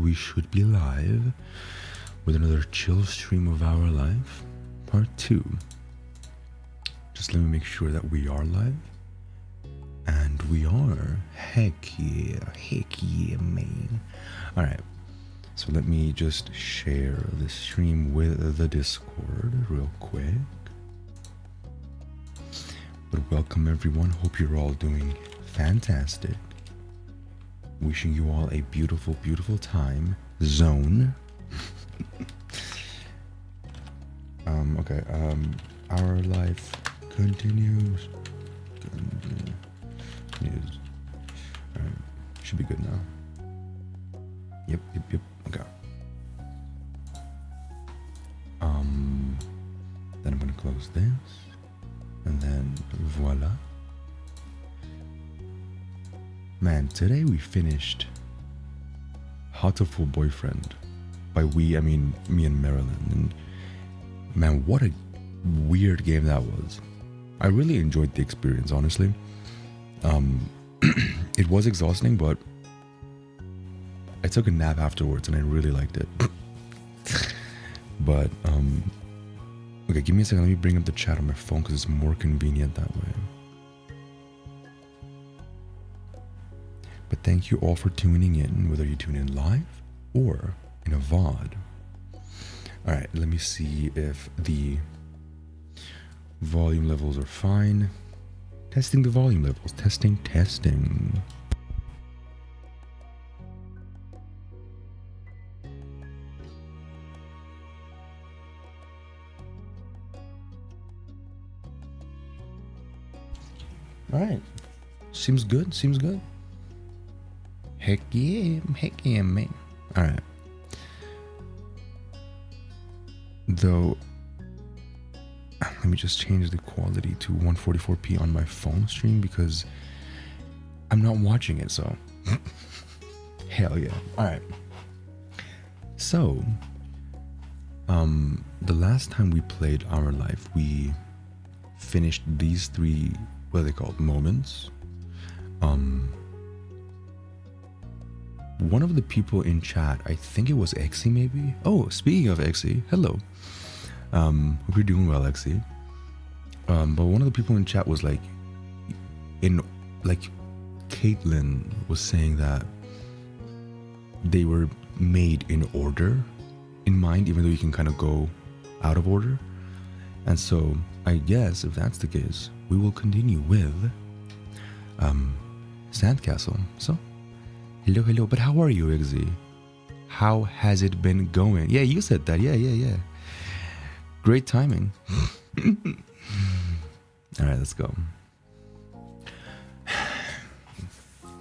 we should be live with another chill stream of our life, part 2. Just let me make sure that we are live. And we are. Heck yeah, man. Alright, so let me just share the stream with the Discord real quick. But welcome everyone, hope you're all doing fantastic. Wishing you all a beautiful, beautiful time zone. Okay, our life continues. Alright, should be good now. Yep, okay. Then I'm gonna close this, and then voila. Man, today we finished Hatoful Boyfriend. By we, I mean me and Marilyn. And man, what a weird game that was. I really enjoyed the experience, honestly. It was exhausting, but I took a nap afterwards and I really liked it. But, okay, give me a second. Let me bring up the chat on my phone because it's more convenient that way. But thank you all for tuning in, whether you tune in live or in a VOD. Alright, let me see if the volume levels are fine. Testing the volume levels. Testing. Alright. Seems good. Heck yeah, man. Alright. Though, let me just change the quality to 144p on my phone stream because I'm not watching it, so. Hell yeah. Alright. So, the last time we played Our Life, we finished these 3, what are they called, moments. One of the people in chat, I think it was Exy maybe? Oh, speaking of Exy, hello. Hope you're doing well, Exy. But one of the people in chat was like, Caitlin was saying that they were made in order in mind, even though you can kind of go out of order. And so I guess if that's the case, we will continue with Sandcastle. So hello, but how are you, Exy? How has it been going? Yeah, you said that. Yeah. Great timing. Alright, let's go.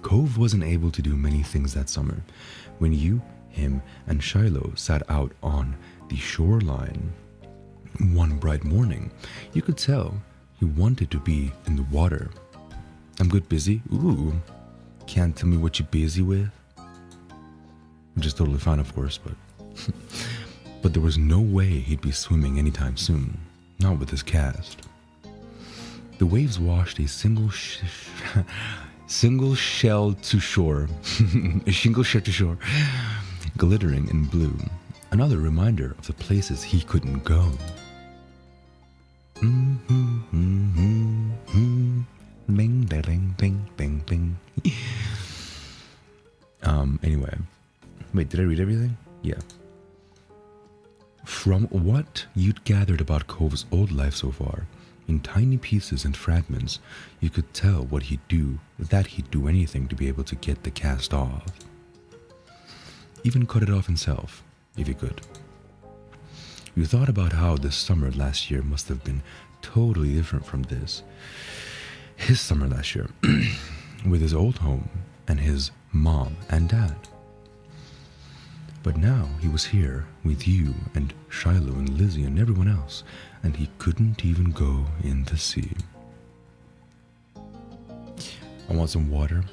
Cove wasn't able to do many things that summer. When you, him, and Shiloh sat out on the shoreline one bright morning, you could tell he wanted to be in the water. I'm good busy? Ooh. Can't tell me what you're busy with? Which is totally fine, of course, but... But there was no way he'd be swimming anytime soon. Not with his cast. The waves washed a single shell to shore. A single shell to shore. Glittering in blue. Another reminder of the places he couldn't go. Bing, bing, bing, bing, bing. Anyway. Wait, did I read everything? Yeah. From what you'd gathered about Cove's old life so far, in tiny pieces and fragments, you could tell that he'd do anything to be able to get the cast off. Even cut it off himself, if he could. You thought about how the summer last year must have been totally different from this. His summer last year, with his old home and his mom and dad. But now he was here with you and Shiloh and Lizzie and everyone else, and he couldn't even go in the sea. I want some water.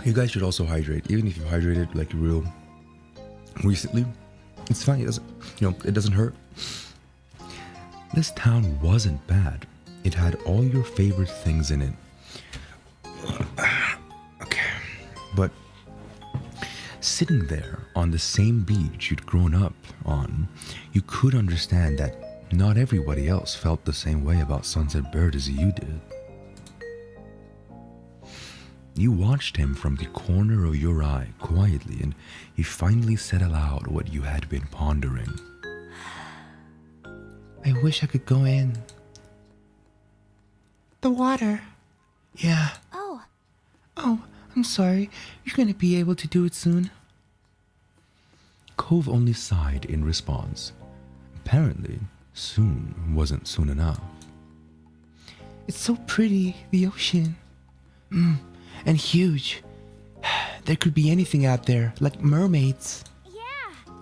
You guys should also hydrate, even if you hydrated like real recently. It's fine. It doesn't hurt. This town wasn't bad. It had all your favorite things in it. Okay. Sitting there on the same beach you'd grown up on, you could understand that not everybody else felt the same way about Sunset Bird as you did. You watched him from the corner of your eye quietly, and he finally said aloud what you had been pondering. I wish I could go in. The water. Yeah. Oh, I'm sorry. You're gonna be able to do it soon. Cove only sighed in response. Apparently, soon wasn't soon enough. It's so pretty, the ocean. And huge. There could be anything out there, like mermaids. Yeah.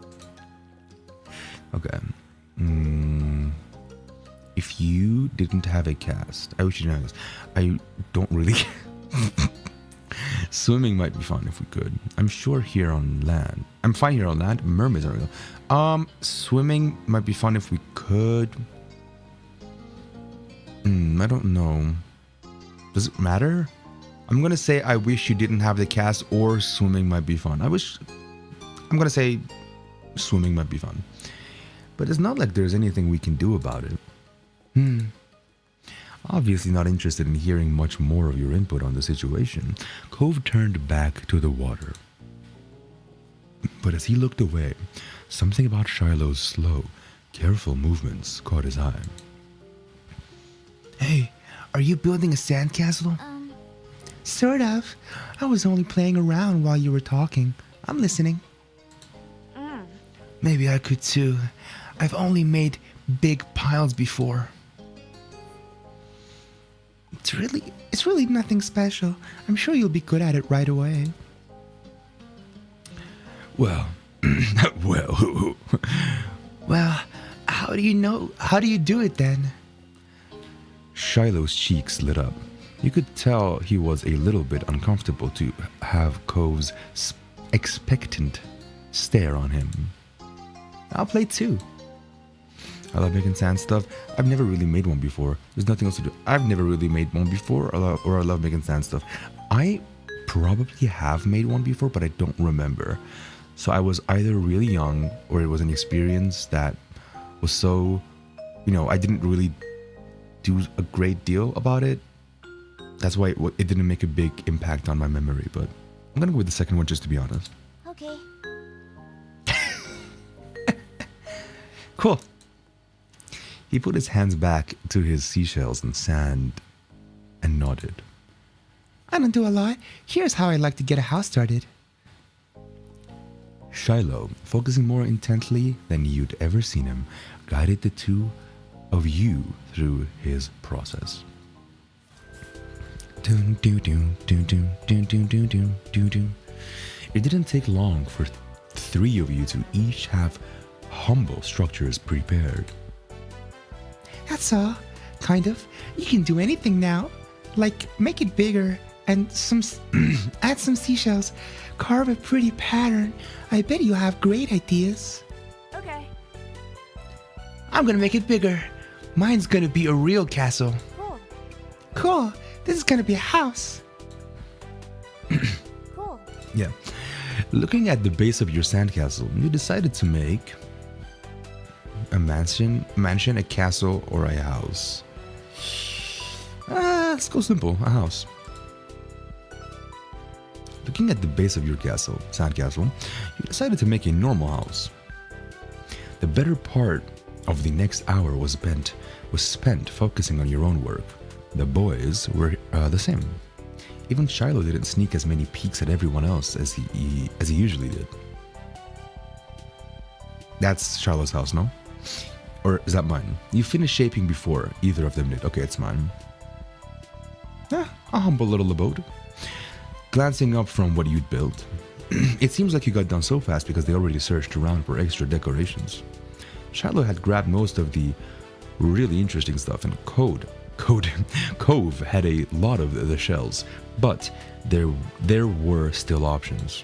Okay. If you didn't have a cast, I wish you know this. I don't really. Swimming might be fun if we could. I'm sure here on land. I'm fine here on land. Mermaids are real. Swimming might be fun if we could. I don't know. Does it matter? I'm gonna say I wish you didn't have the cast, or swimming might be fun. I'm gonna say swimming might be fun. But it's not like there's anything we can do about it. Obviously not interested in hearing much more of your input on the situation, Cove turned back to the water. But as he looked away, something about Shiloh's slow, careful movements caught his eye. Hey, are you building a sandcastle? Sort of. I was only playing around while you were talking. I'm listening. Maybe I could too. I've only made big piles before. It's really nothing special. I'm sure you'll be good at it right away. Well, Well, how do you know? How do you do it then? Shiloh's cheeks lit up. You could tell he was a little bit uncomfortable to have Cove's expectant stare on him. I'll play too. I love making sand stuff. I've never really made one before. There's nothing else to do. I've never really made one before, or I love making sand stuff. I probably have made one before, but I don't remember. So I was either really young, or it was an experience that was so, I didn't really do a great deal about it. That's why it didn't make a big impact on my memory, but I'm gonna go with the second one just to be honest. Okay. Cool. He put his hands back to his seashells and sand and nodded. I don't do a lot. Here's how I like to get a house started. Shiloh, focusing more intently than you'd ever seen him, guided the two of you through his process. It didn't take long for three of you to each have humble structures prepared. That's all. Kind of. You can do anything now. Like, make it bigger and add some seashells. Carve a pretty pattern. I bet you have great ideas. Okay. I'm gonna make it bigger. Mine's gonna be a real castle. Cool. Cool. This is gonna be a house. Cool. Yeah. Looking at the base of your sandcastle, you decided to make a mansion, a castle, or a house. Let's go simple, a house. Looking at the base of your sandcastle, you decided to make a normal house. The better part of the next hour was spent focusing on your own work. The boys were the same. Even Shiloh didn't sneak as many peeks at everyone else as he usually did. That's Shiloh's house, no? Or is that mine? You finished shaping before either of them did. Okay, it's mine. A humble little abode. Glancing up from what you'd built, it seems like you got done so fast because they already searched around for extra decorations. Shiloh had grabbed most of the really interesting stuff, and Cove had a lot of the shells, but there were still options.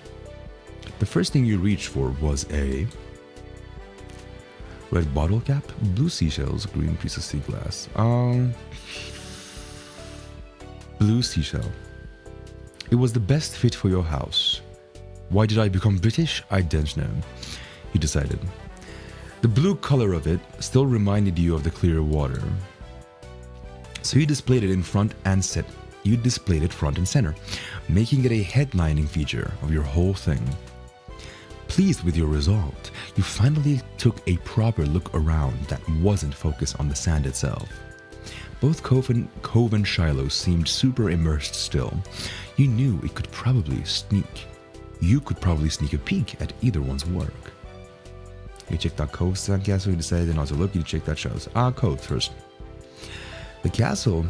The first thing you reached for was a red bottle cap, blue seashells, green piece of sea glass. Blue seashell. It was the best fit for your house. Why did I become British? I don't know, he decided. The blue color of it still reminded you of the clear water. So you displayed it in front and set. You displayed it front and center, making it a headlining feature of your whole thing. Pleased with your result, you finally took a proper look around that wasn't focused on the sand itself. Both Cove and Shiloh seemed super immersed still. You knew it could probably sneak. You could probably sneak a peek at either one's work. You checked out Cove's sandcastle, you decided, and also look, you checked out Shillow's. Cove first. The castle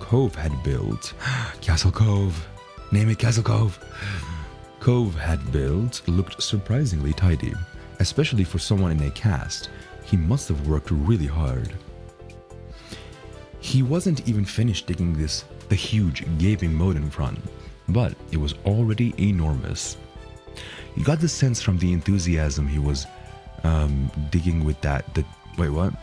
Cove had built. Castle Cove. Name it Castle Cove. Cove had built looked surprisingly tidy, especially for someone in a cast. He must have worked really hard. He wasn't even finished digging the huge gaping moat in front, but it was already enormous. You got the sense from the enthusiasm he was digging with wait, what?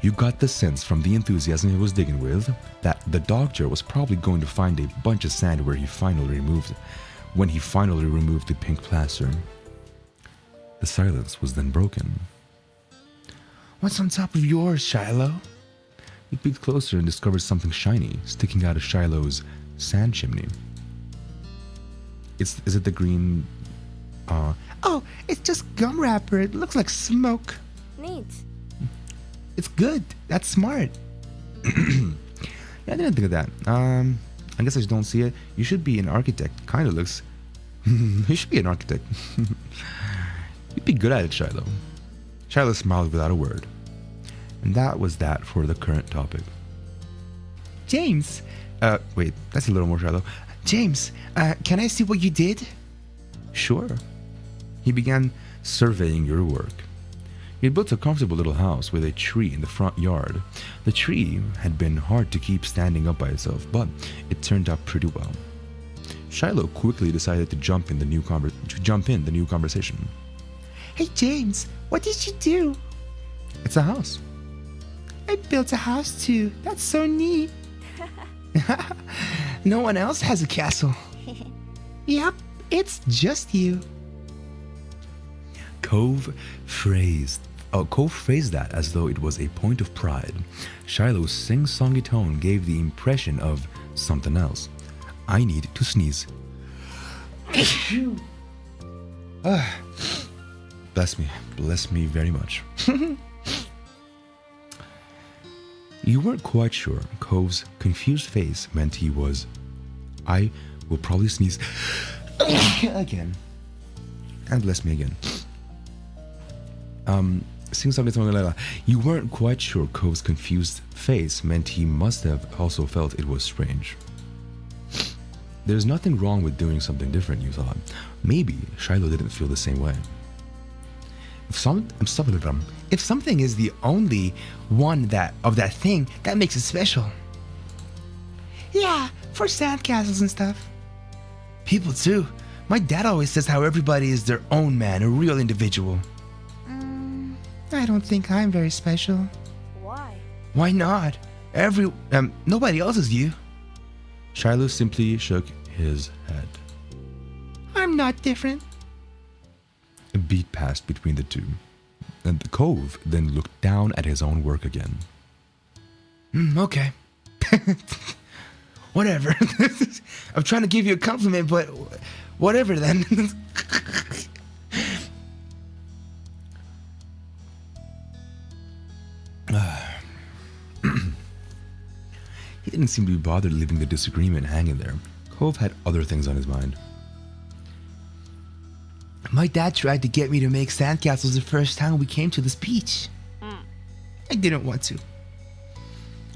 You got the sense from the enthusiasm he was digging with that the doctor was probably going to find a bunch of sand when he finally removed the pink plaster. The silence was then broken. What's on top of yours, Shiloh? He peeked closer and discovered something shiny sticking out of Shiloh's sand chimney. Is it the green? Oh, it's just gum wrapper. It looks like smoke. Neat. It's good. That's smart. Yeah, I didn't think of that. I guess I just don't see it. You should be an architect. Kind of looks. You should be an architect. You'd be good at it, Shiloh. Shiloh smiled without a word. And that was that for the current topic. James. Wait, that's a little more Shiloh. James, can I see what you did? Sure. He began surveying your work. He had built a comfortable little house with a tree in the front yard. The tree had been hard to keep standing up by itself, but it turned out pretty well. Shiloh quickly decided to jump in the new conversation. Hey, James, what did you do? It's a house. I built a house too. That's so neat. No one else has a castle. Yep, it's just you. Cove phrased that as though it was a point of pride. Shiloh's sing-songy tone gave the impression of something else. I need to sneeze. Bless me very much. You weren't quite sure. Cove's confused face meant he was. I will probably sneeze again. And bless me again. Sing something like that. You weren't quite sure. Cove's confused face meant he must have also felt it was strange. There's nothing wrong with doing something different, you thought. Maybe Shiloh didn't feel the same way. If something is the only one of that thing, that makes it special. Yeah, for sandcastles and stuff. People too. My dad always says how everybody is their own man, a real individual. I don't think I'm very special. Why? Why not? Nobody else is you. Shiloh simply shook his head. I'm not different. A beat passed between the two, and the Cove then looked down at his own work again. Okay. Whatever. I'm trying to give you a compliment, but whatever then. He didn't seem to be bothered leaving the disagreement hanging there. Cove had other things on his mind. My dad tried to get me to make sandcastles the first time we came to this beach. I didn't want to.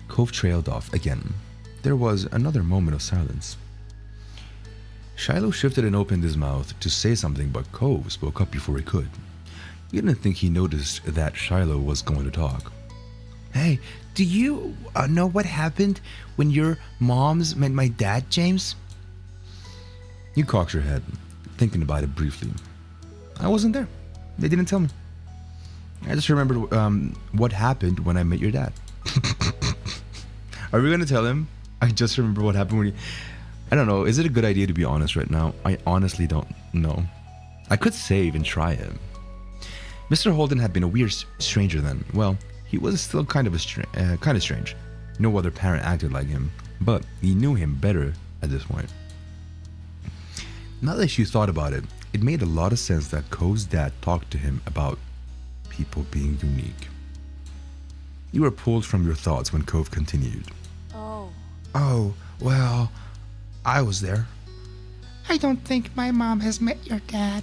Cove trailed off again. There was another moment of silence. Shiloh shifted and opened his mouth to say something, but Cove spoke up before he could. He didn't think he noticed that Shiloh was going to talk. Hey, do you know what happened when your moms met my dad, James? You cocked your head, thinking about it briefly. I wasn't there. They didn't tell me. I just remembered what happened when I met your dad. Are we going to tell him? I just remember what happened when I don't know. Is it a good idea to be honest right now? I honestly don't know. I could save and try it. Mr. Holden had been a weird stranger then. Well, he was still kind of strange. No other parent acted like him, but he knew him better at this point. Now that you thought about it, it made a lot of sense that Cove's dad talked to him about people being unique. You were pulled from your thoughts when Cove continued. Oh, well, I was there. I don't think my mom has met your dad.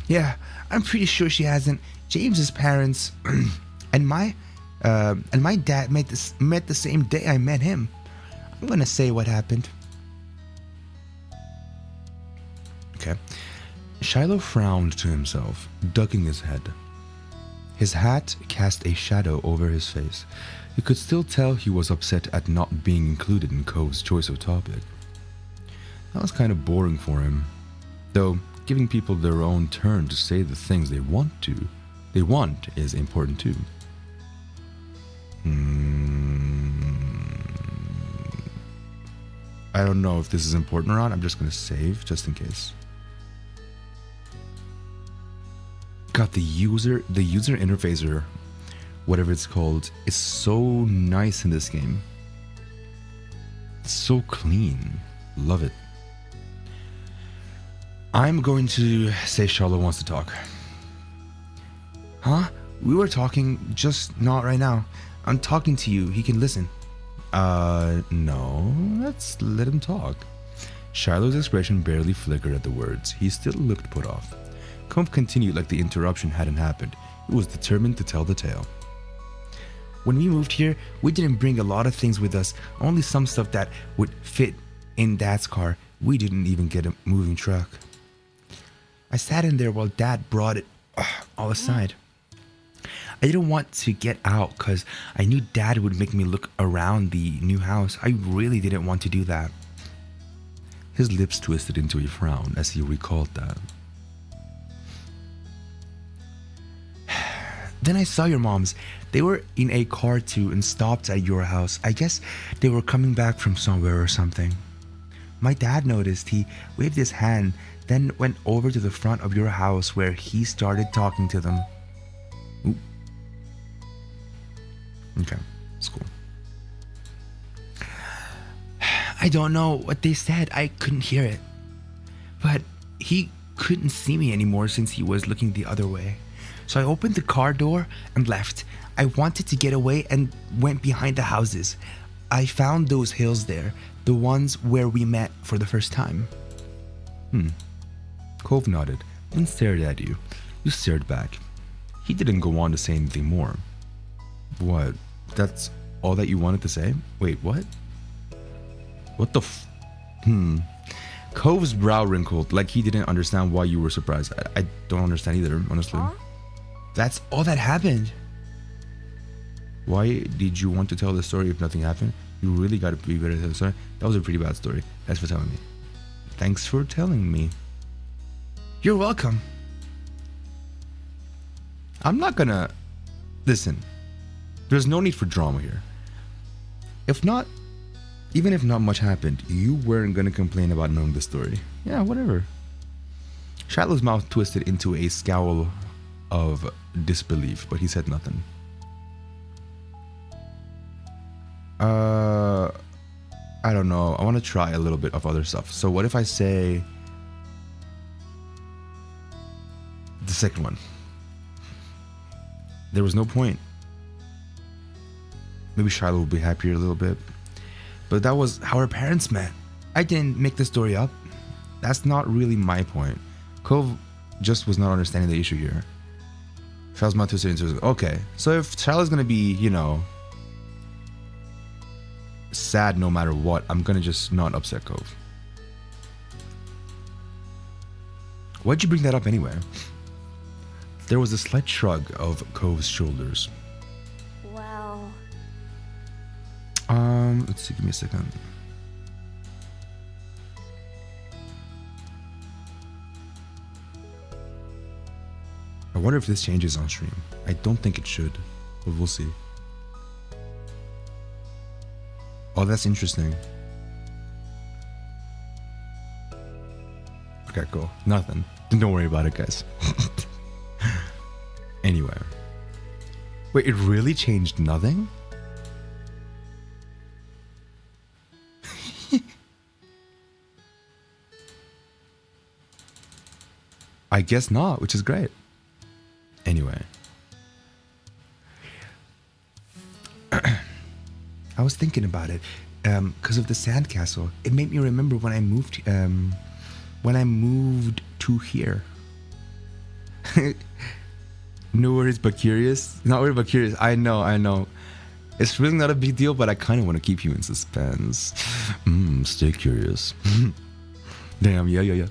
Yeah, I'm pretty sure she hasn't. James's parents and my dad met the same day I met him. I'm gonna say what happened. Okay. Shiloh frowned to himself, ducking his head. His hat cast a shadow over his face. You could still tell he was upset at not being included in Cove's choice of topic. That was kind of boring for him. Though, giving people their own turn to say the things they want is important too. I don't know if this is important or not. I'm just going to save just in case. God, the user interface, or whatever it's called, is so nice in this game. It's so clean. Love it. I'm going to say Charlotte wants to talk. Huh? We were talking, just not right now. I'm talking to you. He can listen. No. Let's let him talk. Shiloh's expression barely flickered at the words. He still looked put off. Cove continued like the interruption hadn't happened. He was determined to tell the tale. When we moved here, we didn't bring a lot of things with us. Only some stuff that would fit in Dad's car. We didn't even get a moving truck. I sat in there while Dad brought it all aside. I didn't want to get out because I knew Dad would make me look around the new house. I really didn't want to do that. His lips twisted into a frown as he recalled that. Then I saw your moms. They were in a car too and stopped at your house. I guess they were coming back from somewhere or something. My dad noticed. He waved his hand, then went over to the front of your house where he started talking to them. Ooh. Okay, that's cool. I don't know what they said. I couldn't hear it. But he couldn't see me anymore since he was looking the other way. So I opened the car door and left. I wanted to get away and went behind the houses. I found those hills there, the ones where we met for the first time. Cove nodded and stared at you. You stared back. He didn't go on to say anything more. What? That's all that you wanted to say? Wait, what? What the Cove's brow wrinkled like he didn't understand why you were surprised. I don't understand either, honestly. Huh? That's all that happened. Why did you want to tell the story if nothing happened? You really got to be better at telling the story. That was a pretty bad story. Thanks for telling me. Thanks for telling me. You're welcome. I'm not gonna... Listen. There's no need for drama here. Even if not much happened, you weren't gonna complain about knowing the story. Yeah, whatever. Shiloh's mouth twisted into a scowl of disbelief, but he said nothing. I don't know. I want to try a little bit of other stuff. So what if I say the second one? There was no point. Maybe Shiloh will be happier a little bit. But that was how our parents met. I didn't make the story up. That's not really my point. Cove just was not understanding the issue here. Shiloh's mouth twisted into, okay, so if Shiloh's gonna be, sad no matter what, I'm gonna just not upset Cove. Why'd you bring that up anyway? There was a slight shrug of Cove's shoulders. Well, Let's see, give me a second. I wonder if this changes on stream. I don't think it should, but we'll see. Oh, that's interesting. Okay, cool. Nothing. Don't worry about it, guys. Anyway. Wait, it really changed nothing? I guess not, which is great. Anyway. I was thinking about it because of the sandcastle. It made me remember when I moved to here. No worries but curious. Not worried but curious. I know. It's really not a big deal, but I kind of want to keep you in suspense. Stay curious. Damn, yeah.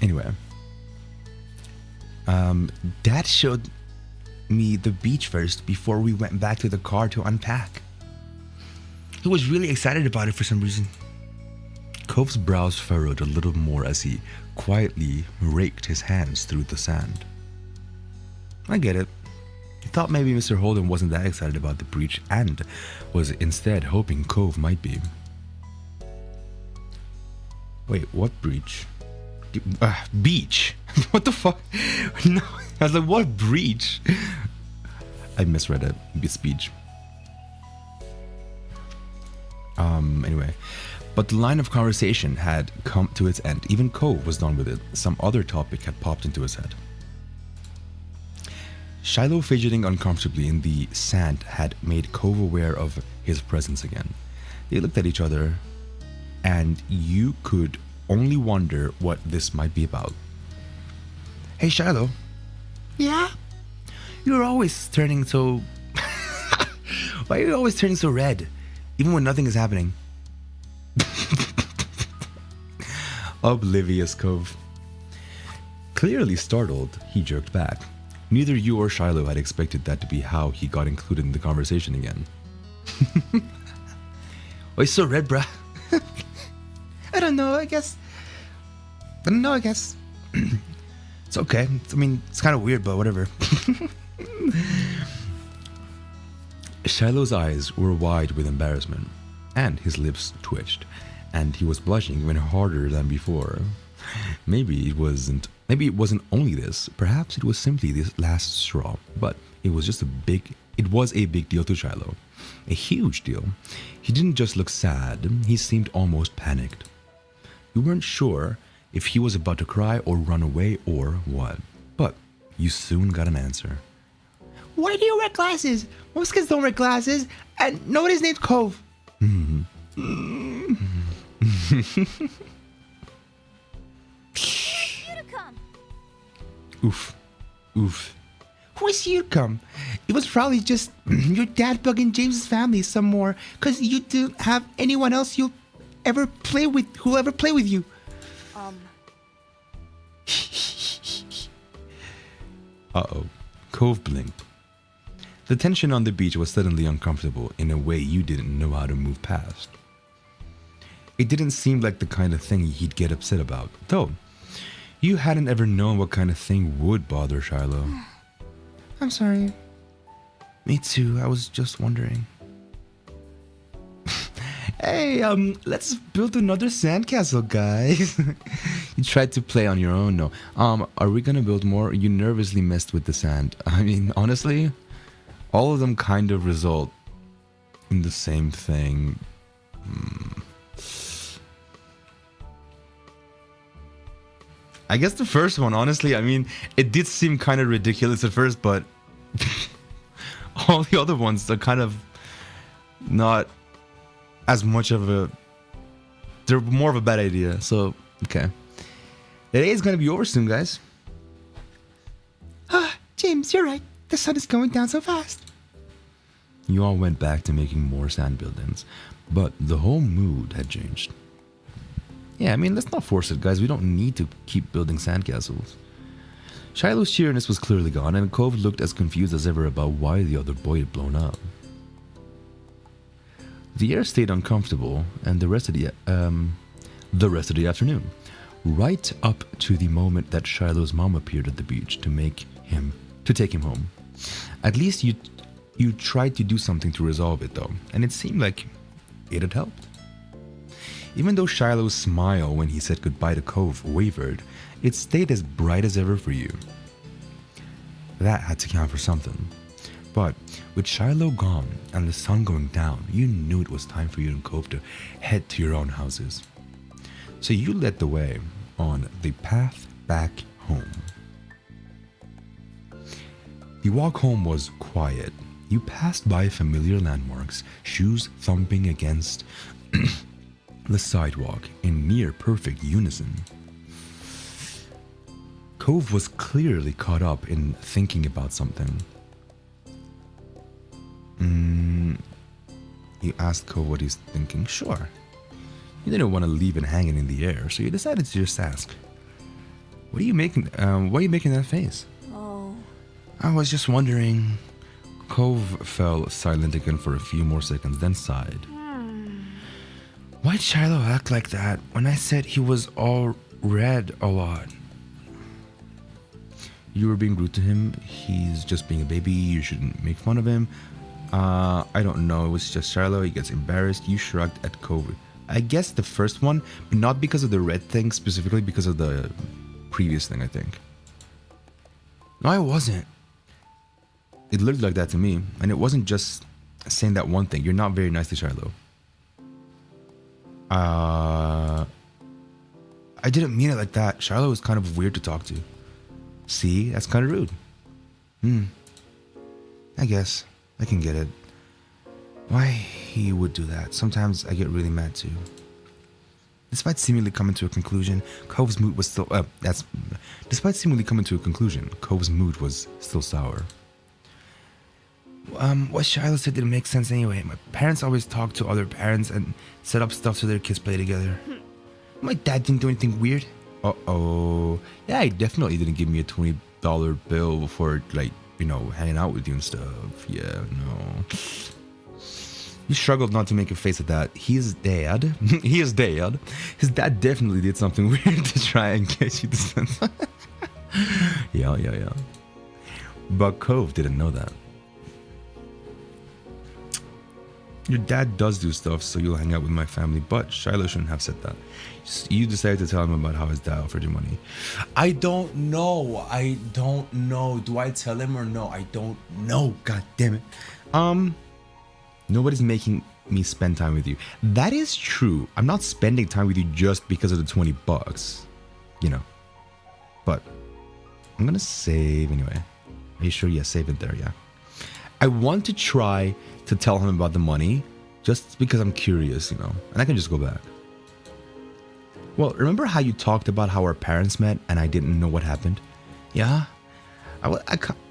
Anyway. Dad showed me the beach first before we went back to the car to unpack. He was really excited about it for some reason. Cove's brows furrowed a little more as he quietly raked his hands through the sand. I get it. He thought maybe Mr. Holden wasn't that excited about the breach and was instead hoping Cove might be. Wait, what breach? Beach? What the fuck? No, I was like, what breach? I misread it. Speech. Anyway. But the line of conversation had come to its end. Even Cove was done with it. Some other topic had popped into his head. Shiloh fidgeting uncomfortably in the sand had made Cove aware of his presence again. They looked at each other, and you could only wonder what this might be about. Hey Shiloh. Yeah? You're always turning so... Why are you always turning so red? Even when nothing is happening. Oblivious Cove. Clearly startled, he jerked back. Neither you or Shiloh had expected that to be how he got included in the conversation again. Why you so red, bruh? I don't know, I guess. It's okay. I mean, it's kind of weird, but whatever. Shiloh's eyes were wide with embarrassment, and his lips twitched, and he was blushing even harder than before. Maybe it wasn't only this. Perhaps it was simply this last straw, but it was a big deal to Shiloh. A huge deal. He didn't just look sad, he seemed almost panicked. You weren't sure if he was about to cry or run away or what, but you soon got an answer. Why do you wear glasses? Most kids don't wear glasses, and nobody's named Cove. You to come. Oof. Who is you come? It was probably just your dad bugging James's family some more, because you didn't have anyone else you'll ever play with who'll ever play with you. Uh-oh. Cove blinked. The tension on the beach was suddenly uncomfortable in a way you didn't know how to move past. It didn't seem like the kind of thing he'd get upset about, though. You hadn't ever known what kind of thing would bother Shiloh. I'm sorry. Me too. I was just wondering. Hey, let's build another sandcastle, guys. You tried to play on your own, no. Are we gonna build more? You nervously messed with the sand. I mean, honestly, all of them kind of result in the same thing. I guess the first one, honestly, I mean, it did seem kind of ridiculous at first, but all the other ones are kind of not as much of a... They're more of a bad idea, so, okay. The day is going to be over soon, guys. James, you're right. The sun is going down so fast. You all went back to making more sand buildings, but the whole mood had changed. Yeah, I mean, let's not force it, guys. We don't need to keep building sandcastles. Shiloh's cheeriness was clearly gone, and Cove looked as confused as ever about why the other boy had blown up. The air stayed uncomfortable, and the rest of the afternoon, right up to the moment that Shiloh's mom appeared at the beach to take him home. At least you tried to do something to resolve it, though, and it seemed like it had helped. Even though Shiloh's smile when he said goodbye to Cove wavered, it stayed as bright as ever for you. That had to count for something. But with Shiloh gone and the sun going down, you knew it was time for you and Cove to head to your own houses. So you led the way on the path back home. The walk home was quiet. You passed by familiar landmarks, shoes thumping against the sidewalk in near perfect unison. Cove was clearly caught up in thinking about something. You asked Cove what he's thinking. Sure. You didn't want to leave it hanging in the air, so you decided to just ask. What are you making? Why are you making that face? Oh. I was just wondering. Cove fell silent again for a few more seconds, then sighed. Why'd Shiloh act like that when I said he was all red a lot? You were being rude to him. He's just being a baby. You shouldn't make fun of him. I don't know. It was just Shiloh. He gets embarrassed. You shrugged at Cove. I guess the first one, but not because of the red thing, specifically because of the previous thing, I think. No, I wasn't. It looked like that to me. And it wasn't just saying that one thing. You're not very nice to Shiloh. I didn't mean it like that. Shiloh was kind of weird to talk to. See? That's kind of rude. I guess. I can get it. Why he would do that. Sometimes I get really mad too. Despite seemingly coming to a conclusion, Cove's mood was still Despite seemingly coming to a conclusion, Cove's mood was still sour. What Shiloh said didn't make sense anyway. My parents always talk to other parents and set up stuff so their kids play together. My dad didn't do anything weird. Uh-oh. Yeah, he definitely didn't give me a $20 bill before, like, you know, hanging out with you and stuff. Yeah, no. You struggled not to make a face at that. His dad. His dad definitely did something weird to try and get you to sense. Yeah. But Cove didn't know that. Your dad does do stuff, so you'll hang out with my family, but Shiloh shouldn't have said that. You decided to tell him about how his dad offered you money. I don't know. Do I tell him or no? I don't know. God damn it. Nobody's making me spend time with you. That is true. I'm not spending time with you just because of the $20. You know. But I'm gonna save anyway. Are you sure? Yeah, save it there, yeah. I want to try to tell him about the money just because I'm curious, you know, and I can just go back. Well, remember how you talked about how our parents met and I didn't know what happened? Yeah?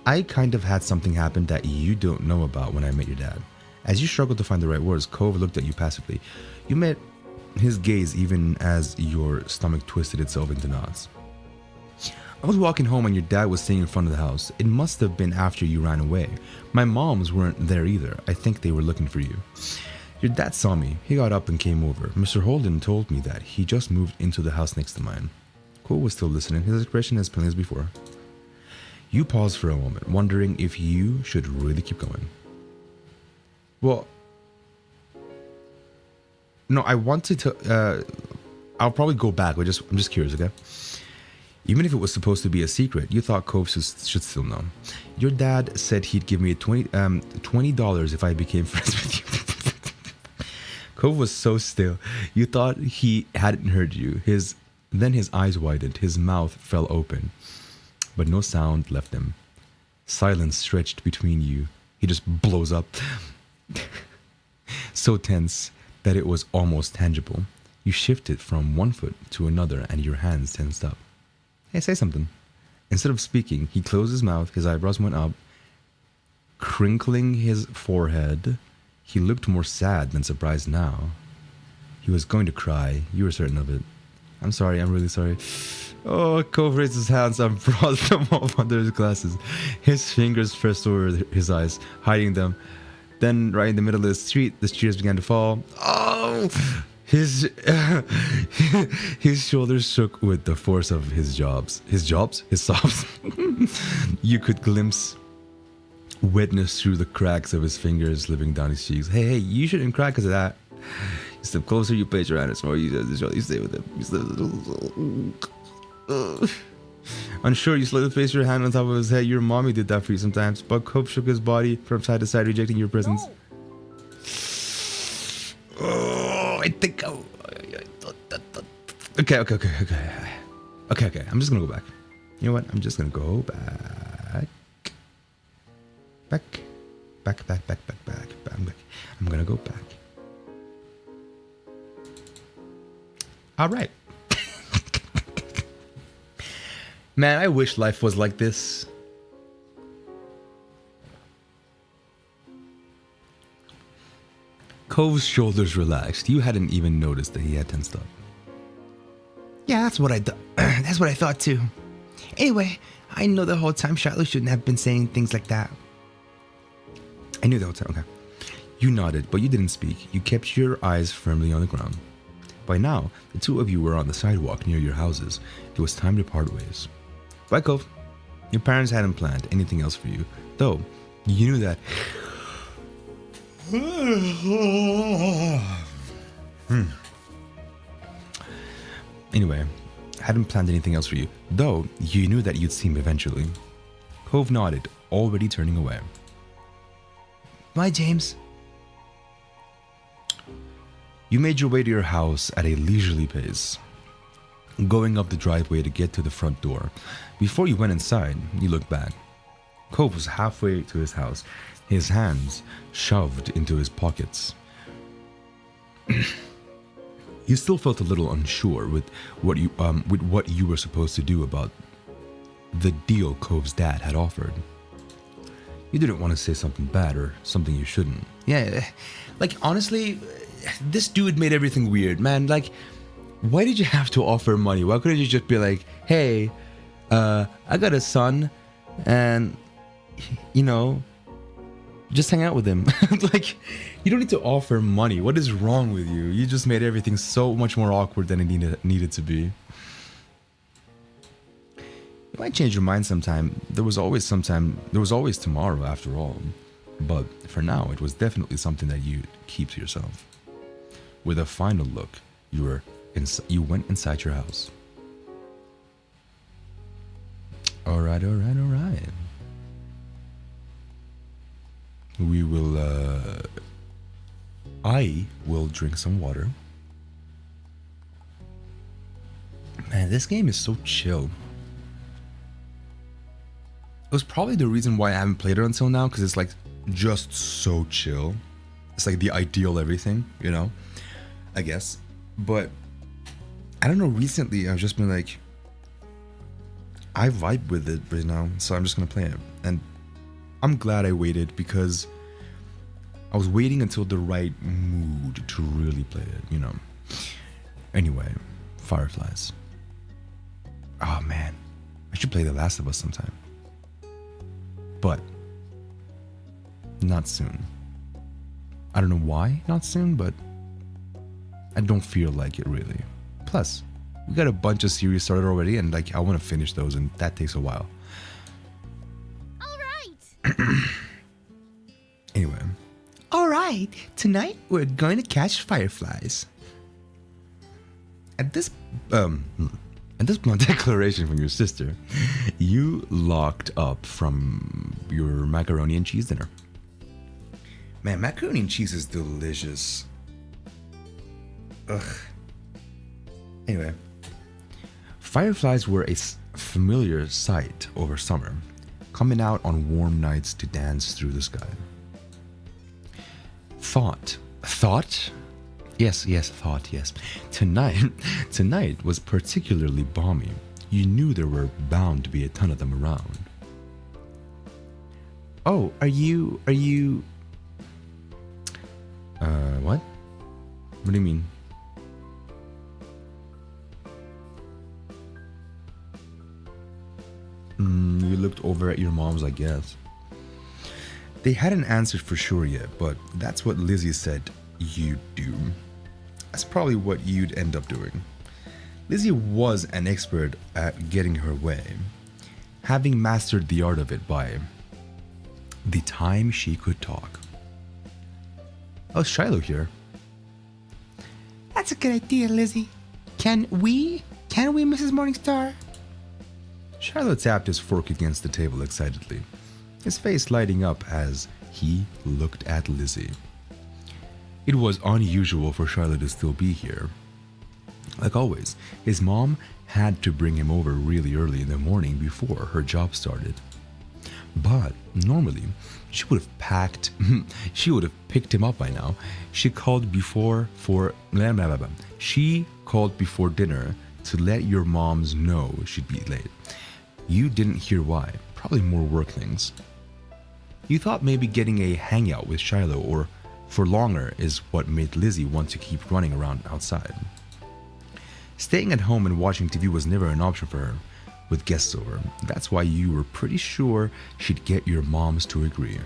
I kind of had something happen that you don't know about when I met your dad. As you struggled to find the right words, Cove looked at you passively. You met his gaze even as your stomach twisted itself into knots. I was walking home and your dad was sitting in front of the house. It must have been after you ran away. My moms weren't there either. I think they were looking for you. Your dad saw me. He got up and came over. Mr. Holden told me that he just moved into the house next to mine. Cole was still listening, his expression as plain as before. You paused for a moment, wondering if you should really keep going. Well, no, I wanted to, I'll probably go back, but I'm just curious, okay? Even if it was supposed to be a secret, you thought Cove should still know. Your dad said he'd give me $20 if I became friends with you. Cove was so still. You thought he hadn't heard you. Then his eyes widened. His mouth fell open. But no sound left him. Silence stretched between you. He just blows up. So tense that it was almost tangible. You shifted from one foot to another and your hands tensed up. Hey, say something. Instead of speaking, he closed his mouth, his eyebrows went up, crinkling his forehead. He looked more sad than surprised now. He was going to cry. You were certain of it. I'm sorry, I'm really sorry. Oh, Cove raised his hands and brought them up under his glasses. His fingers pressed over his eyes, hiding them. Then, right in the middle of the street, the tears began to fall. Oh! His shoulders shook with the force of his sobs. You could glimpse wetness through the cracks of his fingers slipping down his cheeks. Hey, you shouldn't cry because of that. step closer, you place your hand, or you stay with him. Unsure, you slowly place your hand on top of his head. Your mommy did that for you sometimes. But Cope shook his body from side to side, rejecting your presence. No. Oh, I think. Okay. I'm just gonna go back. You know what? I'm just gonna go back. Back. I'm gonna go back. All right. Man, I wish life was like this. Cove's shoulders relaxed. You hadn't even noticed that he had tensed up. Yeah, that's what I that's what I thought too. Anyway, I know the whole time Shiloh shouldn't have been saying things like that. I knew the whole time. Okay. You nodded, but you didn't speak. You kept your eyes firmly on the ground. By now, the two of you were on the sidewalk near your houses. It was time to part ways. Bye, Cove. Your parents hadn't planned anything else for you, though you knew that. Anyway, hadn't planned anything else for you, though you knew that you'd see him eventually. Cove nodded, already turning away. Bye, James. You made your way to your house at a leisurely pace, going up the driveway to get to the front door. Before you went inside, you looked back. Cove was halfway to his house, his hands shoved into his pockets. You still felt a little unsure with what you were supposed to do about the deal Cove's dad had offered. You didn't want to say something bad or something you shouldn't. Yeah, like honestly, This dude made everything weird, man. Like, why did you have to offer money? Why couldn't you just be like, hey, I got a son, and, you know, just hang out with him. Like, you don't need to offer money. What is wrong with you? You just made everything so much more awkward than it needed to be. You might change your mind sometime. There was always tomorrow after all. But for now, it was definitely something that you keep to yourself. With a final look, you went inside your house. All right. I will drink some water. Man, this game is so chill. It was probably the reason why I haven't played it until now, because it's like just so chill. It's like the ideal everything, you know, I guess. But I don't know, recently I've just been like, I vibe with it right now, so I'm just gonna play it. And I'm glad I waited, because I was waiting until the right mood to really play it, you know. Anyway, Fireflies. Oh man, I should play The Last of Us sometime. But not soon. I don't know why not soon, but I don't feel like it really. Plus, we got a bunch of series started already, and like I want to finish those, and that takes a while. All right. Anyway, all right, tonight we're going to catch fireflies. At this blunt declaration from your sister, you locked up from your macaroni and cheese dinner. Man, macaroni and cheese is delicious. Ugh. Anyway, fireflies were a familiar sight over summer, coming out on warm nights to dance through the sky. Thought? Yes, thought, yes. Tonight was particularly balmy. You knew there were bound to be a ton of them around. Oh, are you... What? What do you mean? You looked over at your mom's, I guess. They hadn't answered for sure yet, but that's what Lizzie said you'd do. That's probably what you'd end up doing. Lizzie was an expert at getting her way, having mastered the art of it by the time she could talk. Oh, Shiloh here. That's a good idea, Lizzie. Can we, Mrs. Morningstar? Shiloh tapped his fork against the table excitedly, his face lighting up as he looked at Lizzie. It was unusual for Shiloh to still be here. Like always, his mom had to bring him over really early in the morning before her job started. But normally, she would have picked him up by now. She called before dinner to let your moms know she'd be late. You didn't hear why, probably more work things. You thought maybe getting a hangout with Shiloh or for longer is what made Lizzie want to keep running around outside. Staying at home and watching TV was never an option for her, with guests over. That's why you were pretty sure she'd get your moms to agree.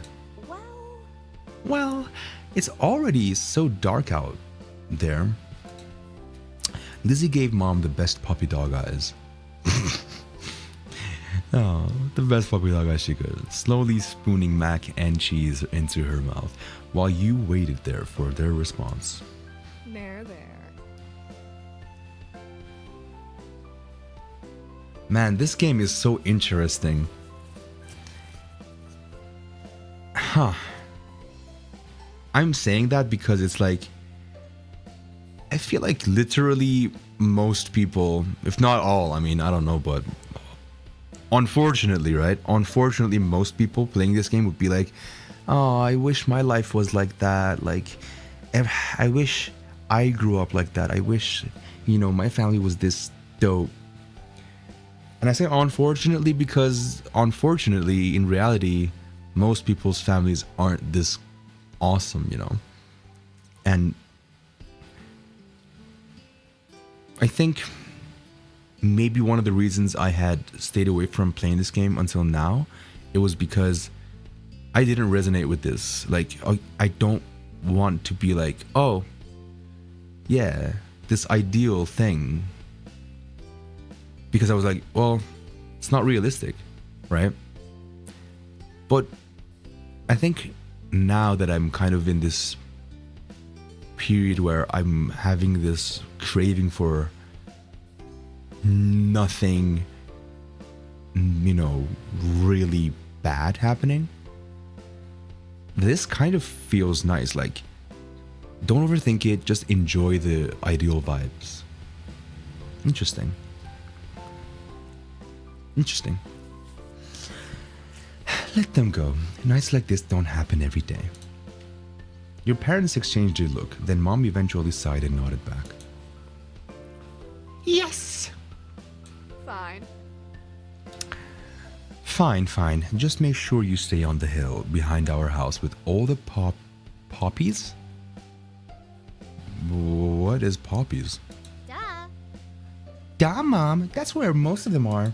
Well, it's already so dark out there. Lizzie gave Mom the best puppy dog eyes. Oh, the best puppy dog eyes she could, slowly spooning mac and cheese into her mouth while you waited there for their response. There. Man, this game is so interesting. Huh. I'm saying that because it's like, I feel like literally most people, if not all, I mean, I don't know, but unfortunately, right? Unfortunately, most people playing this game would be like, oh, I wish my life was like that. Like, I wish I grew up like that. I wish, my family was this dope. And I say unfortunately because, unfortunately, in reality, most people's families aren't this awesome, And I think maybe one of the reasons I had stayed away from playing this game until now, it was because I didn't resonate with this. Like, I don't want to be like, oh, yeah, this ideal thing. Because I was like, well, it's not realistic, right? But I think now that I'm kind of in this period where I'm having this craving for nothing, really bad happening, this kind of feels nice. Like, don't overthink it, just enjoy the ideal vibes. Interesting. Let them go. Nights like this don't happen every day. Your parents exchanged a look, then Mom eventually sighed and nodded back. Yes. Fine. Just make sure you stay on the hill behind our house with all the poppies? What is poppies? Duh, Mom. That's where most of them are.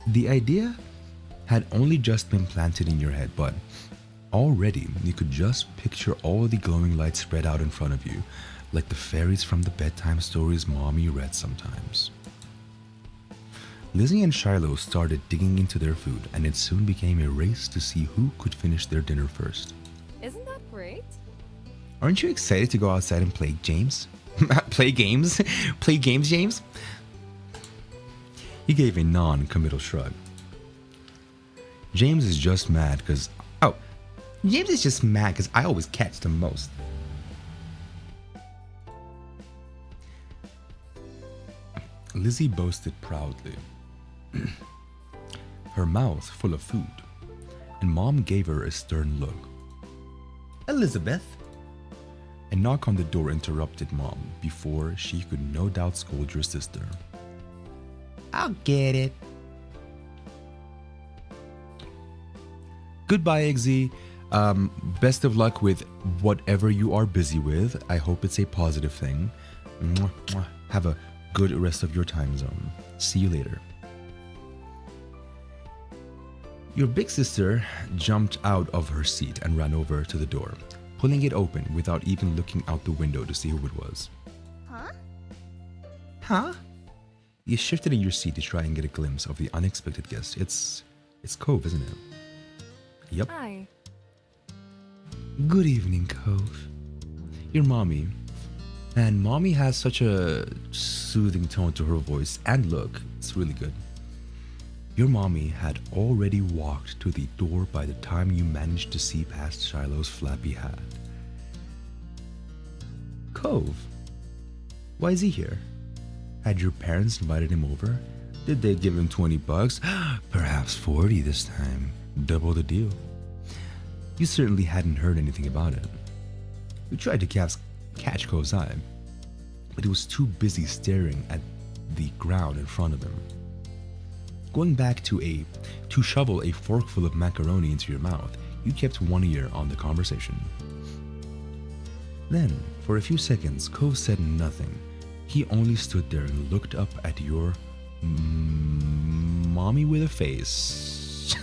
The idea had only just been planted in your head, but already you could just picture all the glowing lights spread out in front of you, like the fairies from the bedtime stories Mommy read sometimes. Lizzie and Shiloh started digging into their food, and it soon became a race to see who could finish their dinner first. Isn't that great? Aren't you excited to go outside and play games? Play games, James? He gave a non-committal shrug. James is just mad because... Oh, James is just mad because I always catch the most. Lizzie boasted proudly, her mouth full of food, and Mom gave her a stern look. Elizabeth? A knock on the door interrupted Mom before she could no doubt scold your sister. I'll get it. Goodbye, Eggsy. Best of luck with whatever you are busy with. I hope it's a positive thing. Mwah, mwah. Have a good rest of your time zone. See you later. Your big sister jumped out of her seat and ran over to the door, pulling it open without even looking out the window to see who it was. Huh? You shifted in your seat to try and get a glimpse of the unexpected guest. It's Cove, isn't it? Yep. Hi. Good evening, Cove. Your mommy. And mommy has such a soothing tone to her voice and look. It's really good. Your mommy had already walked to the door by the time you managed to see past Shiloh's flappy hat. Cove? Why is he here? Had your parents invited him over? Did they give him 20 bucks? Perhaps 40 this time. Double the deal. You certainly hadn't heard anything about it. You tried to catch Cove's eye, but he was too busy staring at the ground in front of him. Going back to shovel a forkful of macaroni into your mouth, you kept one ear on the conversation. Then, for a few seconds, Cove said nothing. He only stood there and looked up at your mommy with a face.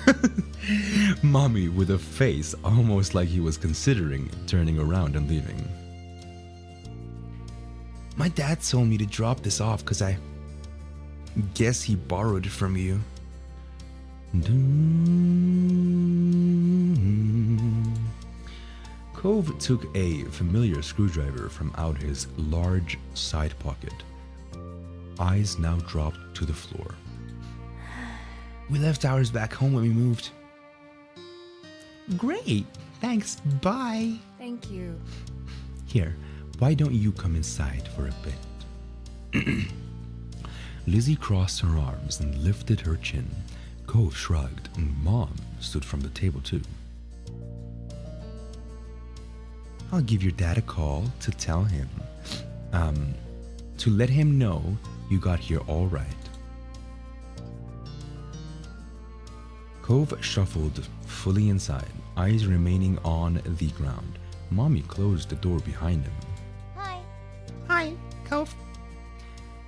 Mommy with a face, almost like he was considering turning around and leaving. My dad told me to drop this off because I guess he borrowed it from you. Cove took a familiar screwdriver from out his large side pocket. Eyes now dropped to the floor. We left ours back home when we moved. Great. Thanks. Bye. Thank you. Here, why don't you come inside for a bit? Lizzie crossed her arms and lifted her chin. Cove shrugged, and Mom stood from the table too. I'll give your dad a call to tell him, to let him know you got here all right. Cove shuffled fully inside, eyes remaining on the ground. Mommy closed the door behind him. Hi. Hi, Cove.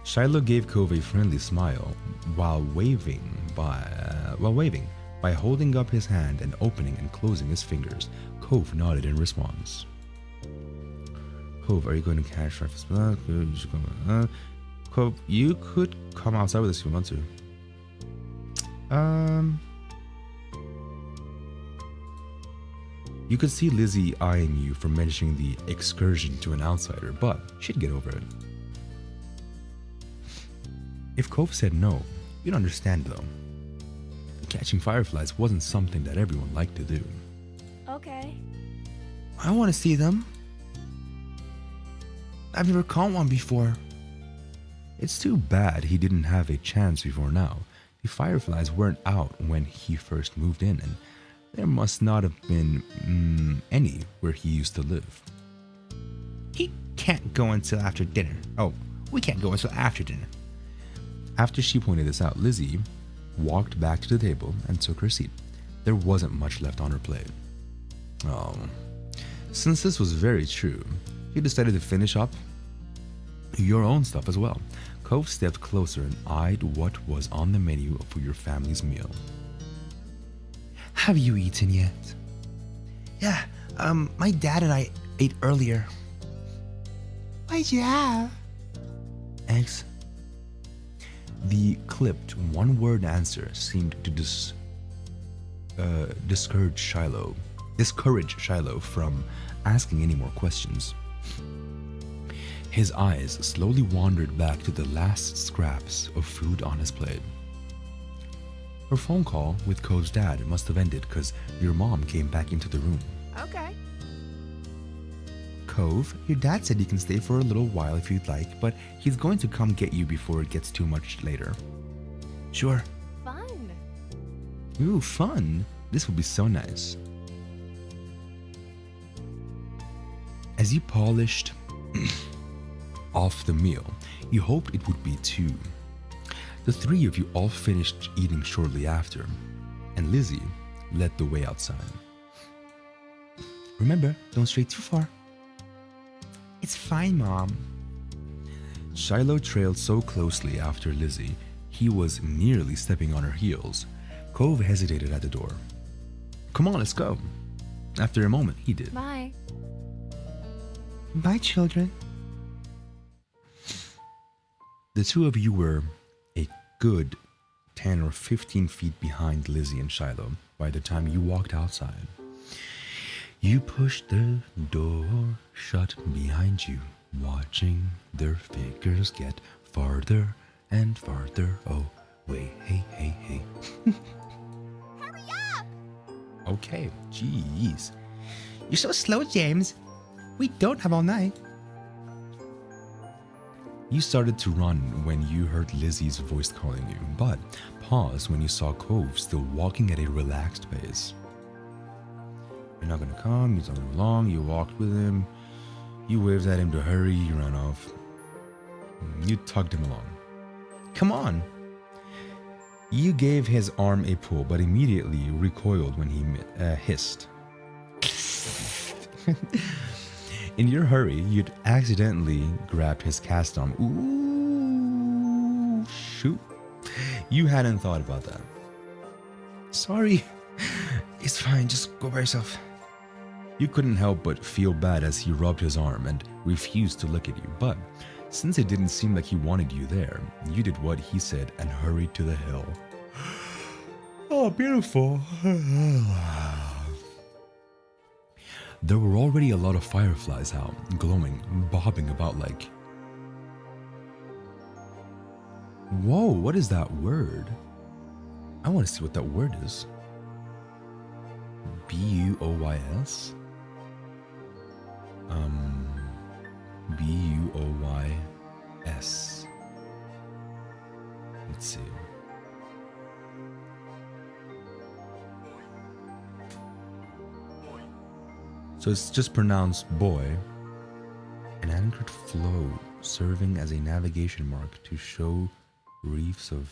Shiloh gave Cove a friendly smile while waving by holding up his hand and opening and closing his fingers. Cove nodded in response. Cove, are you going to catch Rifle's blood? Cove, you could come outside with us if you want to. You could see Lizzie eyeing you for mentioning the excursion to an outsider, but she'd get over it. If Cove said no, you'd understand though. Catching fireflies wasn't something that everyone liked to do. Okay. I want to see them. I've never caught one before. It's too bad he didn't have a chance before now. The fireflies weren't out when he first moved in, and there must not have been any where he used to live. He can't go until after dinner. Oh, we can't go until after dinner. After she pointed this out, Lizzie walked back to the table and took her seat. There wasn't much left on her plate. Oh, since this was very true, she decided to finish up your own stuff as well. Cove stepped closer and eyed what was on the menu for your family's meal. Have you eaten yet? Yeah, my dad and I ate earlier. What'd you have? Eggs. The clipped one-word answer seemed to discourage Shiloh from asking any more questions. His eyes slowly wandered back to the last scraps of food on his plate. Her phone call with Cove's dad must have ended because your mom came back into the room. Okay. Cove, your dad said you can stay for a little while if you'd like, but he's going to come get you before it gets too much later. Sure. Fun. Ooh, fun. This will be so nice. As you polished off the meal, you hoped it would be two. The three of you all finished eating shortly after, and Lizzie led the way outside. Remember, don't stray too far. It's fine, Mom. Shiloh trailed so closely after Lizzie, he was nearly stepping on her heels. Cove hesitated at the door. Come on, let's go. After a moment, he did. Bye. Bye, children. The two of you were a good 10 or 15 feet behind Lizzie and Shiloh by the time you walked outside. You pushed the door shut behind you, watching their figures get farther and farther away. Hey, hey, hey. Hurry up! Okay, jeez. You're so slow, James. We don't have all night. You started to run when you heard Lizzie's voice calling you, but paused when you saw Cove still walking at a relaxed pace. You're not gonna come, he's on along, you walked with him, you waved at him to hurry, he ran off. You tugged him along. Come on! You gave his arm a pull, but immediately recoiled when he hissed. In your hurry, you'd accidentally grabbed his cast arm. Ooh, shoot. You hadn't thought about that. Sorry. It's fine, just go by yourself. You couldn't help but feel bad as he rubbed his arm and refused to look at you, but since it didn't seem like he wanted you there, you did what he said and hurried to the hill. Oh, beautiful. There were already a lot of fireflies out, glowing, bobbing about like... Whoa, what is that word? I want to see what that word is. B-U-O-Y-S? B-U-O-Y-S. Let's see. So it's just pronounced boy. An anchored float serving as a navigation mark to show reefs or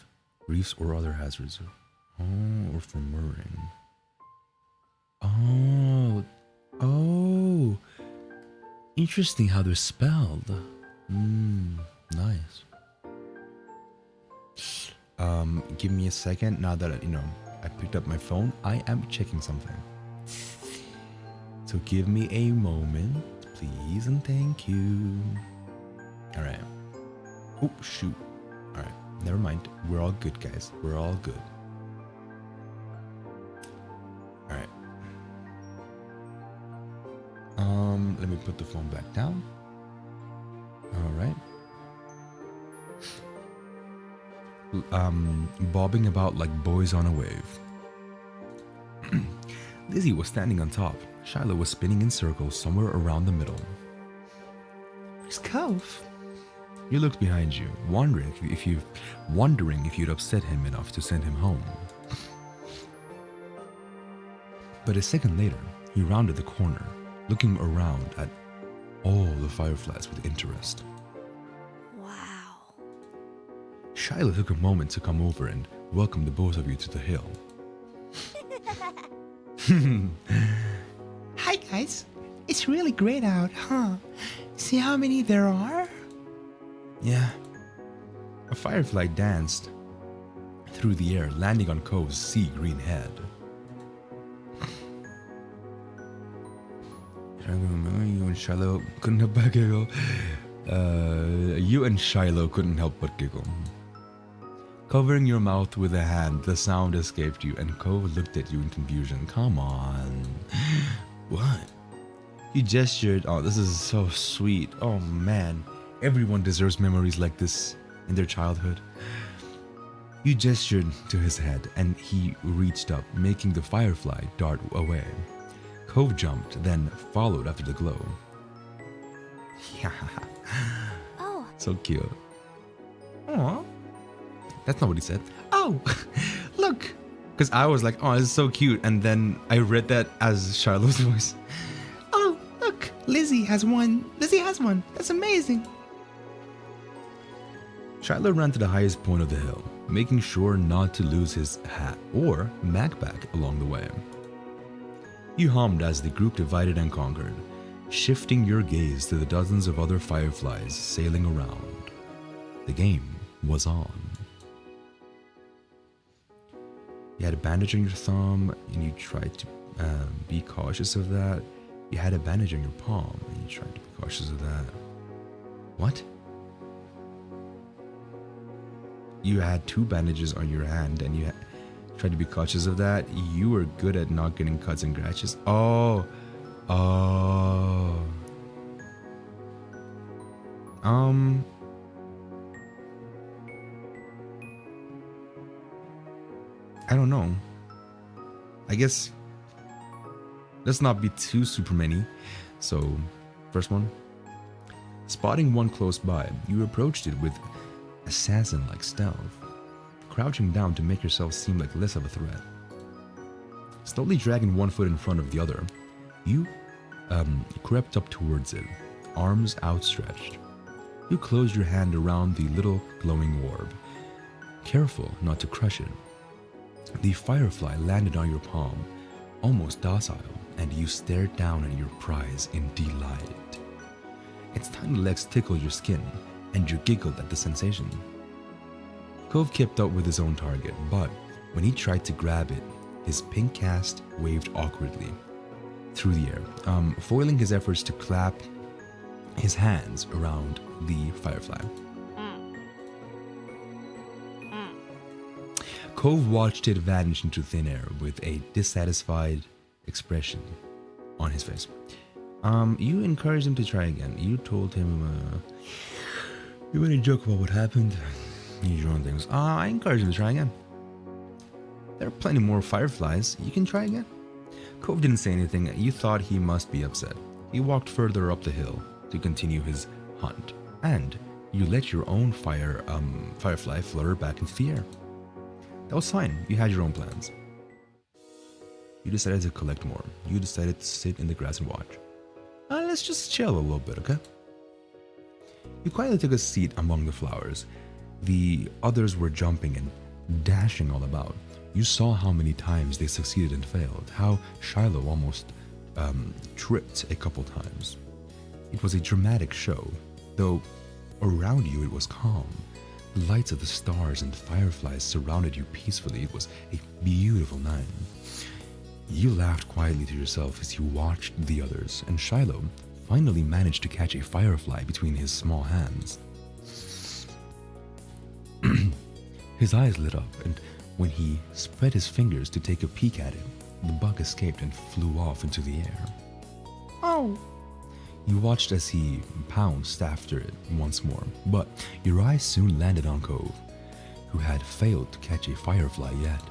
other hazards. Oh, or for mooring. Oh. Interesting how they're spelled. Nice. Give me a second. Now that I picked up my phone, I am checking something. So give me a moment, please, and thank you. All right. Oh, shoot. All right. Never mind. We're all good, guys. We're all good. All right. Let me put the phone back down. All right. Bobbing about like boys on a wave. Lizzie was standing on top. Shiloh was spinning in circles somewhere around the middle. Where's Cove? You looked behind you, wondering if you'd upset him enough to send him home. But a second later, he rounded the corner, looking around at all the fireflies with interest. Wow. Shiloh took a moment to come over and welcome the both of you to the hill. Hi, guys. It's really great out, huh? See how many there are? Yeah. A firefly danced through the air, landing on Cove's sea green head. You and Shiloh couldn't help but giggle. You and Shiloh couldn't help but giggle. Covering your mouth with a hand, the sound escaped you, and Cove looked at you in confusion. Come on. What? You gestured. Oh, this is so sweet. Oh, man. Everyone deserves memories like this in their childhood. You gestured to his head, and he reached up, making the firefly dart away. Cove jumped, then followed after the glow. Oh. So cute. Aww. That's not what he said. Oh, look. Because I was like, oh, this is so cute. And then I read that as Shiloh's voice. Oh, look. Lizzie has one. Lizzie has one. That's amazing. Shiloh ran to the highest point of the hill, making sure not to lose his hat or backpack along the way. You hummed as the group divided and conquered, shifting your gaze to the dozens of other fireflies sailing around. The game was on. You had a bandage on your thumb, and you tried to be cautious of that. You had a bandage on your palm, and you tried to be cautious of that. What? You had two bandages on your hand, and you tried to be cautious of that. You were good at not getting cuts and scratches. Oh, Uh, um, I don't know. I guess let's not be too super many. So, first one. Spotting one close by, you approached it with assassin-like stealth, crouching down to make yourself seem like less of a threat. Slowly dragging one foot in front of the other, you crept up towards it, arms outstretched. You closed your hand around the little glowing orb, careful not to crush it. The firefly landed on your palm, almost docile, and you stared down at your prize in delight. Its tiny legs tickled your skin, and you giggled at the sensation. Cove kept up with his own target, but when he tried to grab it, his pink cast waved awkwardly through the air, foiling his efforts to clap his hands around the firefly. Cove watched it vanish into thin air with a dissatisfied expression on his face. You encouraged him to try again. You told him, you made a joke about what happened. Your own things. I encouraged him to try again. There are plenty more fireflies. You can try again. Cove didn't say anything. You thought he must be upset. He walked further up the hill to continue his hunt, and you let your own firefly flutter back into the air. That was fine. You had your own plans. You decided to collect more. You decided to sit in the grass and watch. Let's just chill a little bit, okay? You quietly took a seat among the flowers. The others were jumping and dashing all about. You saw how many times they succeeded and failed, how Shiloh almost tripped a couple times. It was a dramatic show, though around you it was calm. The lights of the stars and fireflies surrounded you peacefully. It was a beautiful night. You laughed quietly to yourself as you watched the others, and Shiloh finally managed to catch a firefly between his small hands. His eyes lit up, and when he spread his fingers to take a peek at it, the bug escaped and flew off into the air. Oh, You watched as he pounced after it once more, but your eyes soon landed on Cove, who had failed to catch a firefly yet.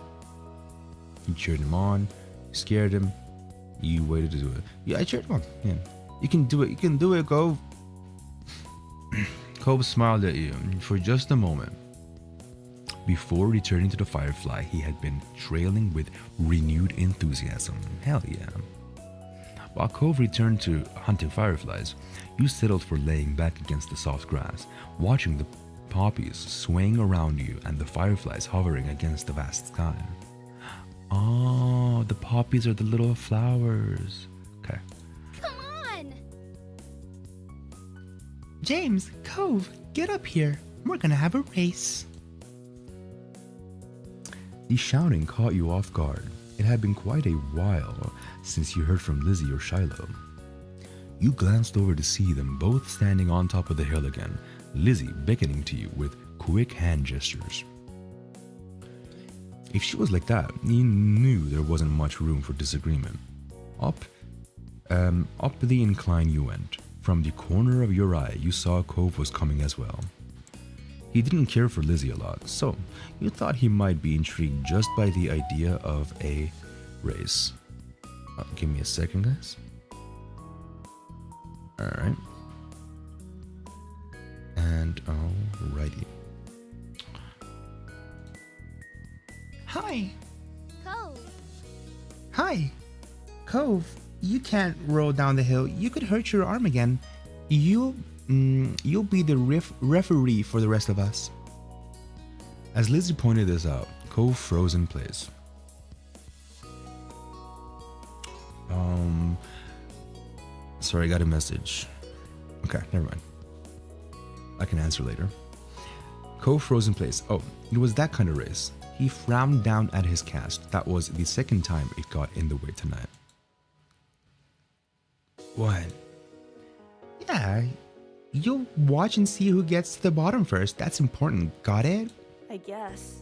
You cheered him on, scared him, you waited to do it. Yeah, I cheered him on. Yeah. You can do it, Cove. Cove smiled at you for just a moment. Before returning to the firefly he had been trailing with renewed enthusiasm. Hell yeah. While Cove returned to hunting fireflies, you settled for laying back against the soft grass, watching the poppies swaying around you and the fireflies hovering against the vast sky. Oh, the poppies are the little flowers. Okay. Come on! James, Cove, get up here. We're gonna have a race. The shouting caught you off guard. It had been quite a while since you heard from Lizzie or Shiloh. You glanced over to see them both standing on top of the hill again, Lizzie beckoning to you with quick hand gestures. If she was like that, you knew there wasn't much room for disagreement. Up the incline you went. From the corner of your eye, you saw Cove was coming as well. He didn't care for Lizzie a lot, so you thought he might be intrigued just by the idea of a race. Give me a second, guys. Alright. And alrighty. Hi. Cove. Hi. Cove, you can't roll down the hill. You could hurt your arm again. You'll be the referee for the rest of us. As Lizzie pointed this out, Cove froze in place. Sorry, I got a message. Okay, never mind. I can answer later. Cove froze in place. Oh, it was that kind of race. He frowned down at his cast. That was the second time it got in the way tonight. What? Yeah, you'll watch and see who gets to the bottom first. That's important. Got it? I guess.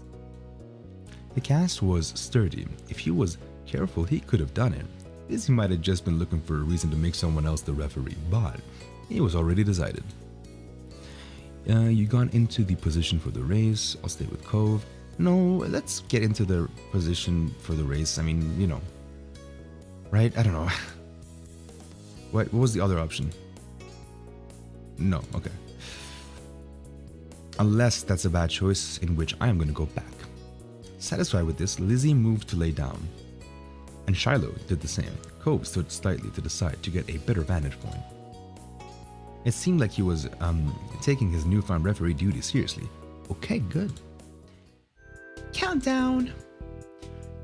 The cast was sturdy. If he was careful, he could have done it. Lizzie might have just been looking for a reason to make someone else the referee, but it was already decided. You got into the position for the race. I'll stay with Cove. No, let's get into the position for the race. I mean, you know. Right? I don't know. What was the other option? No, okay. Unless that's a bad choice, in which I am going to go back. Satisfied with this, Lizzie moved to lay down. And Shiloh did the same. Cove stood slightly to the side to get a better vantage point. It seemed like he was taking his newfound referee duty seriously. Okay, good. Countdown.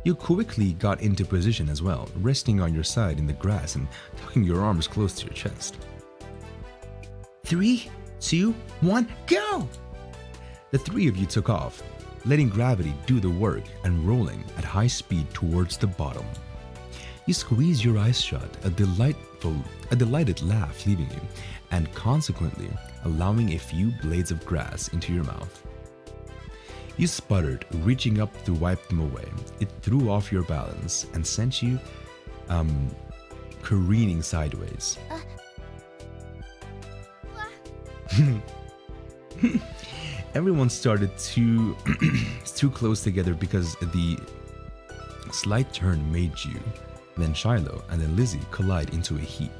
You quickly got into position as well, resting on your side in the grass and tucking your arms close to your chest. 3, 2, 1, go! The three of you took off, letting gravity do the work and rolling at high speed towards the bottom. You squeeze your eyes shut, a delighted laugh leaving you, and consequently allowing a few blades of grass into your mouth. You sputtered, reaching up to wipe them away. It threw off your balance and sent you careening sideways. Everyone started too close together because the slight turn made you, then Shiloh, and then Lizzie collide into a heap.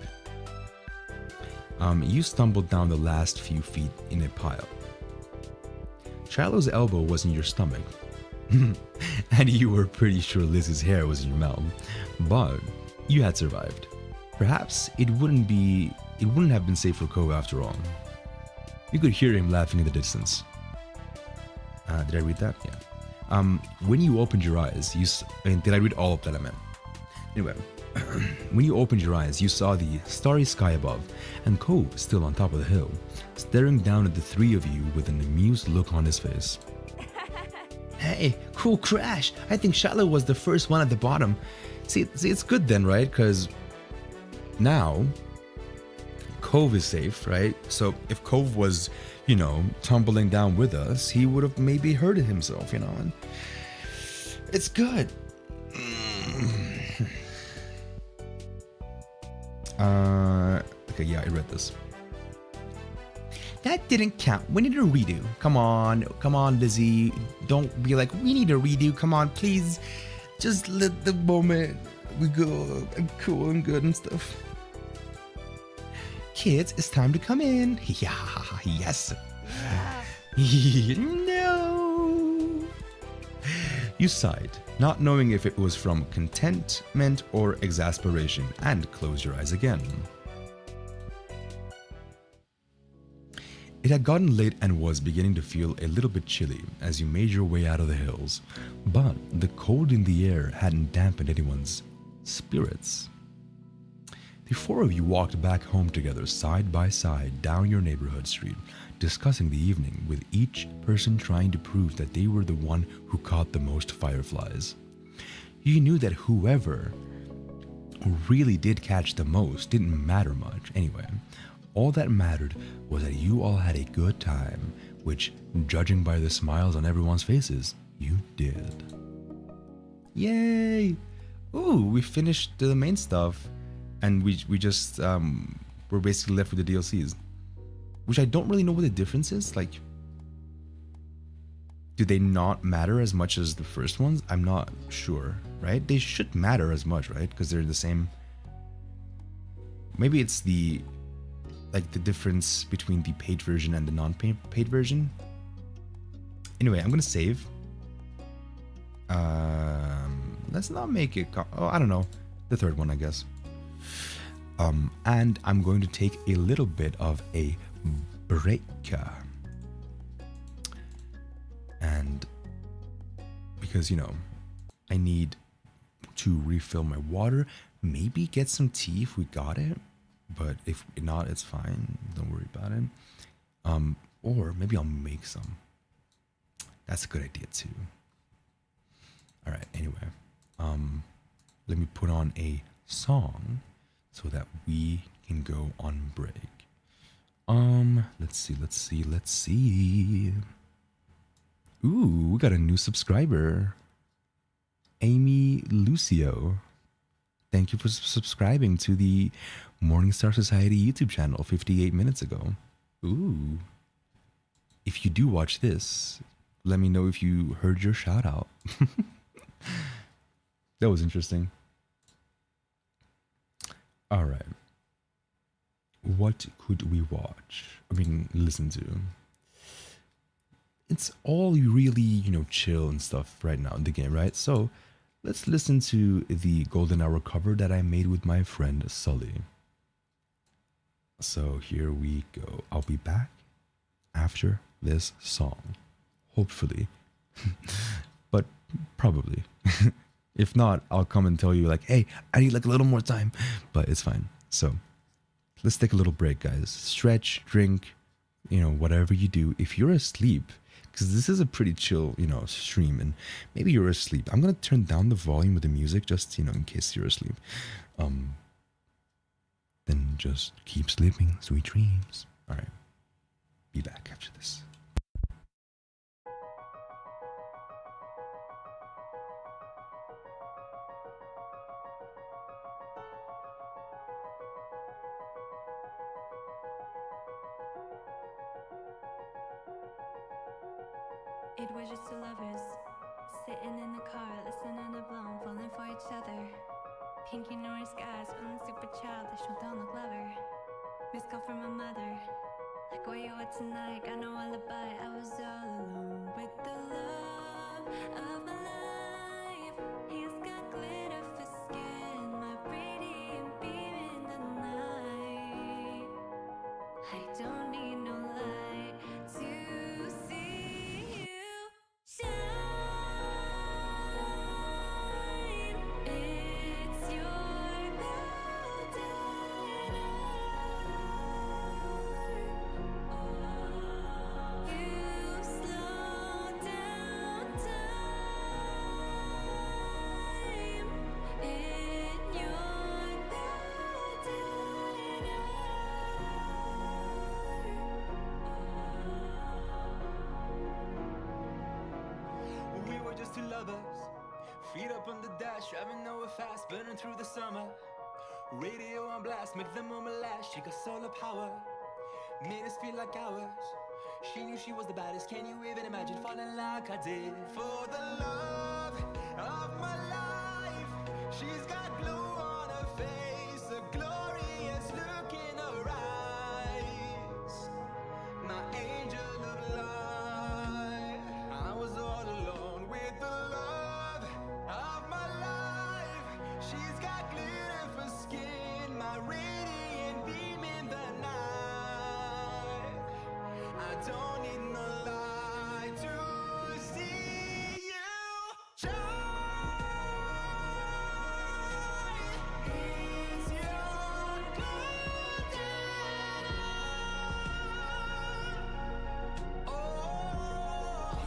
You stumbled down the last few feet in a pile. Shiloh's elbow was in your stomach, and you were pretty sure Lizzie's hair was in your mouth, but you had survived. Perhaps it wouldn't have been safe for Cove after all. You could hear him laughing in the distance. Did I read that? Yeah. When you opened your eyes, did I read all of that? I meant. Anyway, when you opened your eyes, you saw the starry sky above, and Cove still on top of the hill, staring down at the three of you with an amused look on his face. Hey, cool crash. I think Shiloh was the first one at the bottom. See, it's good then, right? Because now Cove is safe, right? So if Cove was, tumbling down with us, he would have maybe hurted himself, and it's good. Okay, yeah, I read this. That didn't count. We need a redo. Come on, Lizzie. Don't be like, we need a redo. Come on, please. Just let the moment we go and cool and good and stuff. Kids, it's time to come in. Yeah, yes. No. You sighed, not knowing if it was from contentment or exasperation, and closed your eyes again. It had gotten late and was beginning to feel a little bit chilly as you made your way out of the hills, but the cold in the air hadn't dampened anyone's spirits. The four of you walked back home together side by side down your neighborhood street, discussing the evening, with each person trying to prove that they were the one who caught the most fireflies. You knew that whoever really did catch the most didn't matter much anyway. All that mattered was that you all had a good time, which, judging by the smiles on everyone's faces, you did. Yay! Ooh, we finished the main stuff, and we just we're basically left with the DLCs, which I don't really know what the difference is. Like, do they not matter as much as the first ones? I'm not sure, right? They should matter as much, right? Because they're the same. Maybe it's the difference between the paid version and the non-paid version. Anyway, I'm gonna save. Let's not make it. I don't know. The third one, I guess. And I'm going to take a little bit of a break. And because I need to refill my water. Maybe get some tea if we got it. But if not, it's fine. Don't worry about it. Or maybe I'll make some. That's a good idea too. All right. Anyway, let me put on a song so that we can go on break. Let's see. Ooh, we got a new subscriber. Amy Lucio. Thank you for subscribing to the Morningstar Society YouTube channel 58 minutes ago. Ooh. If you do watch this, let me know if you heard your shout out. That was interesting. All right. What could we watch? I mean, listen to. It's all really, chill and stuff right now in the game, right? So let's listen to the Golden Hour cover that I made with my friend Sully. So here we go. I'll be back after this song. Hopefully. But probably. If not, I'll come and tell you like, hey, I need like a little more time. But it's fine. So let's take a little break, guys. Stretch, drink, whatever you do. If you're asleep, because this is a pretty chill, stream, and maybe you're asleep. I'm going to turn down the volume of the music just, in case you're asleep. Then just keep sleeping. Sweet dreams. All right. Be back after this. It was just two lovers, sitting in the car, listening to Blonde, falling for each other. Pinky Norris guys, feeling super childish, we don't look clever. Missed call from my mother, like where you at tonight, got no alibi. I was all alone with the love of my life. He's got glitter for skin, my radiant beam in the night. I don't need no light to see you shine. It's your golden hour. You slow down time in your golden hour. We were just two lovers, feet up on the dash, driving nowhere fast, burning through the summer. Radio on blast, make the moment last. She got solar power, made us feel like hours. She knew she was the baddest. Can you even imagine falling like I did? For the love of my life, she's got glow on her face, a glorious look in her eyes. My angel of light, I was all alone with the love of my life. She's got glitter for skin, my radiant beam in the night. I don't need no light to see you shine. It's your golden hour. Oh,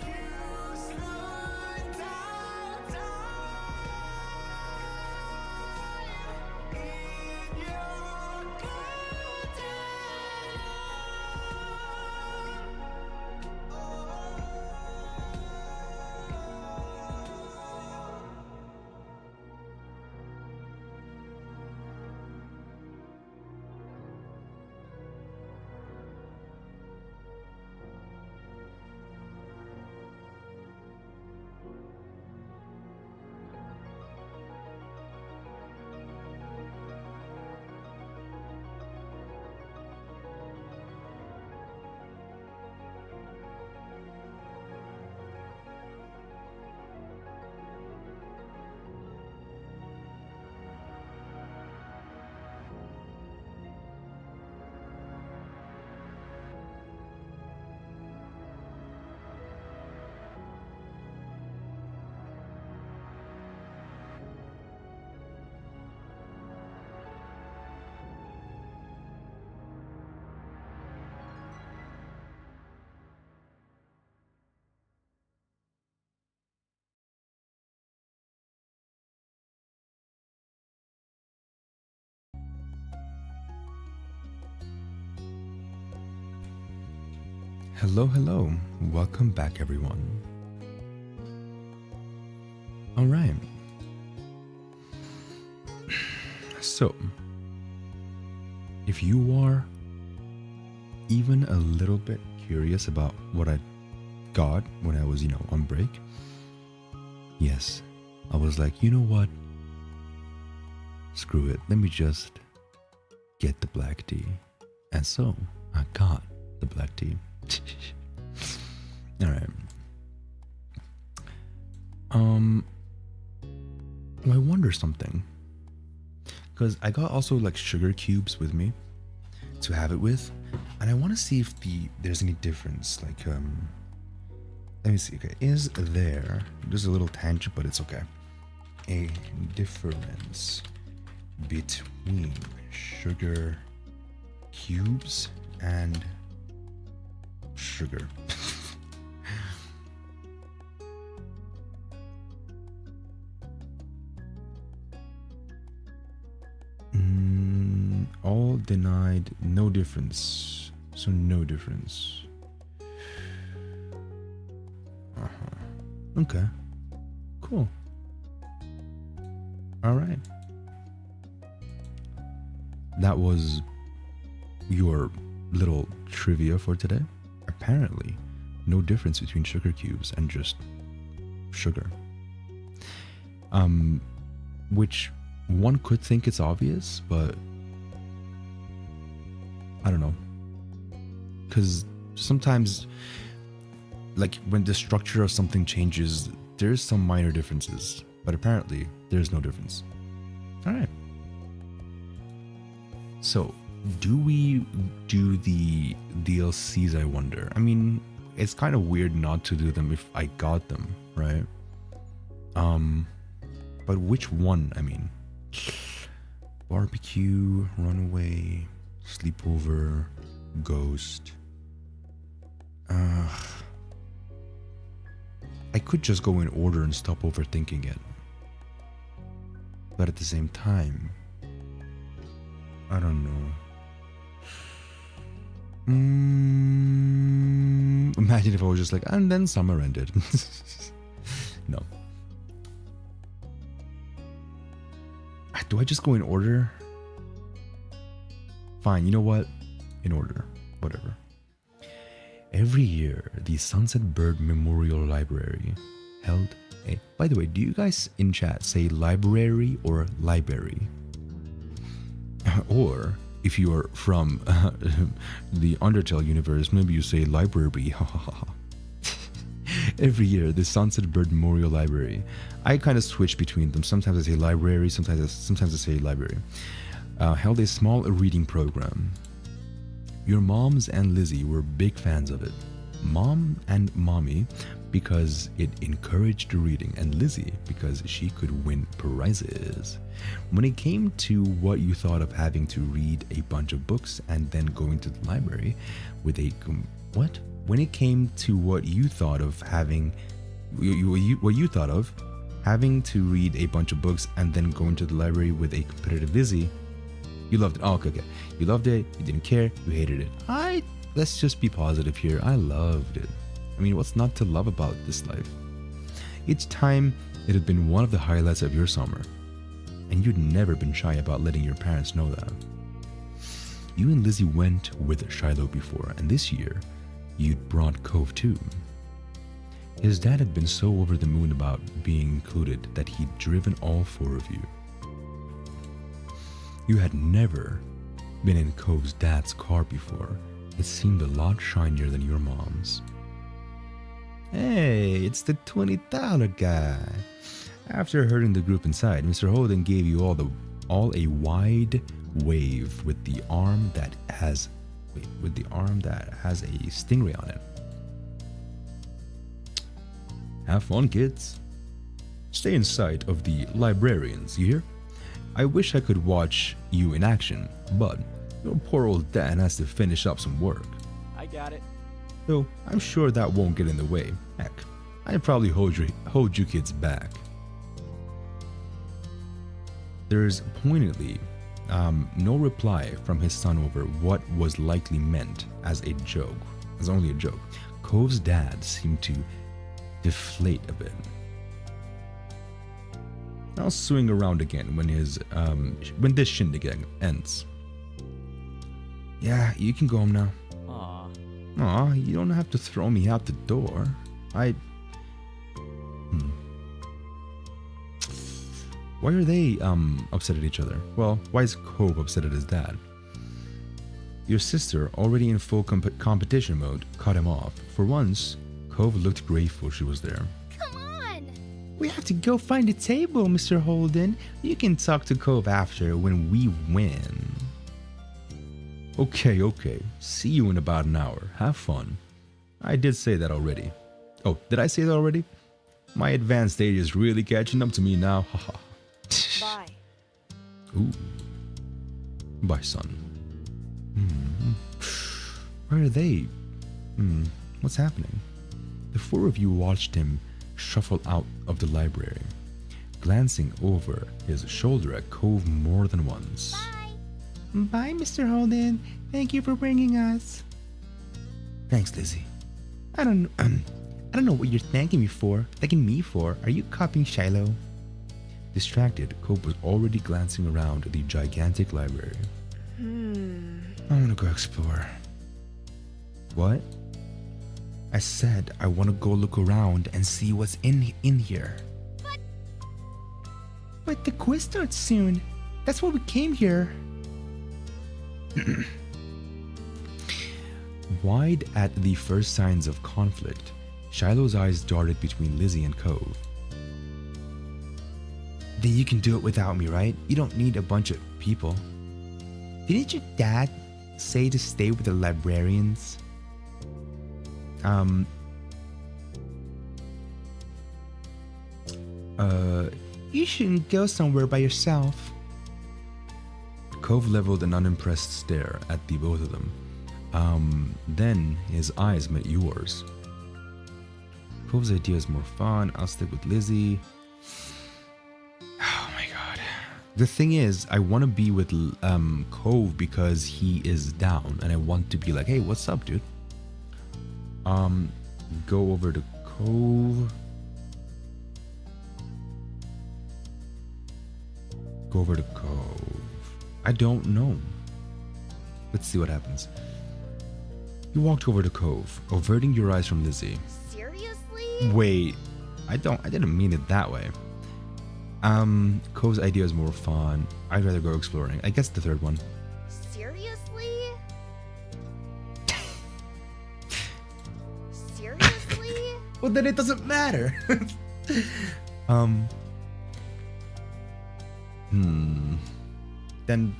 you slow down time in your golden Hello, hello. Welcome back, everyone. All right. So, if you are even a little bit curious about what I got when I was, on break, yes, I was like, you know what? Screw it. Let me just get the black tea. And so, I got the black tea. All right. I wonder something. Because I got also like sugar cubes with me to have it with. And I want to see if there's any difference. Like, let me see. Okay, there's a little tangent, but it's okay. A difference between sugar cubes and sugar. All denied, no difference. So no difference. Okay. Cool. All right. That was your little trivia for today. Apparently, no difference between sugar cubes and just sugar. Which one could think it's obvious, but I don't know. Because sometimes, like when the structure of something changes, there's some minor differences, but apparently there's no difference. All right. So, do we do the DLCs, I wonder? I mean, it's kind of weird not to do them if I got them, right? But which one? I mean, barbecue, runaway, sleepover, ghost. I could just go in order and stop overthinking it. But at the same time, I don't know. Imagine if I was just like, and then summer ended. No. Do I just go in order? Fine, you know what? In order. Whatever. Every year, the Sunset Bird Memorial Library held a... By the way, do you guys in chat say library or library? Or, if you are from the Undertale universe, maybe you say library. Every year, the Sunset Bird Memorial Library. I kind of switch between them. Sometimes I say library, sometimes I say library. Held a small reading program. Your moms and Lizzie were big fans of it. Mom and Mommy because it encouraged reading, and Lizzie because she could win prizes. When it came to what you thought of having to read a bunch of books and then going to the library with a... What? When it came to what you thought of having... What you thought of having to read a bunch of books and then going to the library with a competitive Lizzie, you loved it. Oh, okay. You loved it. You didn't care. You hated it. Let's just be positive here. I loved it. I mean, what's not to love about this life? Each time, it had been one of the highlights of your summer. And you'd never been shy about letting your parents know that. You and Lizzie went with Shiloh before, and this year, you'd brought Cove too. His dad had been so over the moon about being included that he'd driven all four of you. You had never been in Cove's dad's car before. It seemed a lot shinier than your mom's. Hey, it's the $20 guy. After herding the group inside, Mr. Holden gave you all a wide wave with the arm that has a stingray on it. Have fun, kids. Stay in sight of the librarians, you hear? I wish I could watch you in action, but your poor old dad has to finish up some work. I got it. Though I'm sure that won't get in the way. Heck, I'd probably hold you kids back. There's pointedly no reply from his son over what was likely meant as a joke, as only a joke. Cove's dad seemed to deflate a bit. I'll swing around again when this shindig ends. Yeah, you can go home now. Aw. Aw, you don't have to throw me out the door. Why are they upset at each other? Well, why is Cove upset at his dad? Your sister, already in full competition mode, cut him off. For once, Cove looked grateful she was there. Come on! We have to go find a table, Mr. Holden. You can talk to Cove after when we win. Okay. See you in about an hour. Have fun. I did say that already. Oh, did I say that already? My advanced stage is really catching up to me now. Haha. Bye. Ooh. Bye, son. Where are they? What's happening? The four of you watched him shuffle out of the library, glancing over his shoulder at Cove more than once. Bye, Mr. Holden. Thank you for bringing us. Thanks, Lizzie. I don't know what you're thanking me for. Are you copying Shiloh? Distracted, Cove was already glancing around the gigantic library. I want to go explore. What? I said I want to go look around and see what's in here. But the quiz starts soon. That's why we came here. Wide at the first signs of conflict, Shiloh's eyes darted between Lizzie and Cove. Then you can do it without me, right? You don't need a bunch of people. Didn't your dad say to stay with the librarians? You shouldn't go somewhere by yourself. Cove leveled an unimpressed stare at the both of them. Then his eyes met yours. Cove's idea is more fun. I'll stick with Lizzie. Oh my god. The thing is, I want to be with Cove because he is down, and I want to be like, hey, what's up, dude? Go over to Cove. Go over to Cove. I don't know. Let's see what happens. You walked over to Cove, averting your eyes from Lizzie. Seriously? Wait, I didn't mean it that way. Cove's idea is more fun. I'd rather go exploring. I guess the third one. Seriously? Seriously? Well, then it doesn't matter. Then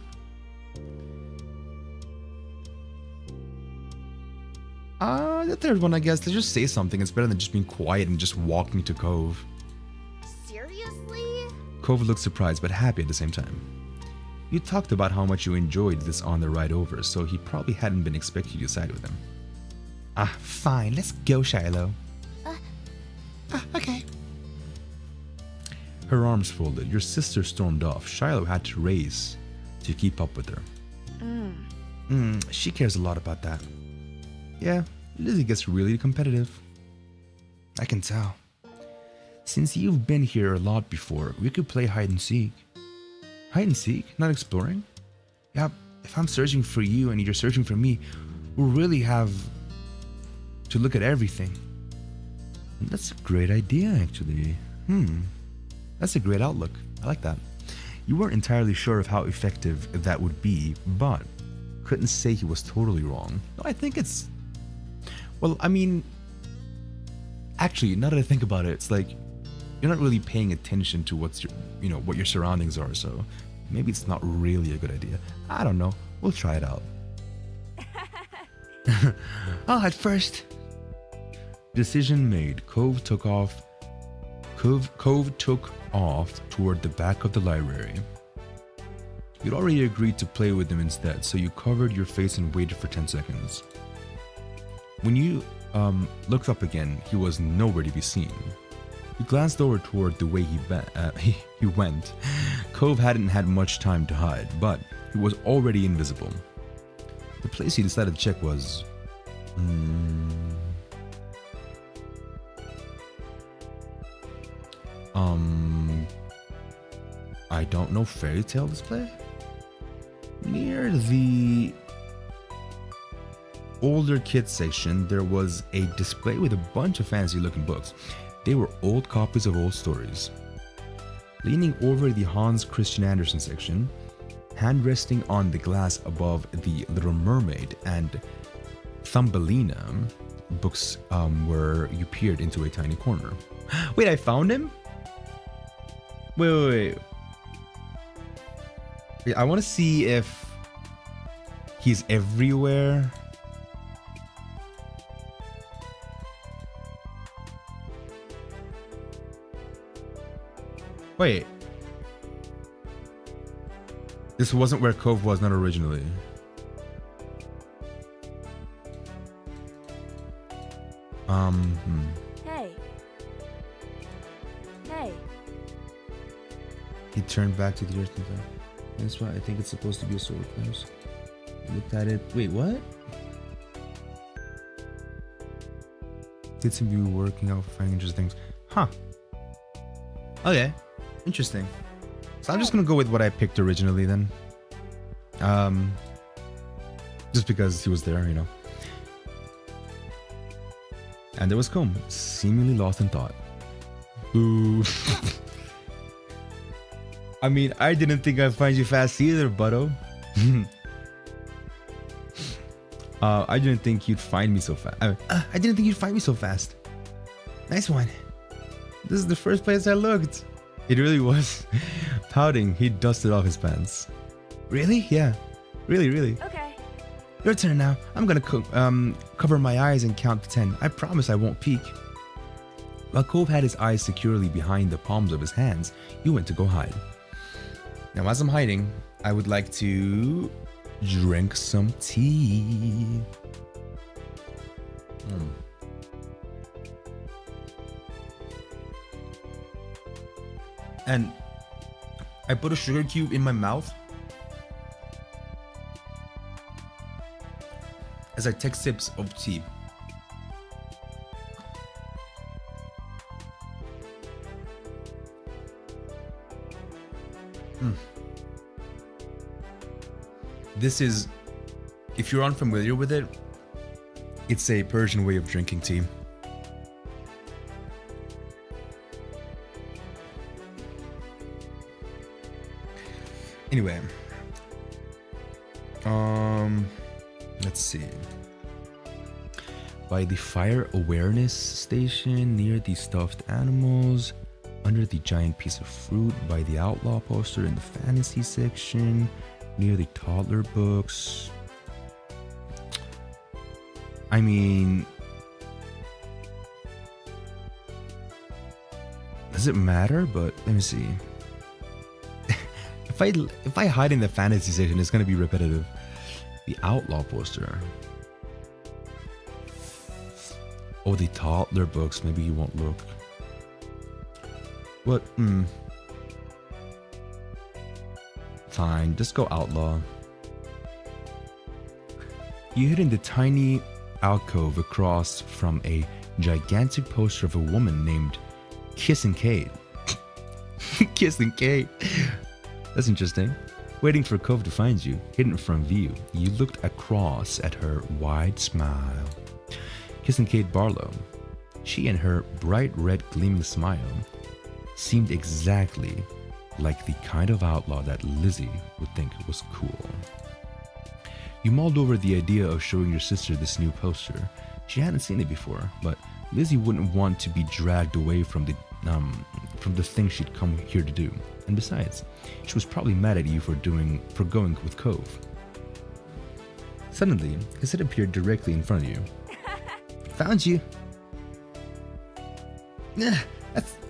The third one, I guess. Let's just say something. It's better than just being quiet and just walking to Cove. Seriously? Cove looked surprised but happy at the same time. You talked about how much you enjoyed this on the ride over, so he probably hadn't been expecting you to side with him. Fine. Let's go, Shiloh. Okay. Her arms folded. Your sister stormed off. Shiloh had to race to keep up with her. She cares a lot about that. Yeah, Lizzie gets really competitive. I can tell. Since you've been here a lot before, we could play hide and seek. Hide and seek? Not exploring? Yeah, if I'm searching for you and you're searching for me, we'll really have to look at everything. That's a great idea, actually. That's a great outlook. I like that. You weren't entirely sure of how effective that would be, but couldn't say he was totally wrong. No, I think it's... Well, I mean... Actually, now that I think about it, it's like you're not really paying attention to what's your, what your surroundings are, so maybe it's not really a good idea. I don't know. We'll try it out. I'll head first. Decision made. Cove took off toward the back of the library. You'd already agreed to play with him instead, so you covered your face and waited for 10 seconds. When you looked up again, he was nowhere to be seen. You glanced over toward the way he went. Cove hadn't had much time to hide, but he was already invisible. The place you decided to check was... I don't know, fairy tale display? Near the older kids section, there was a display with a bunch of fancy looking books. They were old copies of old stories. Leaning over the Hans Christian Andersen section, hand resting on the glass above the Little Mermaid and Thumbelina books where you peered into a tiny corner. Wait, I found him? Wait. I want to see if he's everywhere. Wait. This wasn't where Cove was, not originally. Hey. Hey. He turned back to the earth and fell. That's why I think it's supposed to be a solar eclipse. Looked at it. Wait, what? Did some view working out for finding interesting things. Huh. Okay. Interesting. So I'm just gonna go with what I picked originally then. Just because he was there, you know. And there was Combe, seemingly lost in thought. Boo. I mean, I didn't think I'd find you fast either, Butto. I didn't think you'd find me so fast. I didn't think you'd find me so fast. Nice one. This is the first place I looked. It really was. Pouting, he dusted off his pants. Really? Yeah. Really. Okay. Your turn now. I'm gonna cover my eyes and count to 10. I promise I won't peek. While Cove had his eyes securely behind the palms of his hands, you went to go hide. Now, as I'm hiding, I would like to drink some tea. And I put a sugar cube in my mouth as I take sips of tea. This is, if you're unfamiliar with it, it's a Persian way of drinking tea. Anyway, let's see. By the fire awareness station near the stuffed animals, under the giant piece of fruit, by the outlaw poster in the fantasy section, near the toddler books. I mean, does it matter? But let me see. If I hide in the fantasy section, it's gonna be repetitive. The outlaw poster. Oh, the toddler books. Maybe you won't look. What? Fine, just go outlaw. You hid in the tiny alcove across from a gigantic poster of a woman named Kissin' Kate. Kissin' Kate. That's interesting. Waiting for Cove to find you, hidden from view, you looked across at her wide smile. Kissin' Kate Barlow. She and her bright red gleaming smile seemed exactly like the kind of outlaw that Lizzie would think was cool. You mulled over the idea of showing your sister this new poster. She hadn't seen it before, but Lizzie wouldn't want to be dragged away from the thing she'd come here to do. And besides, she was probably mad at you for going with Cove. Suddenly, his head appeared directly in front of you. Found you.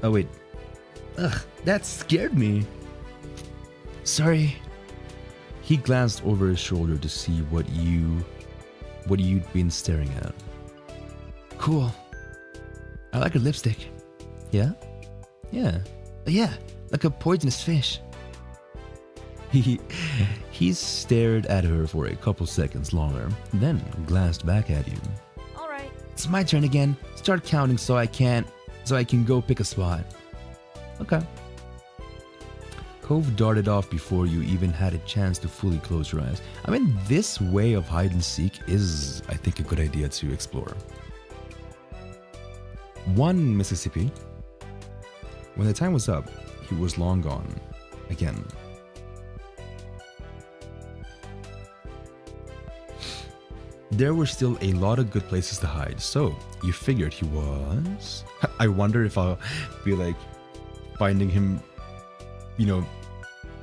Oh wait. Ugh, that scared me. Sorry. He glanced over his shoulder to see what you'd been staring at. Cool. I like her lipstick. Yeah? Yeah. Yeah, like a poisonous fish. He stared at her for a couple seconds longer, then glanced back at you. All right. It's my turn again. Start counting so I can go pick a spot. Okay. Cove darted off before you even had a chance to fully close your eyes. I mean, this way of hide and seek is, I think, a good idea to explore. One Mississippi. When the time was up, he was long gone. Again. There were still a lot of good places to hide, so you figured he was... I wonder if I'll be like finding him, you know,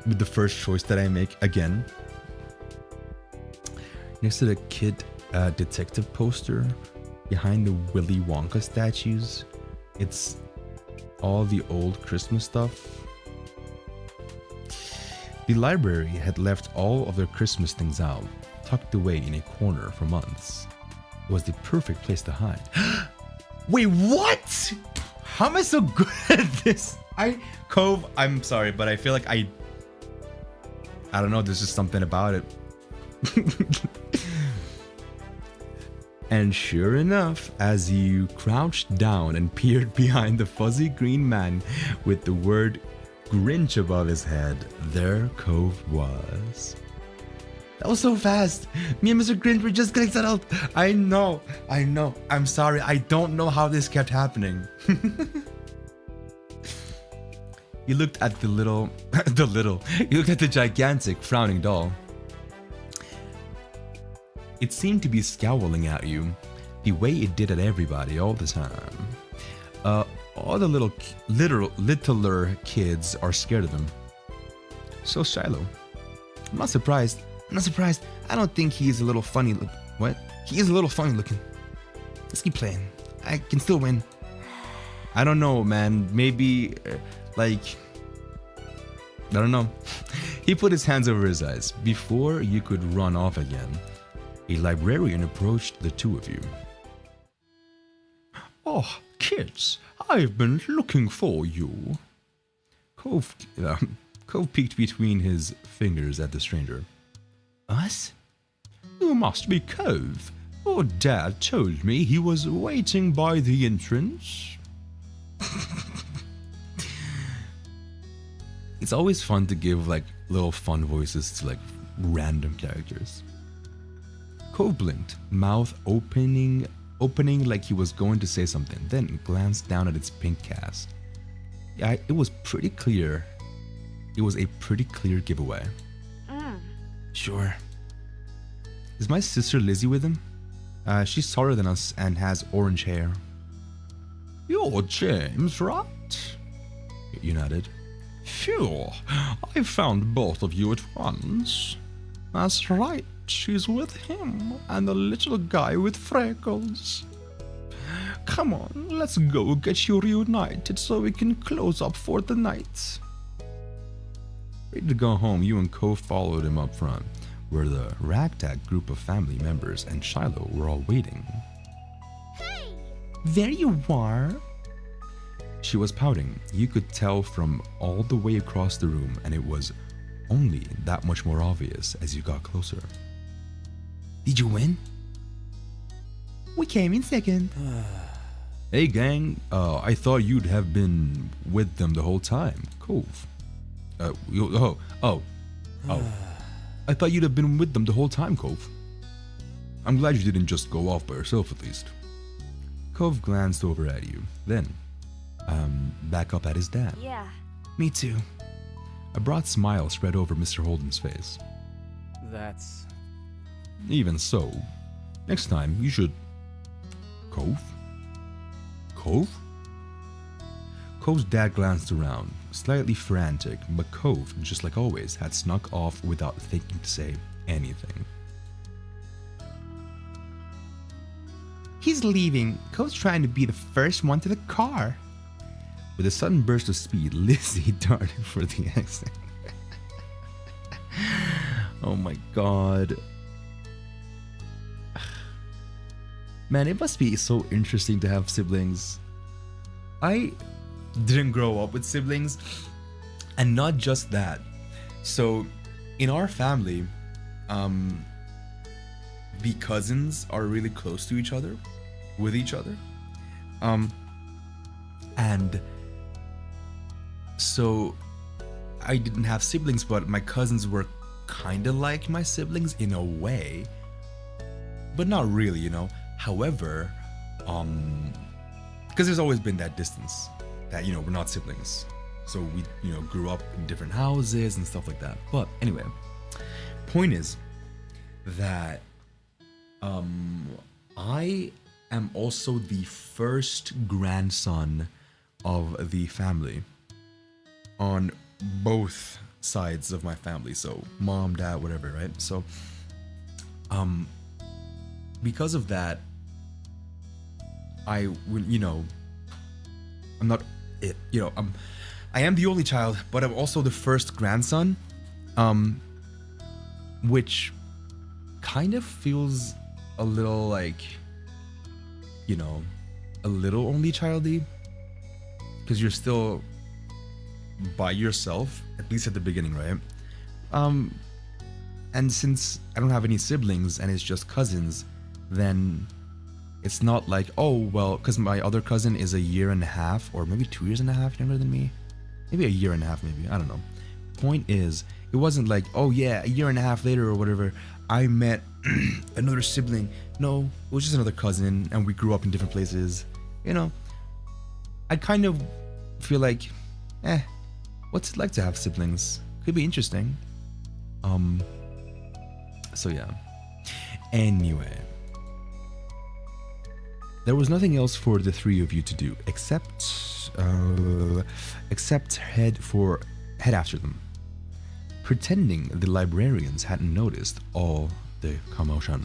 with the first choice that I make again. Next to the Kid Detective poster, behind the Willy Wonka statues, it's all the old Christmas stuff. The library had left all of their Christmas things out, tucked away in a corner for months. It was the perfect place to hide. Wait, what? How am I so good at this? Cove, I'm sorry, but I feel like I don't know, there's just something about it. And sure enough, as you crouched down and peered behind the fuzzy green man with the word Grinch above his head, there Cove was. That was so fast. Me and Mr. Grinch were just getting settled. I know. I'm sorry. I don't know how this kept happening. You looked at you looked at the gigantic frowning doll. It seemed to be scowling at you the way it did at everybody all the time. All the littler kids are scared of him. So Shiloh. I'm not surprised. I don't think he's a little funny. What? He is a little funny looking. Let's keep playing. I can still win. I don't know, man. Maybe, I don't know. He put his hands over his eyes. Before you could run off again, a librarian approached the two of you. Oh, kids, I've been looking for you. Cove peeked between his fingers at the stranger. Us? You must be Cove. Your dad told me he was waiting by the entrance. It's always fun to give little fun voices to random characters. Cove blinked, mouth opening like he was going to say something, then glanced down at its pink cast. Yeah, it was pretty clear. It was a pretty clear giveaway. Sure. Is my sister Lizzie with him? She's taller than us and has orange hair. You're James, right? You nodded. Phew, I found both of you at once. That's right, she's with him and the little guy with freckles. Come on, let's go get you reunited so we can close up for the night. Ready to go home, you and Cove followed him up front, where the ragtag group of family members and Shiloh were all waiting. Hey! There you are. She was pouting. You could tell from all the way across the room, and it was only that much more obvious as you got closer. Did you win? We came in second. Hey gang, I thought you'd have been with them the whole time. Cove. I thought you'd have been with them the whole time, Cove. I'm glad you didn't just go off by yourself at least. Cove glanced over at you, then back up at his dad. Yeah. Me too. A broad smile spread over Mr. Holden's face. That's... Even so, next time you should... Cove? Cove? Cove's dad glanced around, slightly frantic, but Cove, just like always, had snuck off without thinking to say anything. He's leaving. Cove's trying to be the first one to the car. With a sudden burst of speed, Lizzie darted for the exit. Oh my god. Man, it must be so interesting to have siblings. I didn't grow up with siblings, and not just that. So, in our family, the cousins are really close to each other, with each other. And so I didn't have siblings, but my cousins were kind of like my siblings in a way, but not really, you know. However, because there's always been that distance that, you know, we're not siblings, so we, you know, grew up in different houses and stuff like that. But anyway, point is that I am also the first grandson of the family on both sides of my family, so mom, dad, whatever, right? So because of that, I will, you know, I'm not it, you know, I am the only child, but I'm also the first grandson, which kind of feels a little like, you know, a little only childy, because you're still by yourself, at least at the beginning, right? And since I don't have any siblings and it's just cousins, then it's not like, oh, well, because my other cousin is a year and a half or maybe 2 years and a half younger than me. Maybe a year and a half, maybe. I don't know. Point is, it wasn't like, oh yeah, a year and a half later or whatever, I met another sibling. No, it was just another cousin and we grew up in different places. You know, I kind of feel like, what's it like to have siblings? Could be interesting. So yeah. Anyway, there was nothing else for the three of you to do except head after them, pretending the librarians hadn't noticed all the commotion.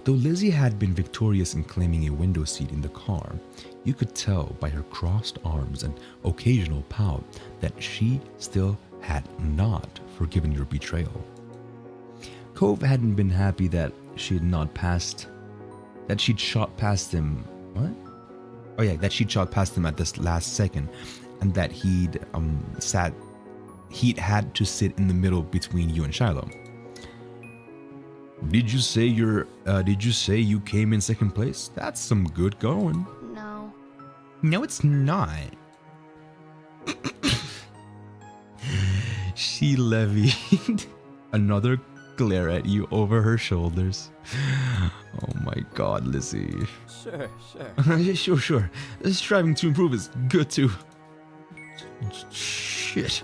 Though Lizzie had been victorious in claiming a window seat in the car, you could tell by her crossed arms and occasional pout that she still had not forgiven your betrayal. Cove hadn't been happy that she'd shot past him. What? Oh yeah, that she'd shot past him at this last second, and that he'd had to sit in the middle between you and Shiloh. Did you say you came in second place? That's some good going. No. No, it's not. She levied another glare at you over her shoulders. Oh my god, Lizzie. Sure. Sure. Striving to improve is good too. Shit.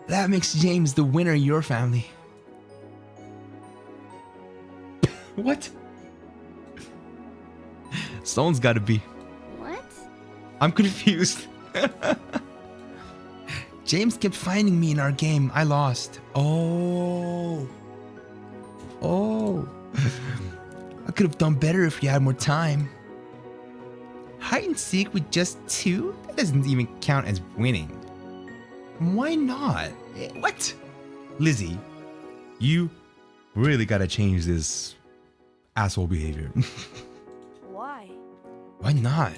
That makes James the winner in your family. What? Someone's gotta be. What? I'm confused. James kept finding me in our game. I lost. Oh. I could have done better if you had more time. Hide and seek with just 2? That doesn't even count as winning. Why not? What? Lizzie, you really gotta change this asshole behavior. Why? Why not?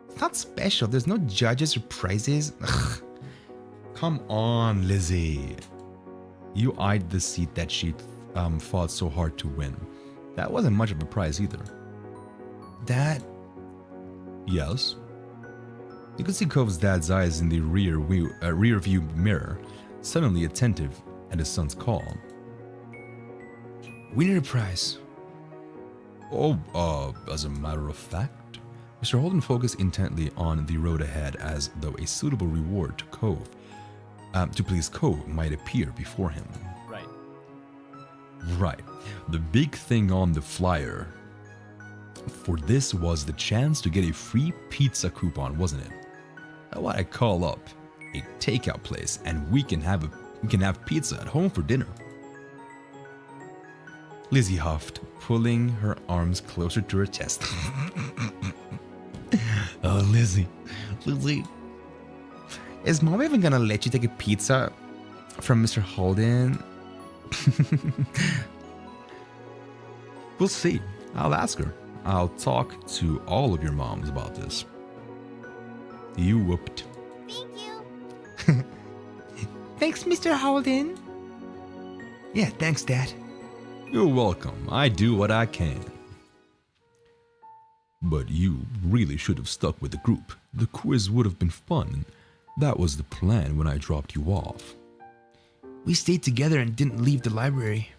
It's not special. There's no judges or prizes. Ugh. Come on, Lizzie. You eyed the seat that she fought so hard to win. That wasn't much of a prize either. Dad, Yes? You could see Cove's dad's eyes in the rear view mirror, suddenly attentive at his son's call. we need a prize. Oh, as a matter of fact, Mr. Holden focused intently on the road ahead as though a suitable reward to please Cove might appear before him. Right. Right. The big thing on the flyer for this was the chance to get a free pizza coupon, wasn't it? What I call up a takeout place and we can have pizza at home for dinner. Lizzie huffed, pulling her arms closer to her chest. Oh, Lizzie. Is Mom even gonna let you take a pizza from Mr. Holden? We'll see. I'll ask her. I'll talk to all of your moms about this. You whooped. Thank you. Thanks, Mr. Holden. Yeah, thanks, Dad. You're welcome. I do what I can. But you really should have stuck with the group. The quiz would have been fun. That was the plan when I dropped you off. We stayed together and didn't leave the library.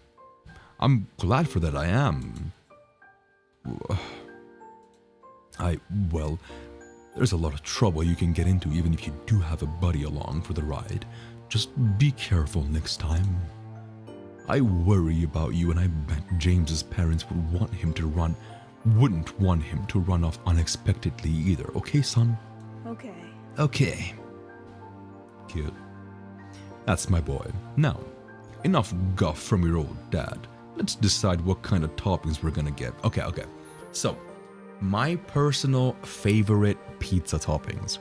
I'm glad for that I am. Well, there's a lot of trouble you can get into even if you do have a buddy along for the ride. Just be careful next time. I worry about you, and I bet James's parents wouldn't want him to run off unexpectedly either. Okay, son? Okay. Okay. Cute. That's my boy. Now, enough guff from your old dad. Let's decide what kind of toppings we're gonna get. Okay. So, my personal favorite pizza toppings.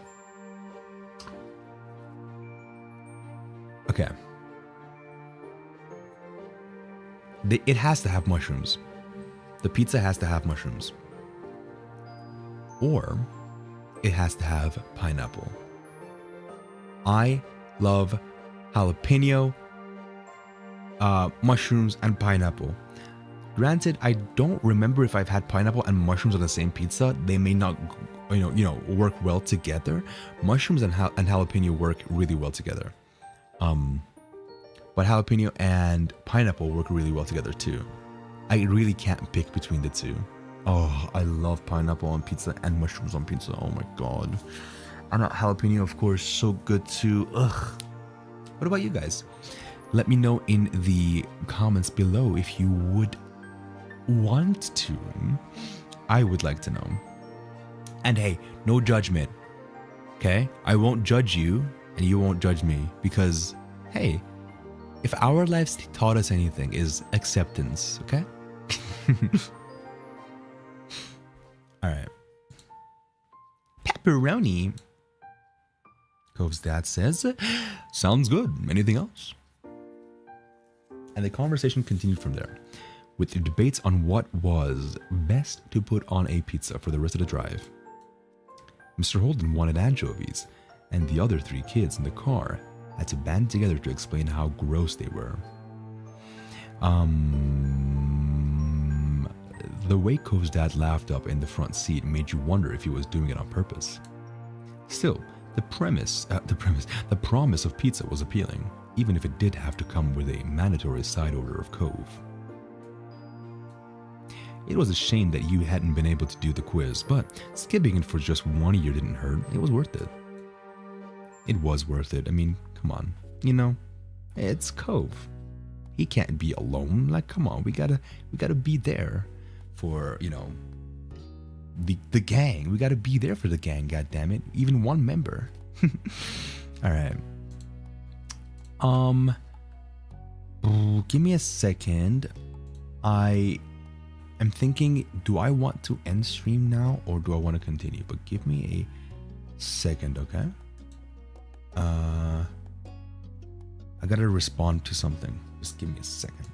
Okay. It has to have mushrooms. The pizza has to have mushrooms. Or it has to have pineapple. I love jalapeno, mushrooms, and pineapple. Granted, I don't remember if I've had pineapple and mushrooms on the same pizza. They may not, work well together. Mushrooms and jalapeno work really well together. But jalapeno and pineapple work really well together too. I really can't pick between the two. Oh, I love pineapple on pizza and mushrooms on pizza. Oh my god. And jalapeno, of course, so good too. Ugh. What about you guys? Let me know in the comments below if you would want to. I would like to know. And hey, no judgment. Okay? I won't judge you and you won't judge me because, hey, if our lives taught us anything is acceptance, okay? All right. Pepperoni. Cove's dad says, sounds good. Anything else? And the conversation continued from there, with the debates on what was best to put on a pizza for the rest of the drive. Mr. Holden wanted anchovies, and the other 3 kids in the car had to band together to explain how gross they were. The way Cove's dad laughed up in the front seat made you wonder if he was doing it on purpose. Still, the promise of pizza was appealing, even if it did have to come with a mandatory side order of Cove. It was a shame that you hadn't been able to do the quiz, but skipping it for just 1 year didn't hurt. It was worth it. It was worth it. I mean, come on. It's Cove. He can't be alone. Like, come on. We gotta be there for, the gang. We gotta be there for the gang, goddammit. Even one member. Alright. Give me a second. I am thinking, do I want to end stream now or do I want to continue? But give me a second, okay? I gotta respond to something. Just give me a second.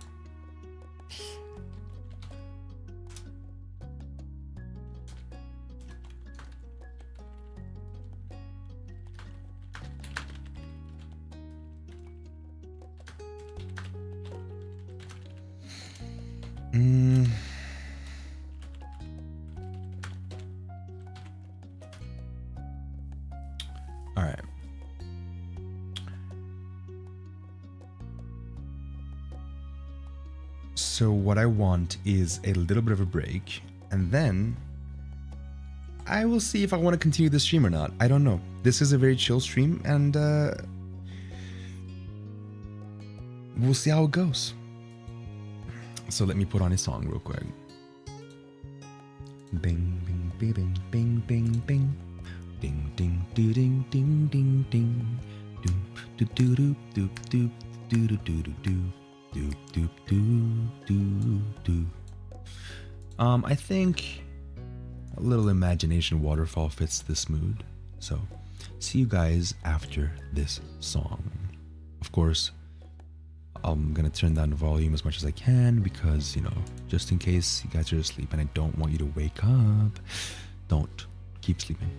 All right. So what I want is a little bit of a break, and then I will see if I want to continue the stream or not. I don't know. This is a very chill stream, and we'll see how it goes. So let me put on a song real quick. Bing, bing, bing, bing, bing, bing. Ding, ding, doo, ding, ding, ding, ding. Doop, doop, doop, doop, doop, doop, doop, doop, doop. Doop, doop, doop, doop, doop. I think a little imagination waterfall fits this mood. So, see you guys after this song. Of course, I'm gonna turn down the volume as much as I can because, just in case you guys are asleep and I don't want you to wake up. Don't. Keep sleeping.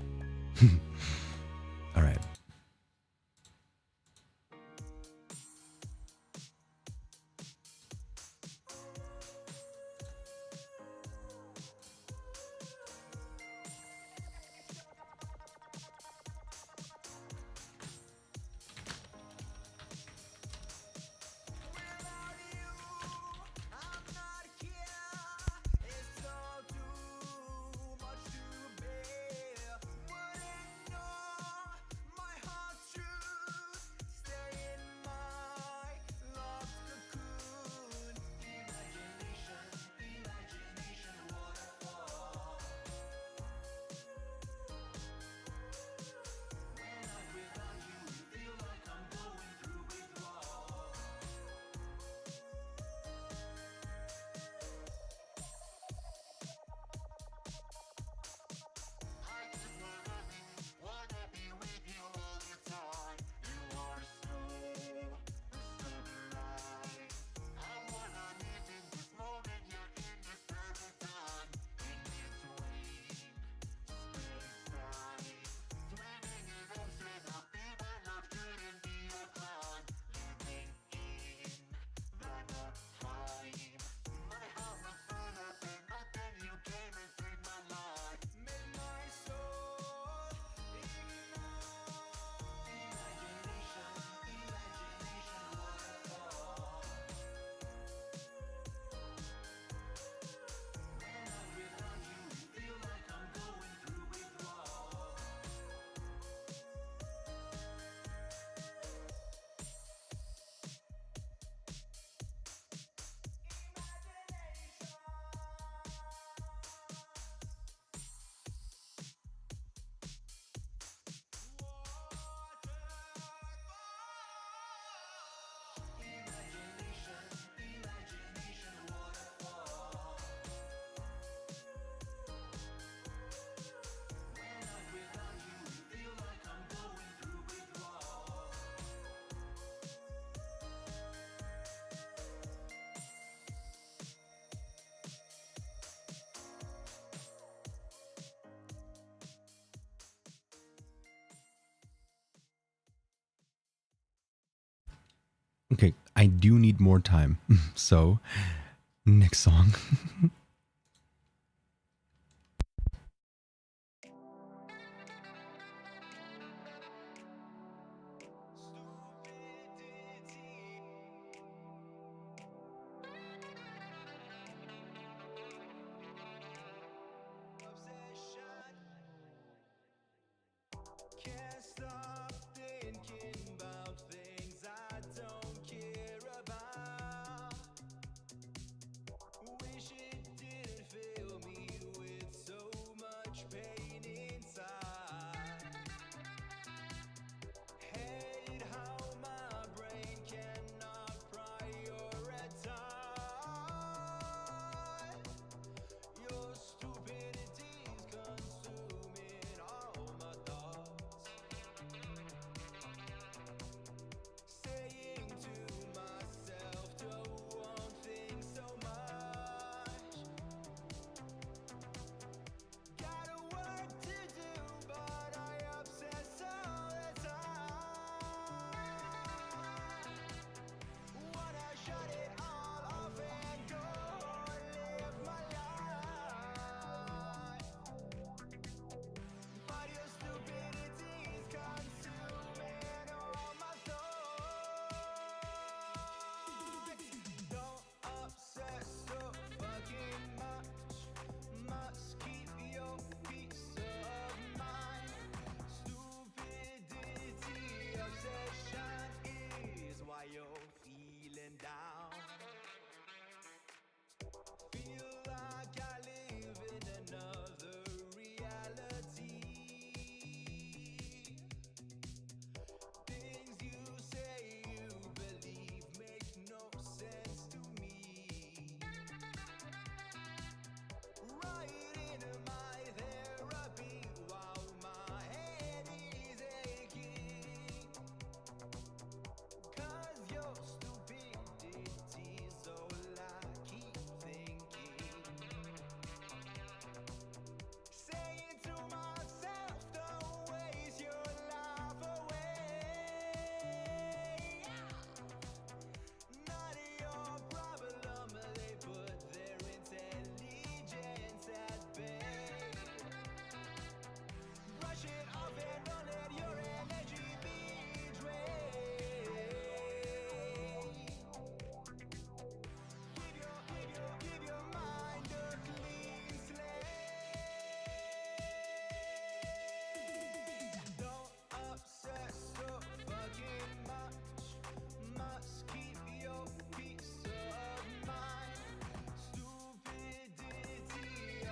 All right. Okay, I do need more time. So, next song. Can't stop thinking about things I don't care about. Wish it didn't fill me with so much pain inside. Hate how my brain cannot prioritize. Your stupidity's consuming all my thoughts. Saying to myself, don't want things so much. Got a work to do, but I obsess all the time. Wanna shut it all off and go live my life. But your stupidity's consuming all my thoughts. Don't obsess so fucking much. Must keep your peace of mind. Stupidity obsession is why you're feeling down. Feel like I live in another reality. Things you say you believe make no sense to me. Writing my therapy while my head is aching. 'Cause your stupidity's all I keep thinking. Saying to myself, don't waste your life away. Not your problem, they put their intelligence at bay. Brush it off and don't let your energy be drained. Give your mind a clean slate. Don't obsess so fucking much. Must keep your peace of mind. Stupidity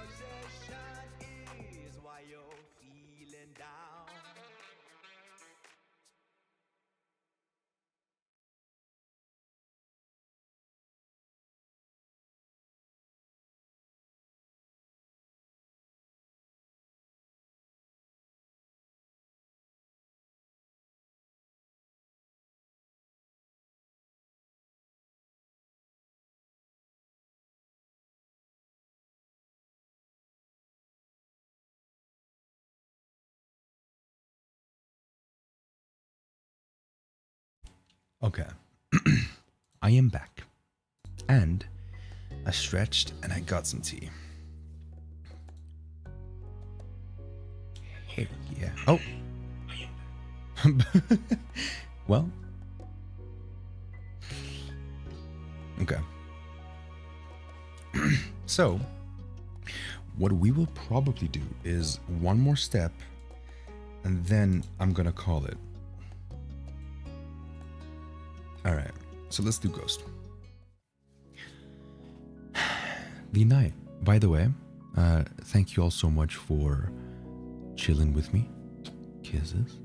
obsession is why you're feeling down. Okay. I am back. And I stretched and I got some tea. Heck yeah. Oh. Well. Okay. So, what we will probably do is one more step and then I'm gonna call it. Alright, so let's do Ghost. The night, by the way, thank you all so much for chilling with me. Kisses.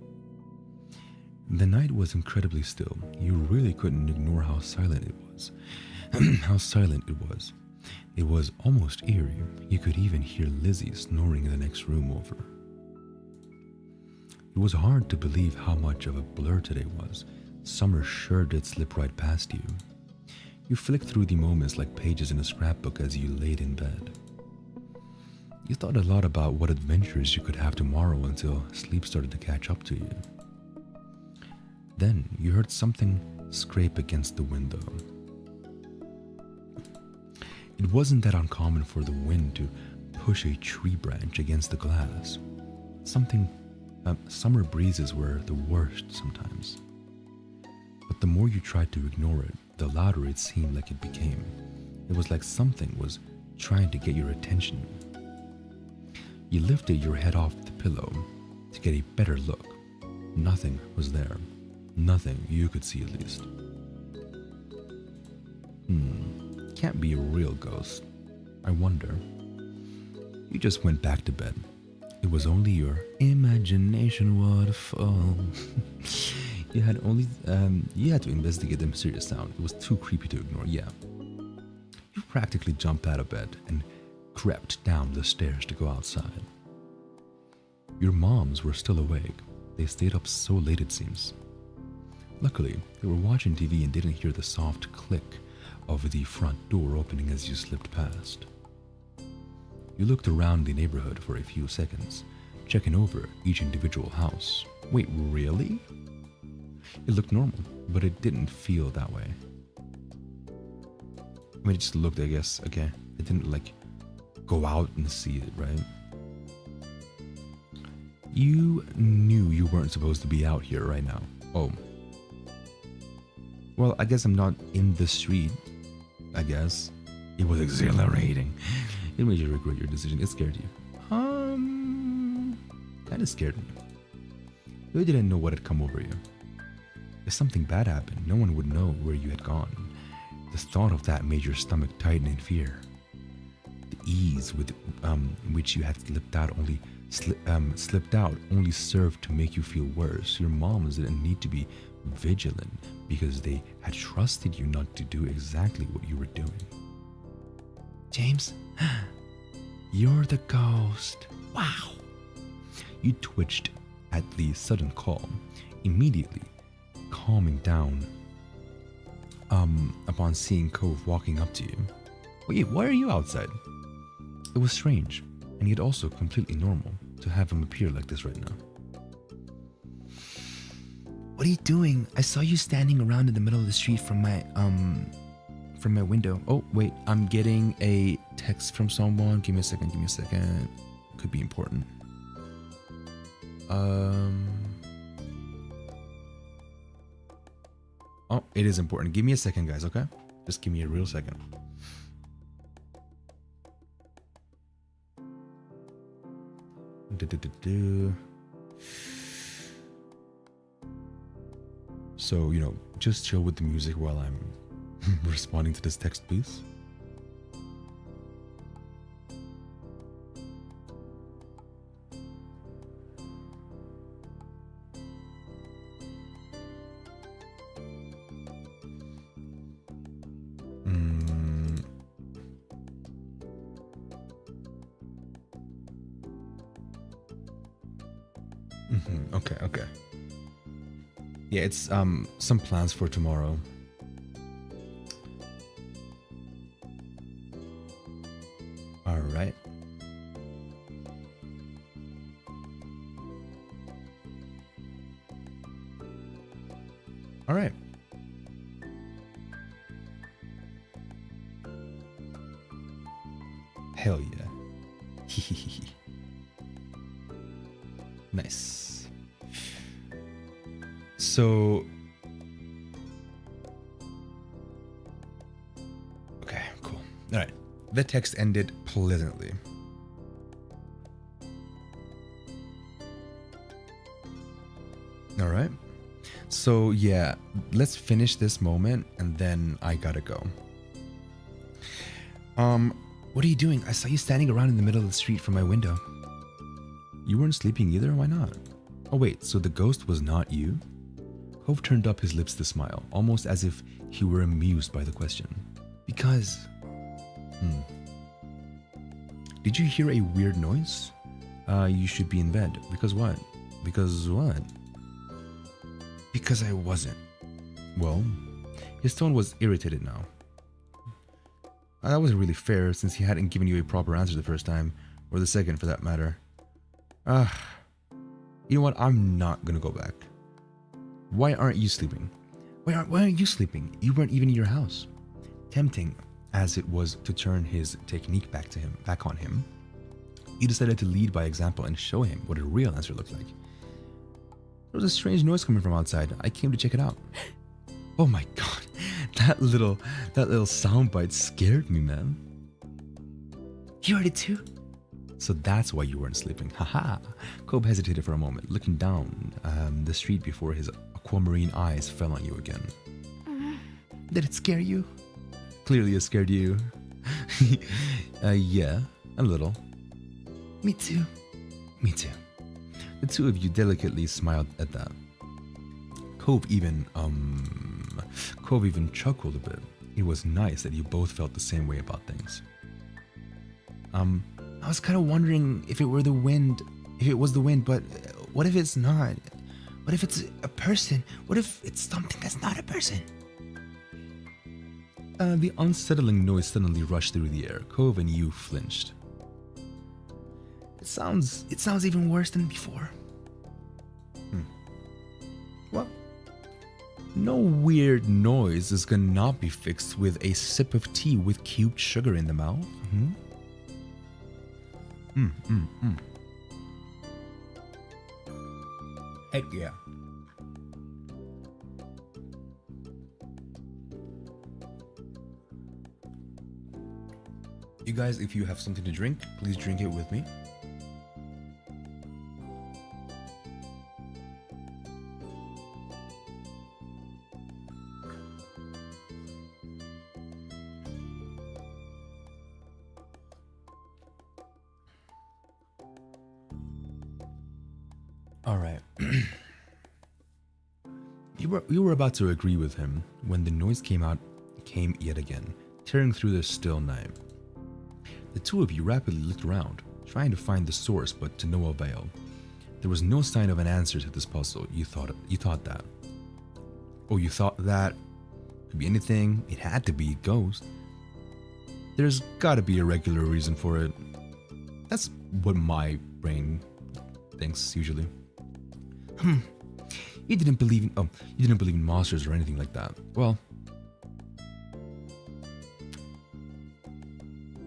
The night was incredibly still. You really couldn't ignore how silent it was. How silent it was. It was almost eerie. You could even hear Lizzie snoring in the next room over. It was hard to believe how much of a blur today was. Summer sure did slip right past you. You flicked through the moments like pages in a scrapbook as you laid in bed. You thought a lot about what adventures you could have tomorrow until sleep started to catch up to you. Then you heard something scrape against the window. It wasn't that uncommon for the wind to push a tree branch against the glass. Summer breezes were the worst sometimes. But the more you tried to ignore it, the louder it seemed like it became. It was like something was trying to get your attention. You lifted your head off the pillow to get a better look. Nothing was there. Nothing you could see, at least. Can't be a real ghost. I wonder. You just went back to bed. It was only your imagination waterfall. You had to investigate the mysterious sound. It was too creepy to ignore, yeah. You practically jumped out of bed and crept down the stairs to go outside. Your moms were still awake. They stayed up so late, it seems. Luckily, they were watching TV and didn't hear the soft click of the front door opening as you slipped past. You looked around the neighborhood for a few seconds, checking over each individual house. Wait, really? It looked normal, but it didn't feel that way. I mean, it just looked, I guess, okay. It didn't, like, go out and see it, right? You knew you weren't supposed to be out here right now. Oh. Well, I guess I'm not in the street, I guess. It was exhilarating. It made you regret your decision. It scared you. Kind of scared me. You didn't know what had come over you. If something bad happened, no one would know where you had gone. The thought of that made your stomach tighten in fear. The ease with which you had slipped out only served to make you feel worse. Your moms didn't need to be vigilant because they had trusted you not to do exactly what you were doing. James, you're the ghost. Wow. You twitched at the sudden call, immediately calming down upon seeing Cove walking up to you. Wait, why are you outside? It was strange, and yet also completely normal to have him appear like this right now. What are you doing? I saw you standing around in the middle of the street from my window. Oh, wait, I'm getting a text from someone. Give me a second. Could be important. Oh, it is important. Give me a second, guys, okay? Just give me a real second. So, just chill with the music while I'm responding to this text, please. Okay. Yeah, it's some plans for tomorrow. All right. All right. Hell yeah. Nice. So, okay, cool. All right. The text ended pleasantly. All right. So, yeah, let's finish this moment and then I gotta go. What are you doing? I saw you standing around in the middle of the street from my window. You weren't sleeping either? Why not? Oh, wait, so the ghost was not you? Cove turned up his lips to smile, almost as if he were amused by the question. Because... Did you hear a weird noise? You should be in bed. Because what? Because what? Because I wasn't. Well, his tone was irritated now. That wasn't really fair since he hadn't given you a proper answer the first time, or the second for that matter. You know what? I'm not gonna go back. Why aren't you sleeping? Why aren't you sleeping? You weren't even in your house. Tempting as it was to turn his technique back on him, you decided to lead by example and show him what a real answer looked like. There was a strange noise coming from outside. I came to check it out. Oh my god, that little soundbite scared me, man. You heard it too? So that's why you weren't sleeping. Haha. Cove hesitated for a moment, looking down the street before his aquamarine eyes fell on you again. Did it scare you? Clearly it scared you. Yeah, a little. Me too. Me too. The two of you delicately smiled at that. Cove even chuckled a bit. It was nice that you both felt the same way about things. I was kind of wondering if it was the wind, but what if it's not? What if it's a person? What if it's something that's not a person? The unsettling noise suddenly rushed through the air. Cove and you flinched. It sounds even worse than before. Well, no weird noise is gonna not be fixed with a sip of tea with cubed sugar in the mouth. Heck yeah. You guys, if you have something to drink, please drink it with me. All right. You were about to agree with him when the noise came yet again, tearing through the still night. The two of you rapidly looked around, trying to find the source, but to no avail. There was no sign of an answer to this puzzle. You thought that. Oh, you thought that could be anything. It had to be a ghost. There's gotta be a regular reason for it. That's what my brain thinks usually. You didn't believe in monsters or anything like that. Well,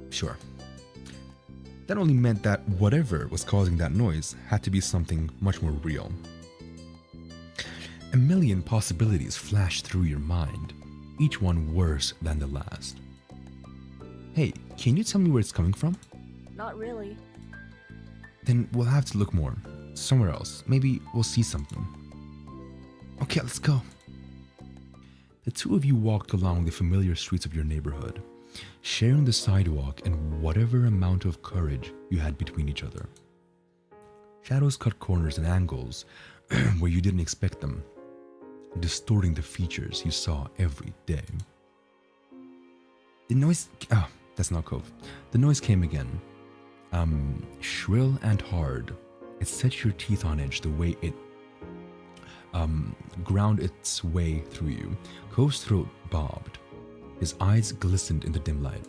sure. That only meant that whatever was causing that noise had to be something much more real. A million possibilities flashed through your mind, each one worse than the last. Hey, can you tell me where it's coming from? Not really. Then we'll have to look more. Somewhere else. Maybe we'll see something. Okay, let's go. The two of you walked along the familiar streets of your neighborhood, sharing the sidewalk and whatever amount of courage you had between each other. Shadows cut corners and angles where you didn't expect them, distorting the features you saw every day. The noise... Oh, that's not Cove. The noise came again. Shrill and hard. It set your teeth on edge the way it ground its way through you. Cove's throat bobbed. His eyes glistened in the dim light.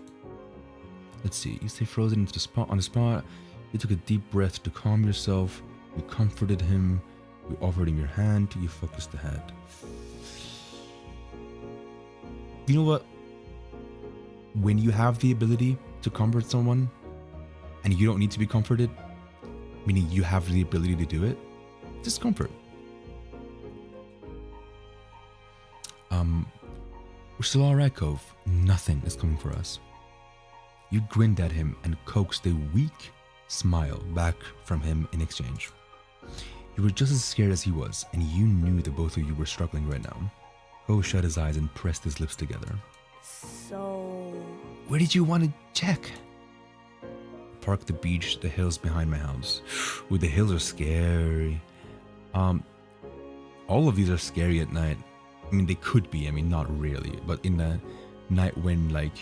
Let's see. You stay frozen on the spot. You took a deep breath to calm yourself. You comforted him. You offered him your hand. You focused the head. You know what? When you have the ability to comfort someone, and you don't need to be comforted, meaning you have the ability to do it, just comfort. We're still alright, Cove. Nothing is coming for us. You grinned at him and coaxed a weak smile back from him in exchange. You were just as scared as he was, and you knew that both of you were struggling right now. Cove shut his eyes and pressed his lips together. So... Where did you want to check? Park, the beach, the hills behind my house. Ooh, the hills are scary. All of these are scary at night. I mean, they could be. I mean, not really. But in the night when, like,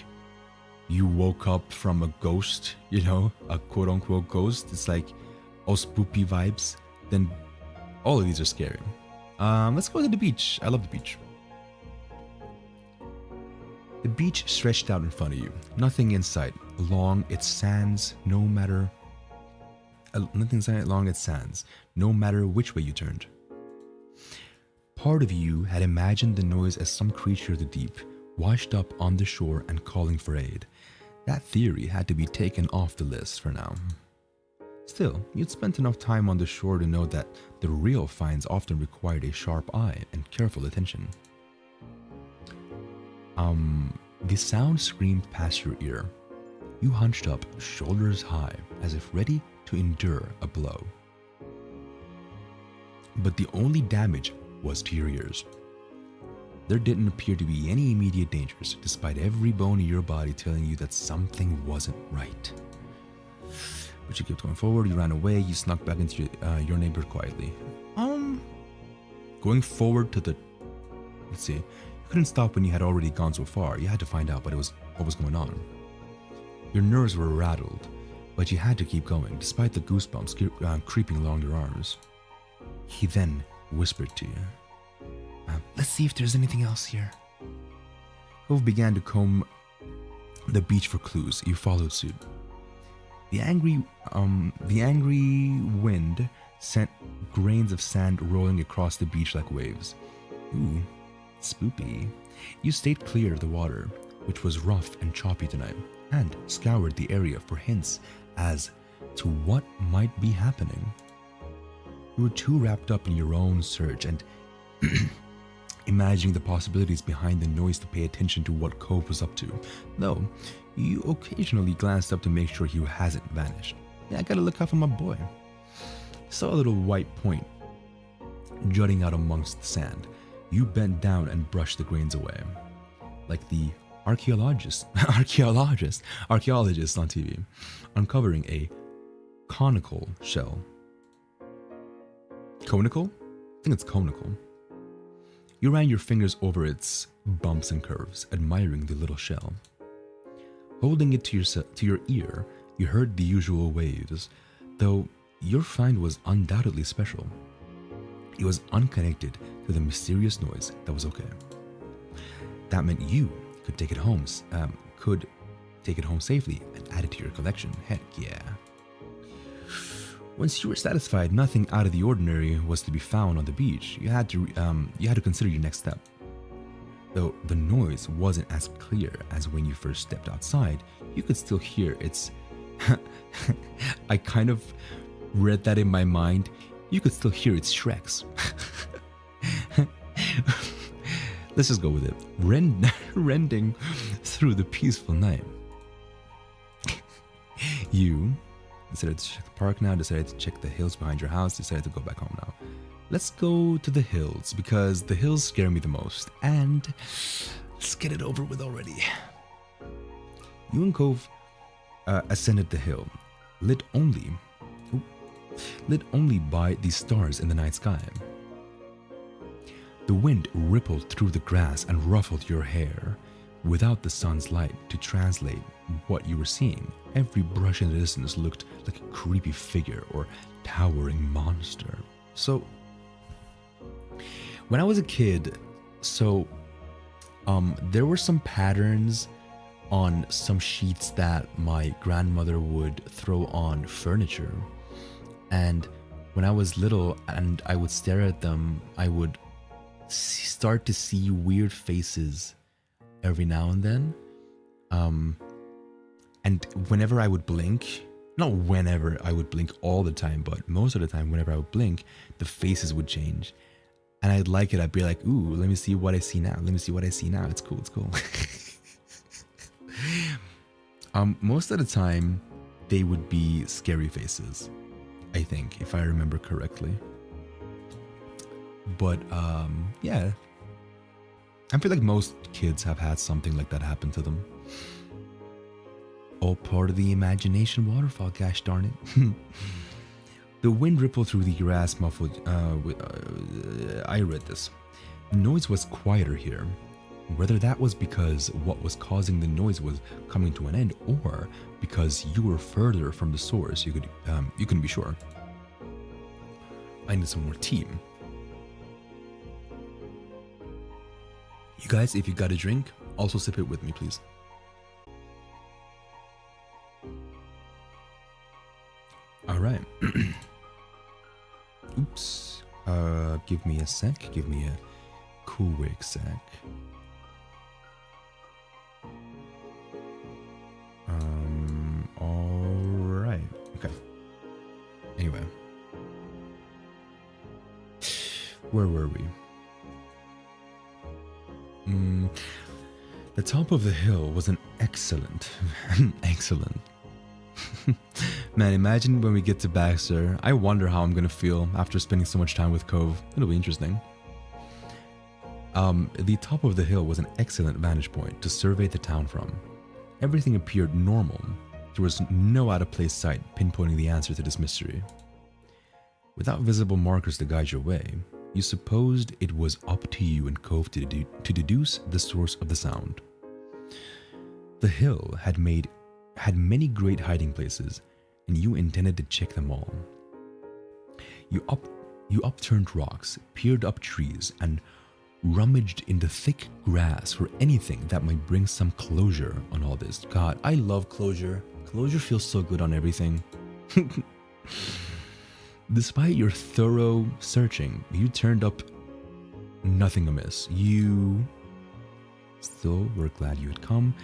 you woke up from a ghost, you know, a quote-unquote ghost, it's like all spoopy vibes, then all of these are scary. Let's go to the beach. I love the beach. The beach stretched out in front of you. Nothing in sight. Along its sands, no matter which way you turned. Part of you had imagined the noise as some creature of the deep, washed up on the shore and calling for aid. That theory had to be taken off the list for now. Still, you'd spent enough time on the shore to know that the real finds often required a sharp eye and careful attention. The sound screamed past your ear. You hunched up, shoulders high, as if ready to endure a blow. But the only damage was to your ears. There didn't appear to be any immediate dangers, despite every bone in your body telling you that something wasn't right. But you kept going forward, you ran away, you snuck back into your neighborhood quietly. Going forward to the... Let's see. You couldn't stop when you had already gone so far. You had to find out what was going on. Your nerves were rattled, but you had to keep going, despite the goosebumps creeping along your arms. He then whispered to you. Let's see if there's anything else here. Cove began to comb the beach for clues. You followed suit. The angry wind sent grains of sand rolling across the beach like waves. Ooh, spoopy. You stayed clear of the water, which was rough and choppy tonight, and scoured the area for hints as to what might be happening. You were too wrapped up in your own search and imagining the possibilities behind the noise to pay attention to what Cove was up to, though you occasionally glanced up to make sure he hasn't vanished. Yeah, I gotta look out for my boy. You saw a little white point jutting out amongst the sand. You bent down and brushed the grains away, like the archaeologist on TV, uncovering a conical shell. Conical? I think it's conical. You ran your fingers over its bumps and curves, admiring the little shell. Holding it to your ear, you heard the usual waves, though your find was undoubtedly special. It was unconnected to the mysterious noise that was okay. That meant you could take it home safely and add it to your collection. Heck yeah. Once you were satisfied nothing out of the ordinary was to be found on the beach, you had to consider your next step. Though the noise wasn't as clear as when you first stepped outside, you could still hear its... I kind of read that in my mind. You could still hear its shreks. Let's just go with it. Rending through the peaceful night. You decided to check the park now, decided to check the hills behind your house, decided to go back home now. Let's go to the hills, because the hills scare me the most, and let's get it over with already. You and Cove ascended the hill, lit only by the stars in the night sky. The wind rippled through the grass and ruffled your hair. Without the sun's light to translate what you were seeing, every brush in the distance looked like a creepy figure or towering monster. So, when I was a kid, there were some patterns on some sheets that my grandmother would throw on furniture. And when I was little and I would stare at them, I would start to see weird faces every now and then. And whenever I would blink, not whenever I would blink all the time, but most of the time, whenever I would blink, the faces would change. And I'd like it. I'd be like, ooh, let me see what I see now. Let me see what I see now. It's cool. It's cool. Most of the time, they would be scary faces, I think, if I remember correctly. But, yeah. I feel like most kids have had something like that happen to them. All part of the imagination waterfall, gosh darn it. The wind rippled through the grass muffled. I read this. The noise was quieter here. Whether that was because what was causing the noise was coming to an end, or because you were further from the source, you couldn't be sure. I need some more tea. You guys, if you got a drink, also sip it with me, please. All right. Oops. Give me a sec. Give me a Kuwait. Alright. Okay. Anyway. Where were we? The top of the hill was an excellent. Man, imagine when we get to Baxter. I wonder how I'm gonna feel after spending so much time with Cove. It'll be interesting. The top of the hill was an excellent vantage point to survey the town from. Everything appeared normal. There was no out-of-place sight pinpointing the answer to this mystery. Without visible markers to guide your way, you supposed it was up to you and Cove to deduce the source of the sound. The hill had many great hiding places, and you intended to check them all. You upturned rocks, peered up trees, and rummaged in the thick grass for anything that might bring some closure on all this. God, I love closure. Closure feels so good on everything. Despite your thorough searching, you turned up nothing amiss. You still were glad you had come.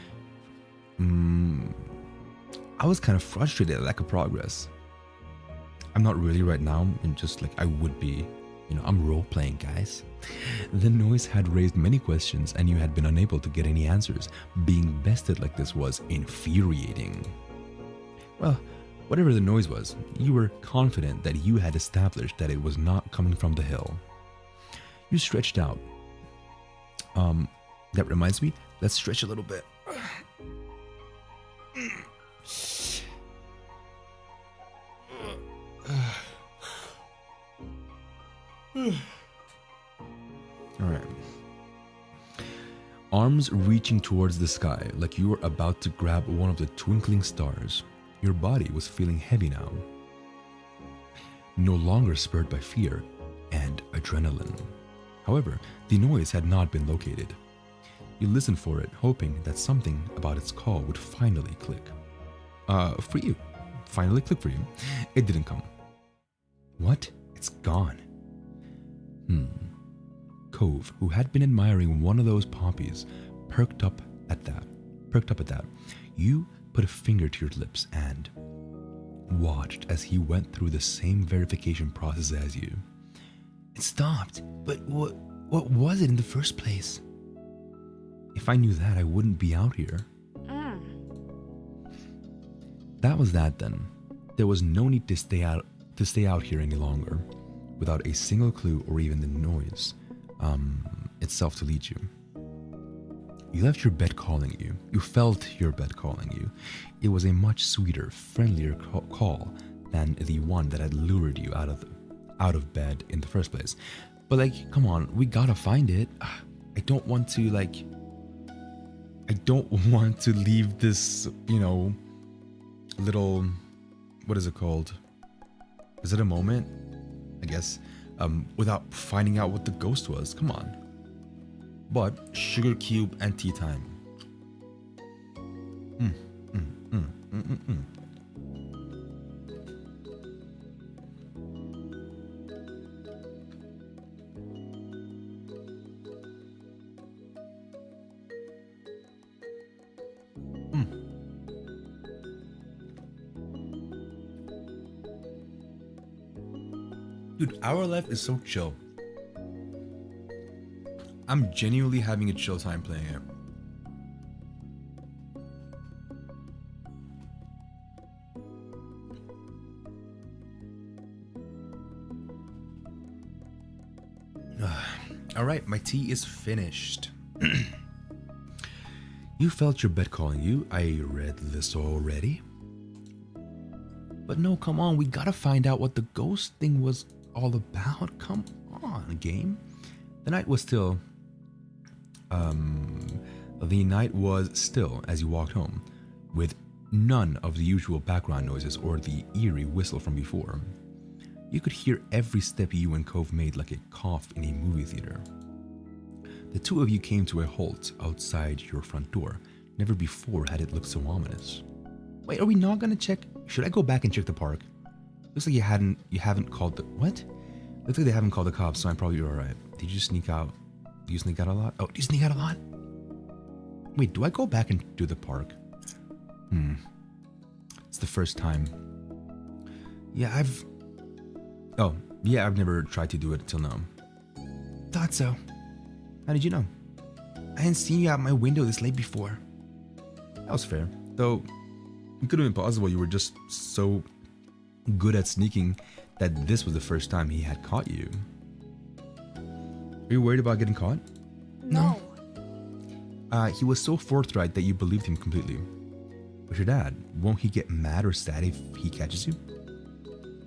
I was kind of frustrated at lack of progress. I'm not really right now, and just like I would be. You know, I'm role-playing, guys. The noise had raised many questions, and you had been unable to get any answers. Being bested like this was infuriating. Well, whatever the noise was, you were confident that you had established that it was not coming from the hill. You stretched out. That reminds me, let's stretch a little bit. Alright. Arms reaching towards the sky like you were about to grab one of the twinkling stars. Your body was feeling heavy now. No longer spurred by fear and adrenaline. However, the noise had not been located. You listened for it, hoping that something about its call would finally click. For you. Finally click for you. It didn't come. What? It's gone. Cove, who had been admiring one of those poppies, perked up at that. You put a finger to your lips and watched as he went through the same verification process as you. It stopped, but what was it in the first place? If I knew that, I wouldn't be out here. That was that then. There was no need to stay out here any longer, without a single clue or even the noise itself to lead you. You left your bed calling you. You felt your bed calling you. It was a much sweeter, friendlier call than the one that had lured you out of bed in the first place. But like, come on, we gotta find it. I don't want to leave this, little, what is it called? Is it a moment? I guess, without finding out what the ghost was. Come on. But sugar cube and tea time. Dude, Our Life is so chill. I'm genuinely having a chill time playing it. Alright, my tea is finished. You felt your bed calling you. I read this already. But no, come on, we gotta find out what the ghost thing was all about. Come on, game. The night was still as you walked home, with none of the usual background noises or the eerie whistle from before. You could hear every step you and Cove made like a cough in a movie theater. The two of you came to a halt outside your front door. Never before had it looked so ominous. Wait, are we not gonna check? Should I go back and check the park? Looks like you haven't called the what? Looks like they haven't called the cops, so I'm probably alright. Did you sneak out? Do you sneak out a lot? Oh, do you sneak out a lot? Wait, do I go back into the park? It's the first time. Yeah, I've never tried to do it till now. Thought so. How did you know? I hadn't seen you out my window this late before. That was fair. Though, it could have been possible you were just so good at sneaking that this was the first time he had caught you. Are you worried about getting caught? No. He was so forthright that you believed him completely. But your dad, won't he get mad or sad if he catches you?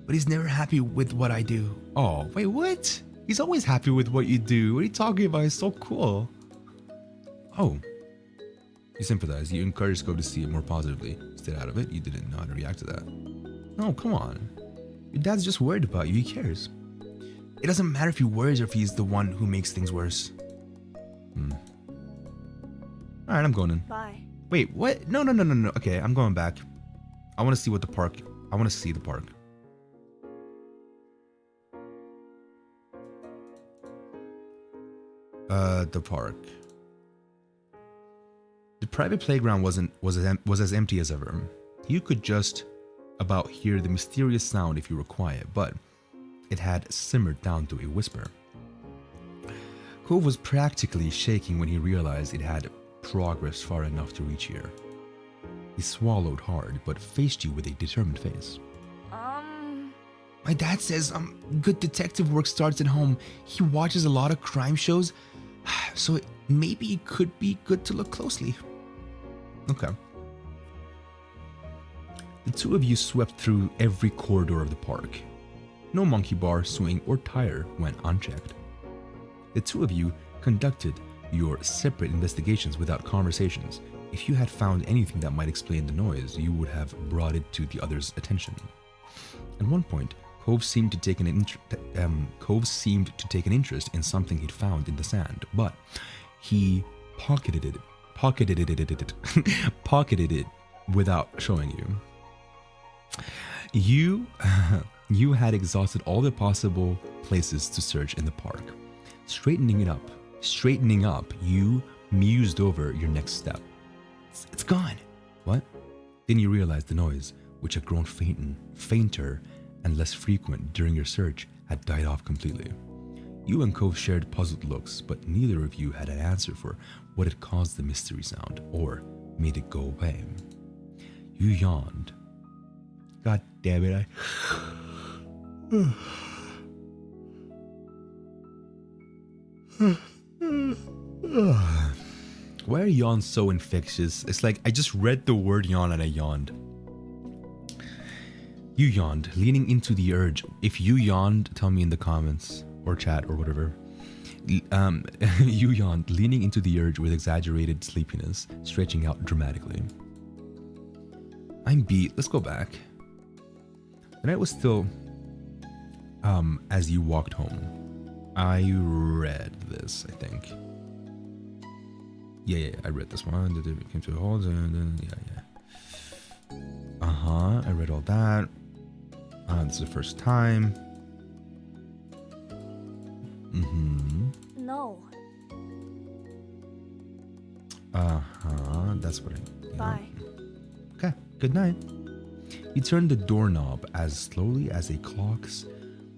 But he's never happy with what I do. Oh, wait, what? He's always happy with what you do. What are you talking about? It's so cool. Oh. You sympathize. You encourage Cove to see it more positively. Stay out of it. You didn't know how to react to that. No, come on. Your dad's just worried about you. He cares. It doesn't matter if he worries or if he's the one who makes things worse. Alright, I'm going in. Bye. Wait, what? No. Okay, I'm going back. I want to see what the park... I want to see the park. The park. The private playground was as empty as ever. You could just about hear the mysterious sound if you were quiet, but it had simmered down to a whisper. Cove was practically shaking when he realized it had progressed far enough to reach here. He swallowed hard, but faced you with a determined face. My dad says good detective work starts at home. He watches a lot of crime shows, so maybe it could be good to look closely. Okay. The two of you swept through every corridor of the park. No monkey bar, swing, or tire went unchecked. The two of you conducted your separate investigations without conversations. If you had found anything that might explain the noise, you would have brought it to the other's attention. At one point, Cove seemed to take an interest in something he'd found in the sand, but he pocketed it without showing you. You had exhausted all the possible places to search in the park. Straightening up, you mused over your next step. It's gone. What? Then you realized the noise, which had grown fainter and less frequent during your search, had died off completely. You and Cove shared puzzled looks, but neither of you had an answer for what had caused the mystery sound or made it go away. You yawned. God damn it, Why are yawns so infectious? It's like I just read the word yawn and I yawned. You yawned, leaning into the urge. If you yawned, tell me in the comments or chat or whatever. You yawned, leaning into the urge with exaggerated sleepiness, stretching out dramatically. I'm beat. Let's go back. The night was still as you walked home. I read this, I think. Yeah, I read this one. It came to a halt, and then, yeah. I read all that. This is the first time. No. That's what Bye. Okay, good night. You turned the doorknob as slowly as a clock's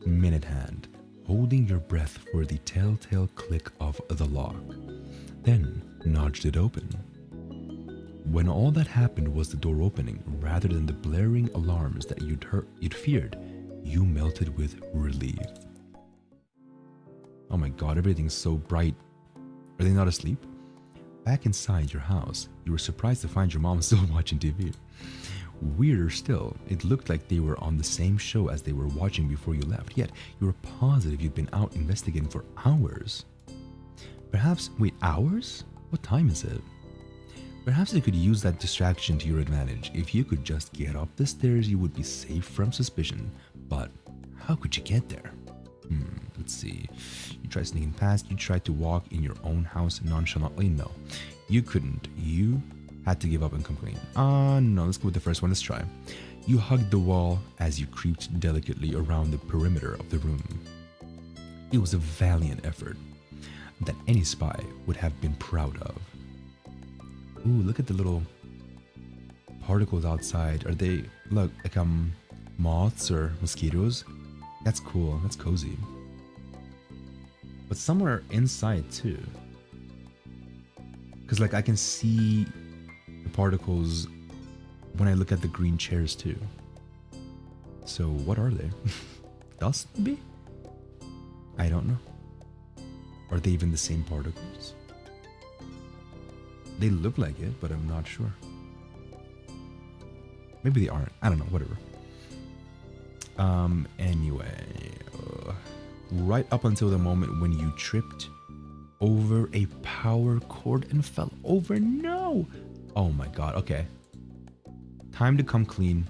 minute hand, holding your breath for the telltale click of the lock, then nudged it open. When all that happened was the door opening, rather than the blaring alarms that you'd feared, you melted with relief. Oh my god, everything's so bright. Are they not asleep? Back inside your house, you were surprised to find your mom still watching TV. Weirder still, it looked like they were on the same show as they were watching before you left, yet you were positive you'd been out investigating for hours. Perhaps, wait, hours? What time is it? Perhaps you could use that distraction to your advantage. If you could just get up the stairs, you would be safe from suspicion. But how could you get there? Let's see. You tried sneaking past, you tried to walk in your own house nonchalantly. No, you couldn't. You had to give up and complain. No, let's go with the first one. Let's try. You hugged the wall as you creeped delicately around the perimeter of the room. It was a valiant effort. that any spy would have been proud of. Ooh, look at the little particles outside. Are they, look, like moths or mosquitoes? That's cool. That's cozy. But somewhere inside too. Because like I can see the particles when I look at the green chairs too. So what are they? Dust maybe? I don't know. Are they even the same particles? They look like it, but I'm not sure. Maybe they aren't. I don't know. Whatever. Anyway, right up until the moment when you tripped over a power cord and fell over. No! Oh my god. Okay. Time to come clean.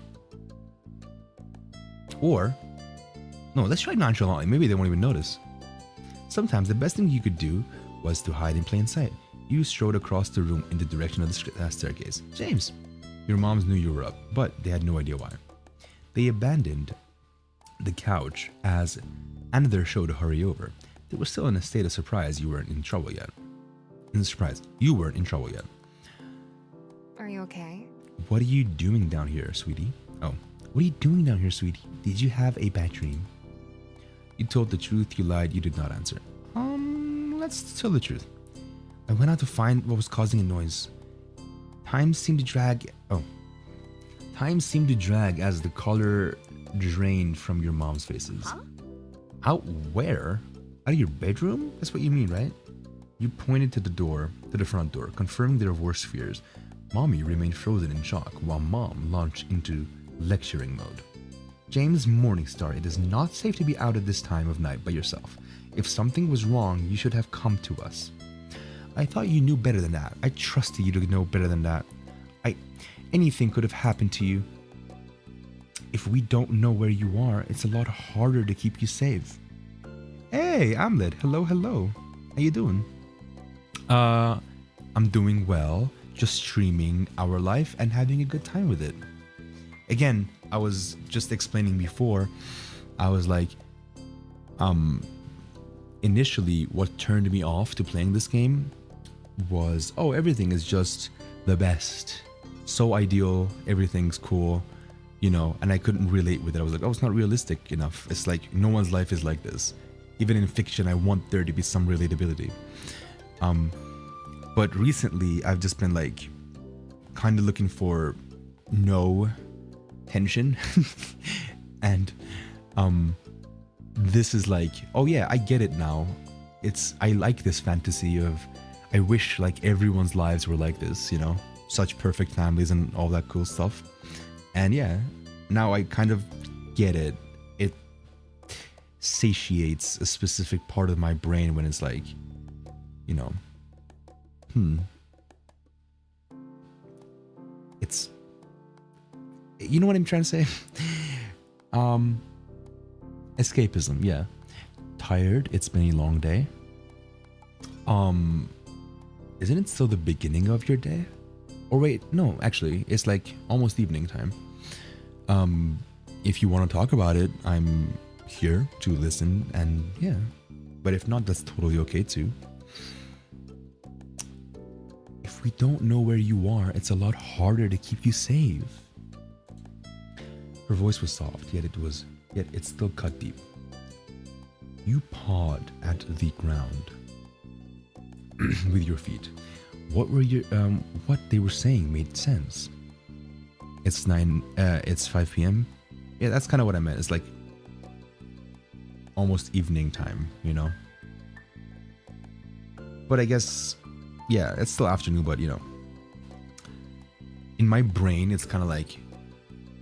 Or, no, let's try nonchalantly. Maybe they won't even notice. Sometimes the best thing you could do was to hide in plain sight. You strode across the room in the direction of the staircase. James, your moms knew you were up, but they had no idea why. They abandoned the couch as another show to hurry over. They were still in a state of surprise you weren't in trouble yet. You weren't in trouble yet. Are you okay? What are you doing down here, sweetie? Oh, what are you doing down here, sweetie? Did you have a bad dream? You told the truth, you lied, you did not answer. Let's tell the truth. I went out to find what was causing a noise. Time seemed to drag as the color drained from your mom's faces. Huh? Out where? Out of your bedroom? That's what you mean, right? You pointed to the front door, confirming their worst fears. Mommy remained frozen in shock while Mom launched into lecturing mode. James Morningstar, it is not safe to be out at this time of night by yourself. If something was wrong, you should have come to us. I thought you knew better than that. I trusted you to know better than that. Anything could have happened to you. If we don't know where you are, it's a lot harder to keep you safe. Hey, Amlet. Hello. How you doing? I'm doing well. Just streaming our life and having a good time with it. Again, I was just explaining before. I was like, initially what turned me off to playing this game was, everything is just the best. So ideal, everything's cool, and I couldn't relate with it. I was like, it's not realistic enough. It's like no one's life is like this. Even in fiction, I want there to be some relatability. But recently, I've just been like, kind of looking for no tension. And this is like, I get it now. I like this fantasy of, I wish like everyone's lives were like this, such perfect families and all that cool stuff. And yeah, now I kind of get it. It satiates a specific part of my brain when it's like, it's, you know what I'm trying to say? Escapism, yeah. Tired, it's been a long day. Isn't it still the beginning of your day? Or wait, no, actually, it's like almost evening time. If you want to talk about it, I'm here to listen, and yeah. But if not, that's totally okay too. If we don't know where you are, it's a lot harder to keep you safe. Her voice was soft, yet it still cut deep. You pawed at the ground with your feet. What they were saying made sense. It's 5 p.m. Yeah, that's kind of what I meant. It's like almost evening time, But I guess, yeah, it's still afternoon, but in my brain, it's kind of like,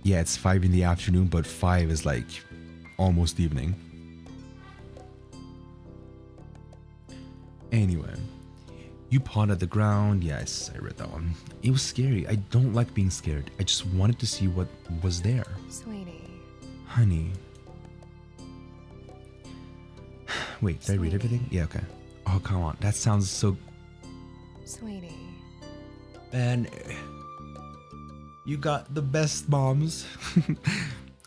yeah, it's 5 in the afternoon, but 5 is like almost evening. Anyway, you pawed at the ground. Yes, I read that one. It was scary. I don't like being scared. I just wanted to see what was there. Sweetie. Honey. Wait, did I read everything? Yeah, okay. Oh, come on. That sounds so... Sweetie. Man, you got the best moms.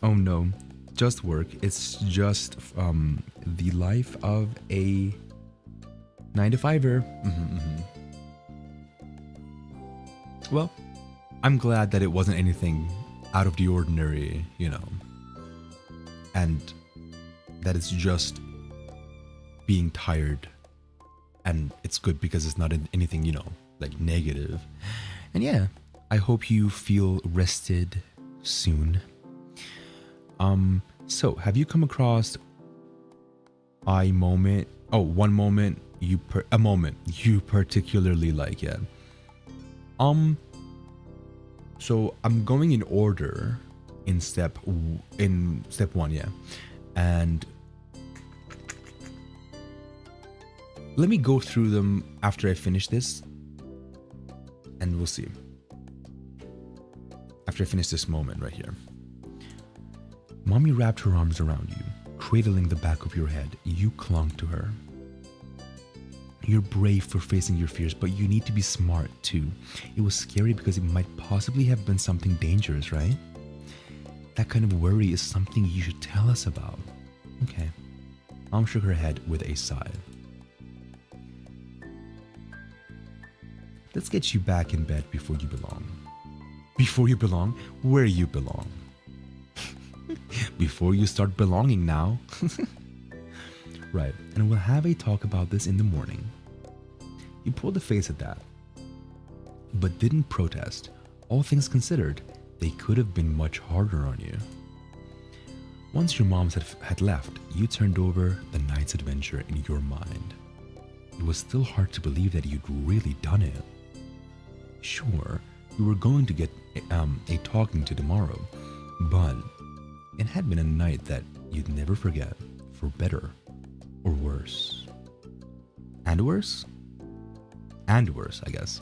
Oh no, just work. It's just the life of a 9 to 5er. Well, I'm glad that it wasn't anything out of the ordinary, you know, and that it's just being tired, and it's good because it's not anything, you know, like negative. And yeah, I hope you feel rested soon. So have you come across one moment you particularly like? Yeah. So I'm going in order in step 1, yeah. And let me go through them after I finish this, and we'll see. After I finish this moment right here. Mommy wrapped her arms around you, cradling the back of your head. You clung to her. You're brave for facing your fears, but you need to be smart too. It was scary because it might possibly have been something dangerous, right? That kind of worry is something you should tell us about. Okay. Mom shook her head with a sigh. Let's get you back in bed before you belong. Before you belong? Where you belong. Before you start belonging now. Right, and we'll have a talk about this in the morning. You pulled a face at that, but didn't protest. All things considered, they could have been much harder on you. Once your moms had left, you turned over the night's adventure in your mind. It was still hard to believe that you'd really done it. Sure, you were going to get a talking to tomorrow, but it had been a night that you'd never forget, for better or worse. And worse? And worse, I guess.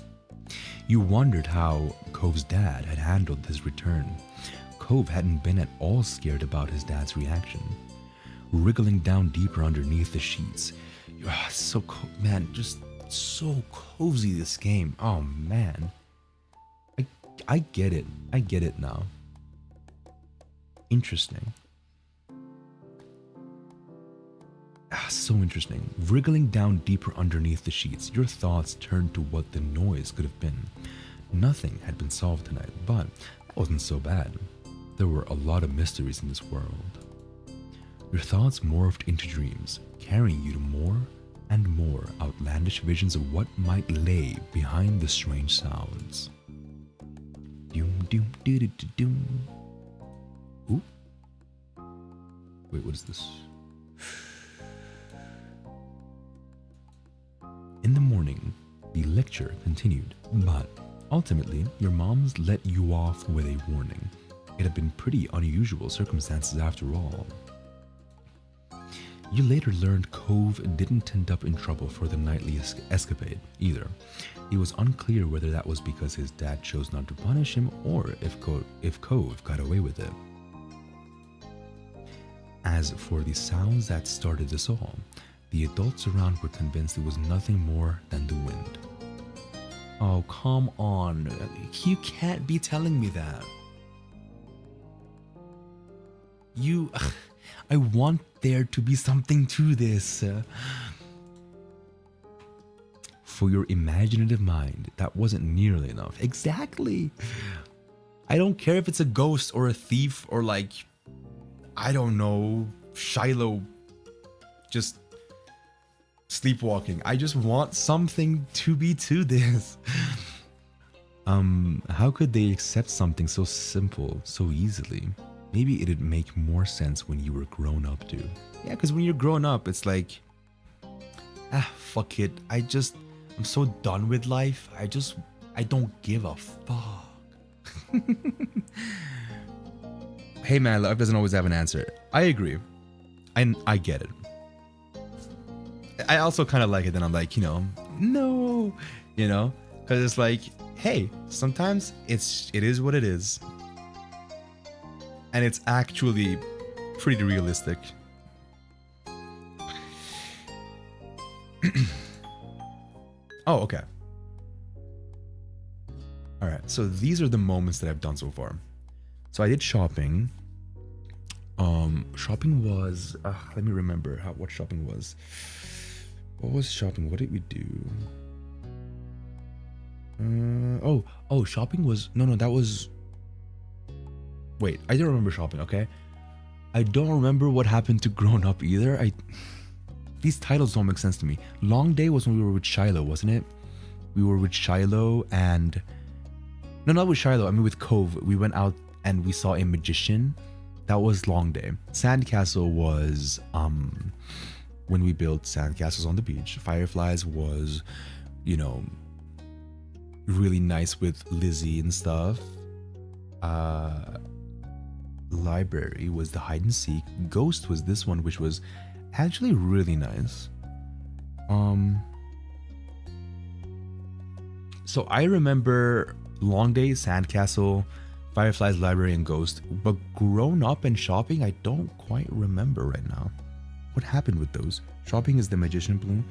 You wondered how Cove's dad had handled his return. Cove hadn't been at all scared about his dad's reaction. Wriggling down deeper underneath the sheets. Man, just so cozy, this game. Oh man. I get it. I get it now. Interesting. So interesting. Wriggling down deeper underneath the sheets, your thoughts turned to what the noise could have been. Nothing had been solved tonight, but that wasn't so bad. There were a lot of mysteries in this world. Your thoughts morphed into dreams, carrying you to more and more outlandish visions of what might lay behind the strange sounds. Doom, doom, doo, doo, doo, doom. Ooh. Wait, what is this? In the morning, the lecture continued, but ultimately, your moms let you off with a warning. It had been pretty unusual circumstances after all. You later learned Cove didn't end up in trouble for the nightly escapade either. It was unclear whether that was because his dad chose not to punish him or if Cove got away with it. As for the sounds that started this all, the adults around were convinced it was nothing more than the wind. Oh, come on. You can't be telling me that. I want there to be something to this. For your imaginative mind, that wasn't nearly enough. Exactly. I don't care if it's a ghost or a thief or like, I don't know, Shiloh just sleepwalking. I just want something to be to this. How could they accept something so simple so easily? Maybe it'd make more sense when you were grown up too. Yeah, because when you're grown up, it's like, fuck it. I'm so done with life. I don't give a fuck. Hey man, life doesn't always have an answer. I agree. I get it. I also kind of like it that I'm like, no, because it's like, hey, sometimes it is what it is. And it's actually pretty realistic. Oh, okay. All right, so these are the moments that I've done so far. So I did shopping. Shopping was, let me remember what shopping was. What was shopping? What did we do? Shopping was no, that was. Wait, I don't remember shopping. Okay, I don't remember what happened to Grown Up either. These titles don't make sense to me. Long Day was when we were with Shiloh, wasn't it? We were with Shiloh and no, not with Shiloh. I mean with Cove. We went out and we saw a magician. That was Long Day. Sandcastle was when we built sandcastles on the beach. Fireflies was, you know, really nice with Lizzie and stuff. Library was the hide and seek. Ghost was this one, which was actually really nice. So I remember Long Day, Sandcastle, Fireflies, Library, and Ghost. But Grown Up and Shopping, I don't quite remember right now. What happened with those? Shopping is the Magician Bloom.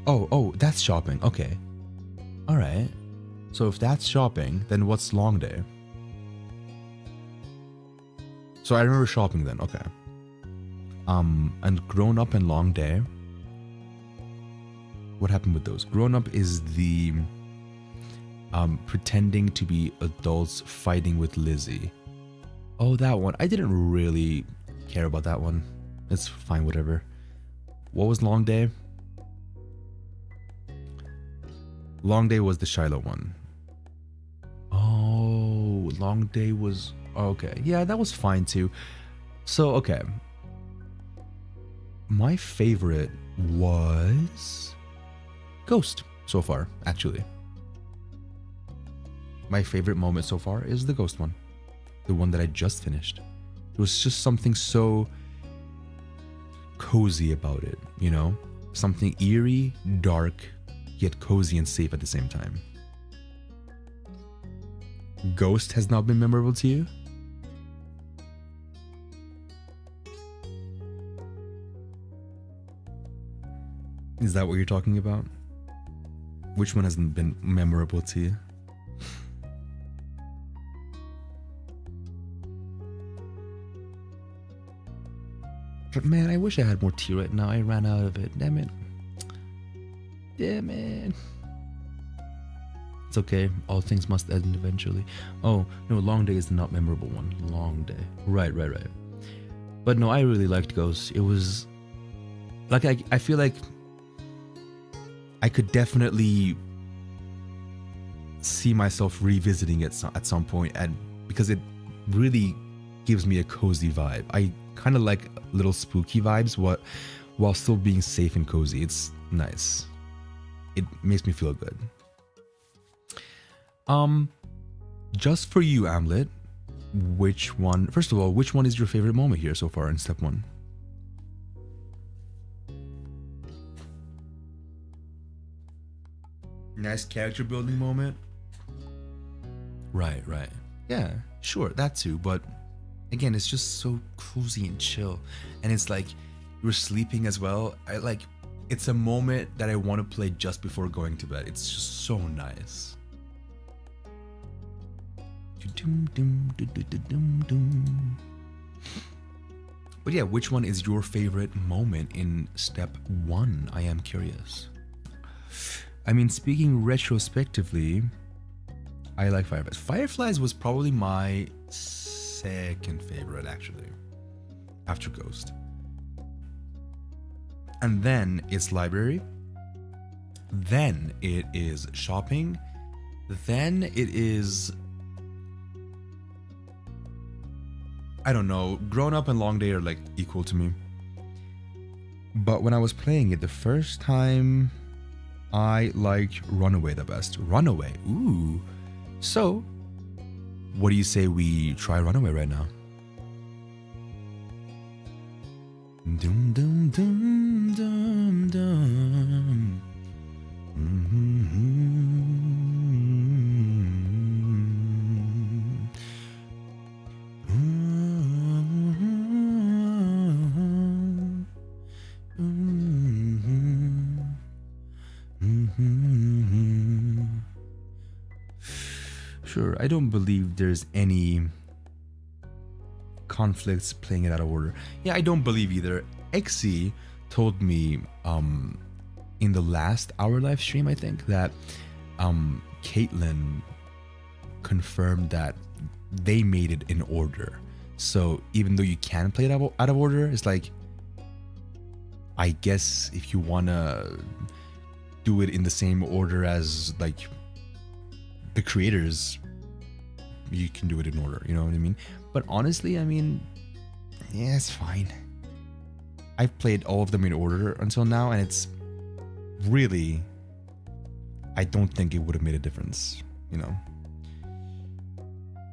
Oh, that's Shopping. Okay. All right. So if that's Shopping, then what's Long Day? So I remember Shopping then. Okay. And Grown Up and Long Day. What happened with those? Grown Up is the pretending to be adults fighting with Lizzie. Oh, that one. I didn't really care about that one. It's fine, whatever. What was Long Day? Long Day was the Shiloh one. Oh, Long Day was... Okay, yeah, that was fine too. So, okay. My favorite was Ghost so far, actually. My favorite moment so far is the Ghost one. The one that I just finished. It was just something so cozy about it, you know? Something eerie, dark, yet cozy and safe at the same time. Ghost has not been memorable to you? Is that what you're talking about? Which one hasn't been memorable to you? But man, I wish I had more tea right now. I ran out of it. Damn it. Damn it. It's okay. All things must end eventually. Oh, no, Long Day is the not memorable one. Long Day. Right. But no, I really liked Ghost. It was... Like, I feel like I could definitely see myself revisiting it at some point, and because it really gives me a cozy vibe. I kind of like little spooky vibes while still being safe and cozy. It's nice. It makes me feel good. Just for you, Amlet, first of all, which one is your favorite moment here so far in step 1? Nice character building moment. Right. Yeah, sure, that too, but again, it's just so cozy and chill. And it's like you're sleeping as well. It's a moment that I want to play just before going to bed. It's just so nice. But yeah, which one is your favorite moment in step 1? I am curious. I mean, speaking retrospectively, I like Fireflies. Fireflies was probably my second favorite, actually, after Ghost. And then it's Library. Then it is Shopping. Then it is... I don't know. Grown Up and Long Day are like equal to me. But when I was playing it the first time, I liked Runaway the best. Runaway, ooh. So, what do you say we try Runaway right now? Dum dum dum dum dum. Sure, I don't believe there's any conflicts playing it out of order. Yeah, I don't believe either. Xe told me in the last hour live stream, I think that Caitlin confirmed that they made it in order. So even though you can play it out of order, it's like, I guess if you wanna do it in the same order as like the creators, you can do it in order, you know what I mean? But honestly, I mean, yeah, it's fine. I've played all of them in order until now, and it's really, I don't think it would have made a difference, you know?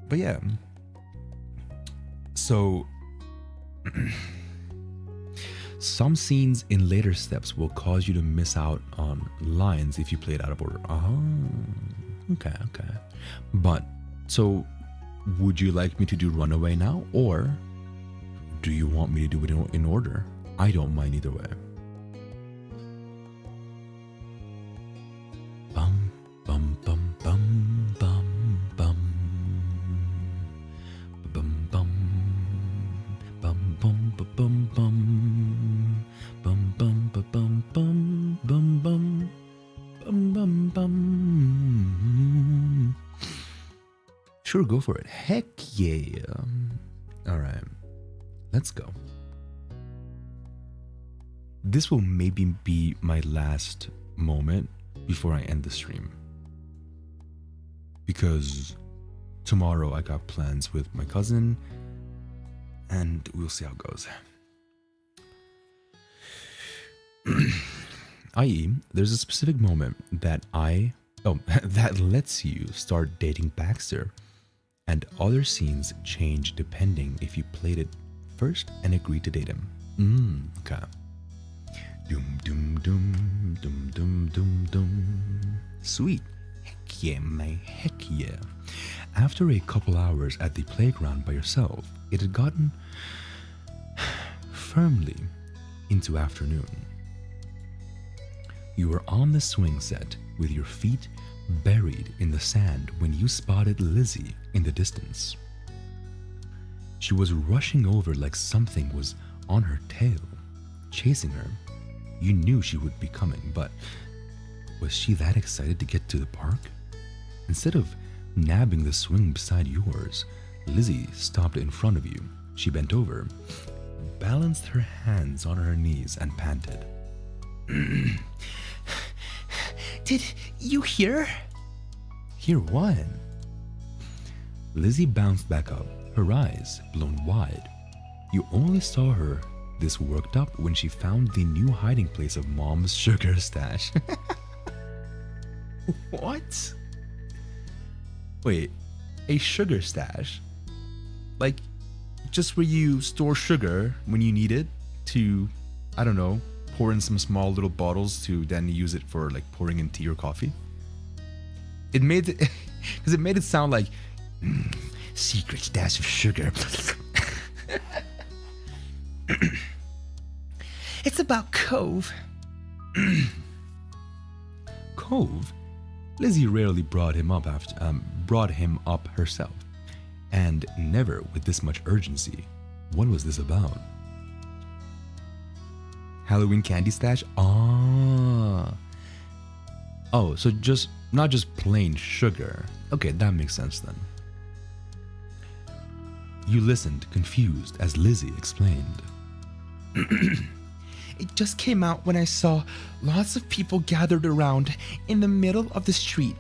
But yeah. So, some scenes in later steps will cause you to miss out on lines if you play it out of order. Oh, okay. But, so, would you like me to do Runaway now, or do you want me to do it in order? I don't mind either way. Bum, bum, bum, bum, bum, bum. Bum, bum. Bum, bum, ba, bum, bum. Bum, bum, ba, bum, bum, bum, bum. Bum, bum, bum. Sure, go for it. Heck yeah. All right, let's go. This will maybe be my last moment before I end the stream, because tomorrow I got plans with my cousin, and we'll see how it goes. I.e., there's a specific moment that that lets you start dating Baxter, and other scenes change depending if you played it first and agreed to date him. Okay. Doom, doom, doom, doom, doom, doom, doom. Sweet. Heck yeah, my heck yeah. After a couple hours at the playground by yourself, it had gotten firmly into afternoon. You were on the swing set with your feet buried in the sand when you spotted Lizzie in the distance. She was rushing over like something was on her tail, chasing her. You knew she would be coming, but was she that excited to get to the park? Instead of nabbing the swing beside yours, Lizzie stopped in front of you. She bent over, balanced her hands on her knees, and panted. Did you hear? Hear what? Lizzie bounced back up, her eyes blown wide. You only saw her this worked up when she found the new hiding place of Mom's sugar stash. What? Wait, a sugar stash? Like, just where you store sugar when you need it to, I don't know, pour in some small little bottles to then use it for like pouring in tea or coffee? It made it, because it made it sound like, secret stash of sugar. It's about Cove. Cove? Lizzie rarely brought him up herself, and never with this much urgency. What was this about? Halloween candy stash? Oh, so not just plain sugar. Okay, that makes sense then. You listened, confused, as Lizzie explained. It just came out when I saw lots of people gathered around in the middle of the street.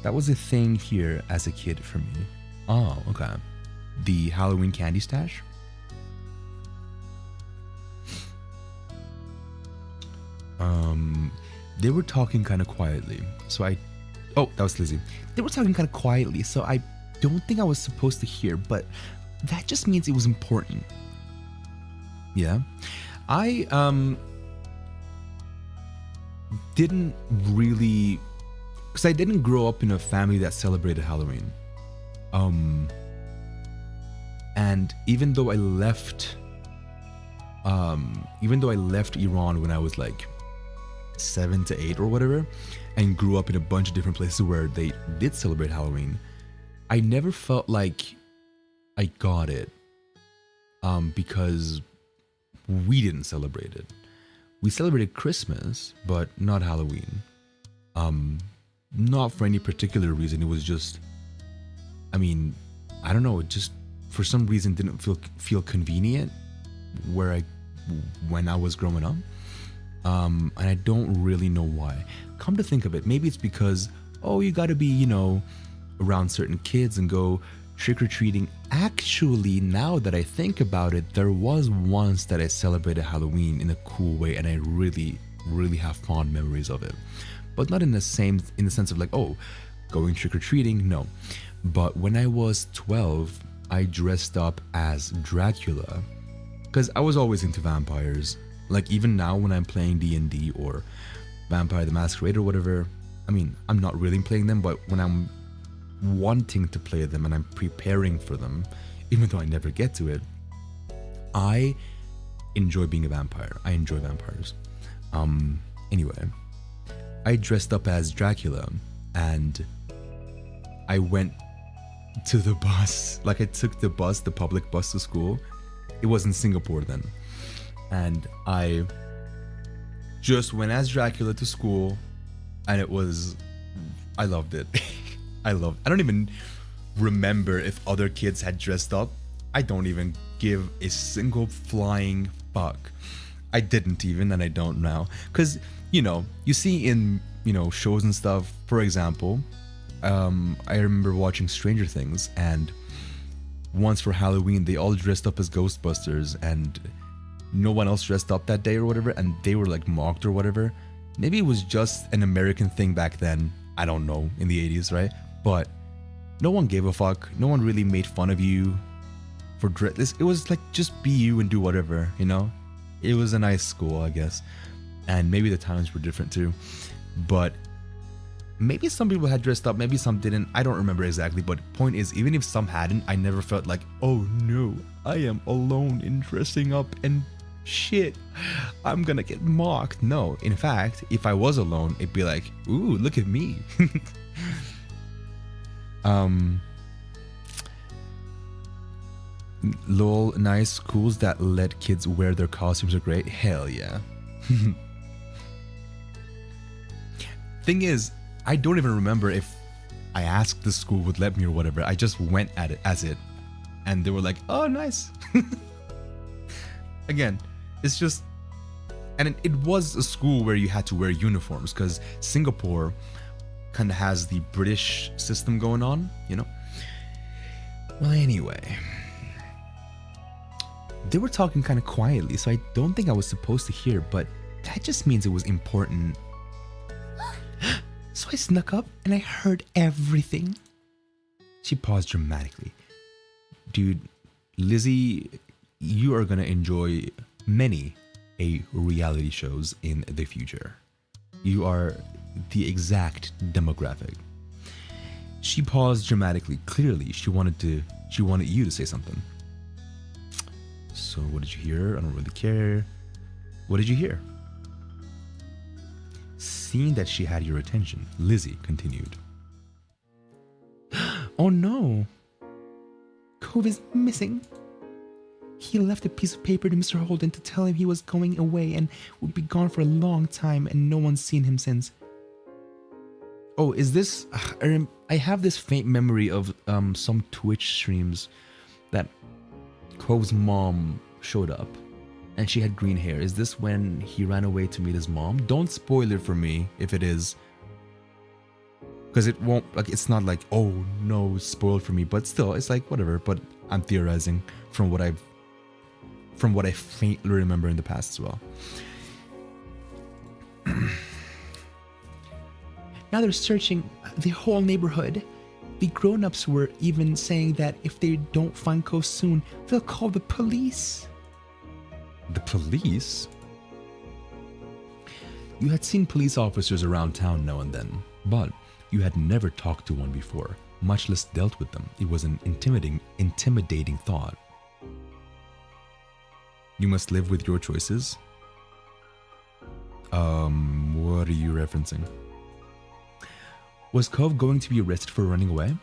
That was a thing here as a kid for me. Oh, okay. The Halloween candy stash? They were talking kind of quietly, so oh, that was Lizzie. They were talking kind of quietly, so I don't think I was supposed to hear, but that just means it was important. Yeah. I didn't really, because I didn't grow up in a family that celebrated Halloween. And even though I left Iran when I was like 7 to 8 or whatever, and grew up in a bunch of different places where they did celebrate Halloween, I never felt like I got it, because we didn't celebrate it. we celebrated Christmas, but not Halloween. Not for any particular reason. It was just, I mean, I don't know. It just for some reason didn't feel convenient when I was growing up. And I don't really know why. Come to think of it, maybe it's because, oh, you got to be, you know, around certain kids and go trick-or-treating. Actually, now that I think about it, there was once that I celebrated Halloween in a cool way, and I really, really have fond memories of it. But not in the sense of like, oh, going trick-or-treating, no. But when I was 12, I dressed up as Dracula, because I was always into vampires. Like even now when I'm playing D&D or Vampire the Masquerade or whatever, I mean, I'm not really playing them, but when I'm wanting to play them and I'm preparing for them, even though I never get to it, I enjoy being a vampire. I enjoy vampires. Anyway, I dressed up as Dracula and I went to the bus. Like I took the bus, the public bus to school. It was in Singapore then. And I just went as Dracula to school, and I loved it. I don't even remember if other kids had dressed up. I don't even give a single flying fuck. I didn't even, and I don't now. Because, you know, you see in, you know, shows and stuff, for example, I remember watching Stranger Things, and once for Halloween, they all dressed up as Ghostbusters, and no one else dressed up that day or whatever, and they were like mocked or whatever. Maybe it was just an American thing back then. I don't know, in the 80s, right? But no one gave a fuck. No one really made fun of you for dress. It was like, just be you and do whatever, you know? It was a nice school, I guess. And maybe the times were different too. But maybe some people had dressed up, maybe some didn't. I don't remember exactly, but point is, even if some hadn't, I never felt like, oh no, I am alone in dressing up and shit, I'm gonna get mocked. No, in fact, if I was alone, it'd be like, ooh, look at me. Lol, nice schools that let kids wear their costumes are great. Hell yeah. Thing is, I don't even remember if I asked the school would let me or whatever. I just went at it as it, and they were like, oh, nice. Again, it's just, and it was a school where you had to wear uniforms, because Singapore kind of has the British system going on, you know? Well, anyway, they were talking kind of quietly, so I don't think I was supposed to hear, but that just means it was important. So I snuck up and I heard everything. She paused dramatically. Dude, Lizzie, you are gonna enjoy many reality shows in the future. You are the exact demographic. She paused dramatically. Clearly, she wanted you to say something. So what did you hear? I don't really care. What did you hear? Seeing that she had your attention, Lizzie continued. Oh no! Cove is missing. He left a piece of paper to Mr. Holden to tell him he was going away and would be gone for a long time, and no one's seen him since. Oh, is this... I have this faint memory of some Twitch streams that Cove's mom showed up and she had green hair. Is this when he ran away to meet his mom? Don't spoil it for me if it is, because it won't, like, it's not like, oh no, spoiled for me, but still, it's like whatever. But I'm theorizing from what I faintly remember in the past as well. Now they're searching the whole neighborhood. The grown-ups were even saying that if they don't find Cove soon, they'll call the police. The police? You had seen police officers around town now and then, but you had never talked to one before, much less dealt with them. It was an intimidating thought. You must live with your choices? What are you referencing? Was Cove going to be arrested for running away?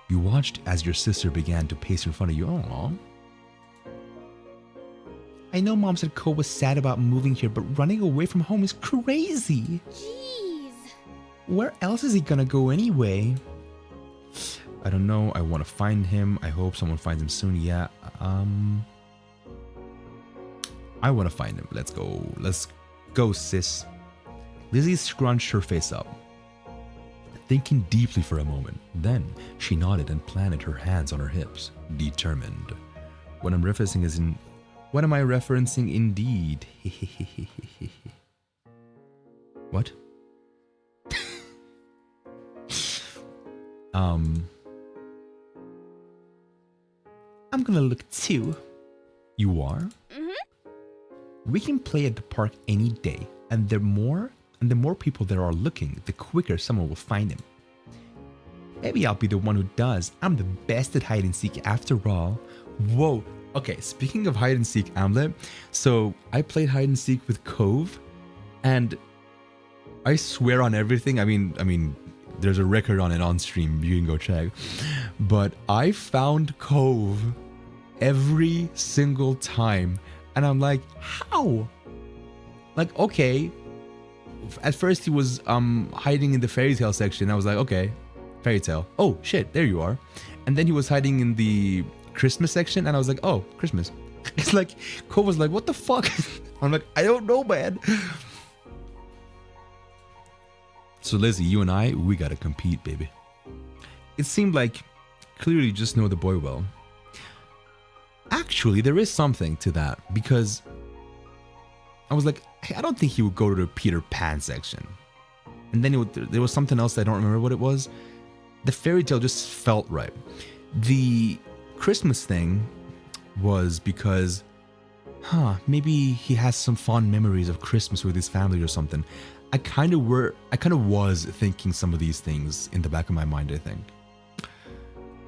You watched as your sister began to pace in front of you. Aww. I know Mom said Cove was sad about moving here, but running away from home is crazy. Jeez. Where else is he gonna go anyway? I don't know. I want to find him. I hope someone finds him soon. Yeah. I want to find him. Let's go. Let's go, sis. Lizzie scrunched her face up, thinking deeply for a moment. Then she nodded and planted her hands on her hips, determined. What I'm referencing is in... What am I referencing indeed? What? I'm gonna look too. You are? Mm-hmm. We can play at the park any day, and the more people there are looking, the quicker someone will find him. Maybe I'll be the one who does. I'm the best at hide and seek after all. Whoa. Okay, speaking of hide and seek, Amlet. So I played hide and seek with Cove, and I swear on everything. I mean, there's a record on it on stream. You can go check. But I found Cove every single time, and I'm like, how? Like, okay. At first he was hiding in the fairy tale section. I was like, okay, fairy tale. Oh shit, there you are. And then he was hiding in the Christmas section, and I was like, oh, Christmas. It's like Cove was like, what the fuck? I'm like, I don't know, man. So Lizzie, you and I, we gotta compete, baby. It seemed like clearly you just know the boy well. Actually, there is something to that, because I was like, I don't think he would go to the Peter Pan section. And then there was something else, I don't remember what it was. The fairy tale just felt right. The Christmas thing was because, maybe he has some fond memories of Christmas with his family or something. I kind of was thinking some of these things in the back of my mind, I think.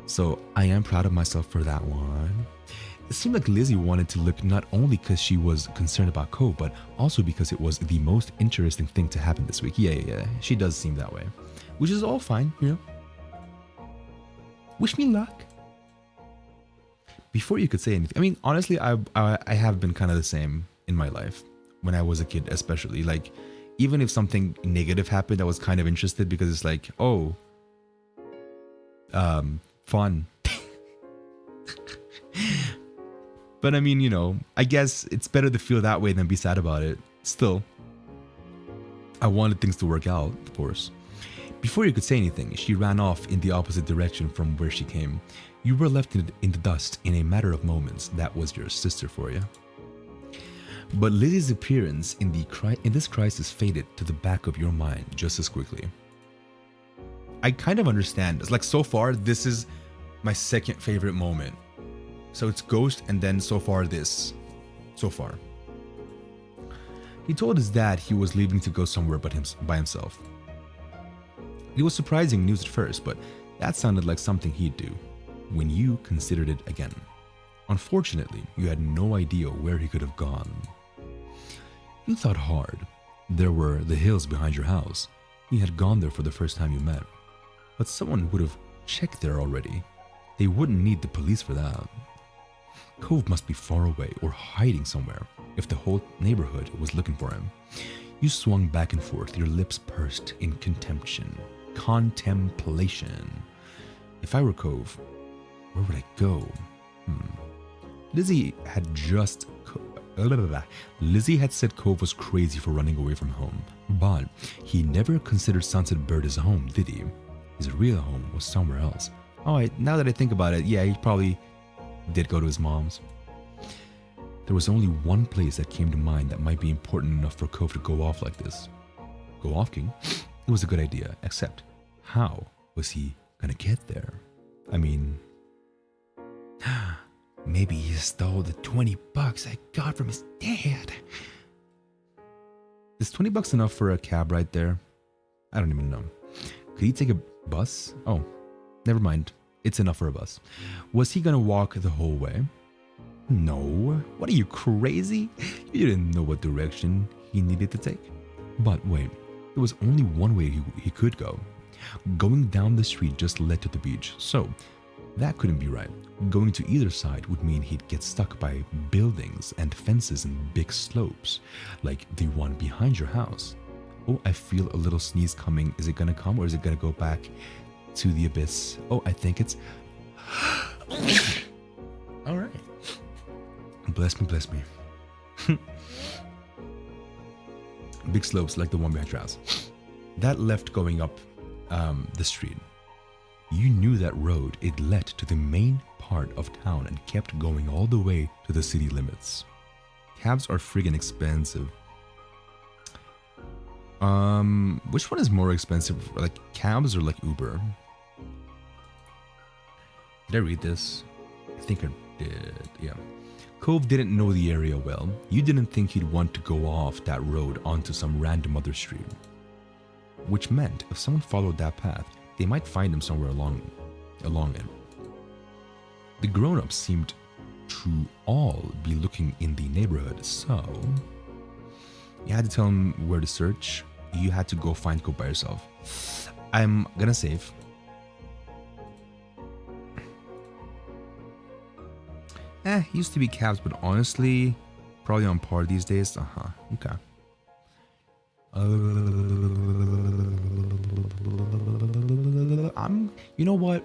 So I am proud of myself for that one. It seemed like Lizzie wanted to look not only because she was concerned about Cove, but also because it was the most interesting thing to happen this week. Yeah. She does seem that way. Which is all fine, you know. Wish me luck. Before you could say anything, I mean, honestly, I have been kind of the same in my life. When I was a kid, especially. Like, even if something negative happened, I was kind of interested because it's like, oh, fun. But I mean, you know, I guess it's better to feel that way than be sad about it. Still, I wanted things to work out, of course. Before you could say anything, she ran off in the opposite direction from where she came. You were left in the dust in a matter of moments. That was your sister for you. But Lizzie's appearance in this crisis faded to the back of your mind just as quickly. I kind of understand. It's like, so far, this is my second favorite moment. So it's Ghost, and then so far this. So far. He told his dad he was leaving to go somewhere by himself. It was surprising news at first, but that sounded like something he'd do when you considered it again. Unfortunately, you had no idea where he could have gone. You thought hard. There were the hills behind your house. He had gone there for the first time you met. But someone would have checked there already. They wouldn't need the police for that. Cove must be far away or hiding somewhere if the whole neighborhood was looking for him. You swung back and forth, your lips pursed in contemplation. If I were Cove, where would I go? Lizzie had said Cove was crazy for running away from home, but he never considered Sunset Bird his home, did he? His real home was somewhere else. Alright, now that I think about it, yeah, he probably did go to his mom's. There was only one place that came to mind that might be important enough for Cove to go off like this. Go off, King? It was a good idea, except how was he gonna get there? I mean, maybe he stole the $20 I got from his dad. Is $20 enough for a cab right there? I don't even know. Could he take a bus? Oh, never mind. It's enough for a bus. Was he gonna walk the whole way? No. What are you, crazy? You didn't know what direction he needed to take. But wait, there was only one way he could go. Going down the street just led to the beach. So, That couldn't be right. Going to either side would mean he'd get stuck by buildings and fences and big slopes, like the one behind your house. Oh, I feel a little sneeze coming. Is it gonna come or is it gonna go back to the abyss? Oh, I think it's... All right. Bless me, bless me. Big slopes like the one behind your house. That left going up the street. You knew that road. It led to the main part of town and kept going all the way to the city limits. Cabs are friggin' expensive. Which one is more expensive? Like cabs or like Uber? Did I read this? I think I did, yeah. Cove didn't know the area well. You didn't think he'd want to go off that road onto some random other street. Which meant if someone followed that path, they might find him somewhere along it. The grown-ups seemed to all be looking in the neighborhood, so you had to tell them where to search. You had to go find Cove by yourself. I'm gonna save. Used to be cabs, but honestly, probably on par these days. Okay. You know what?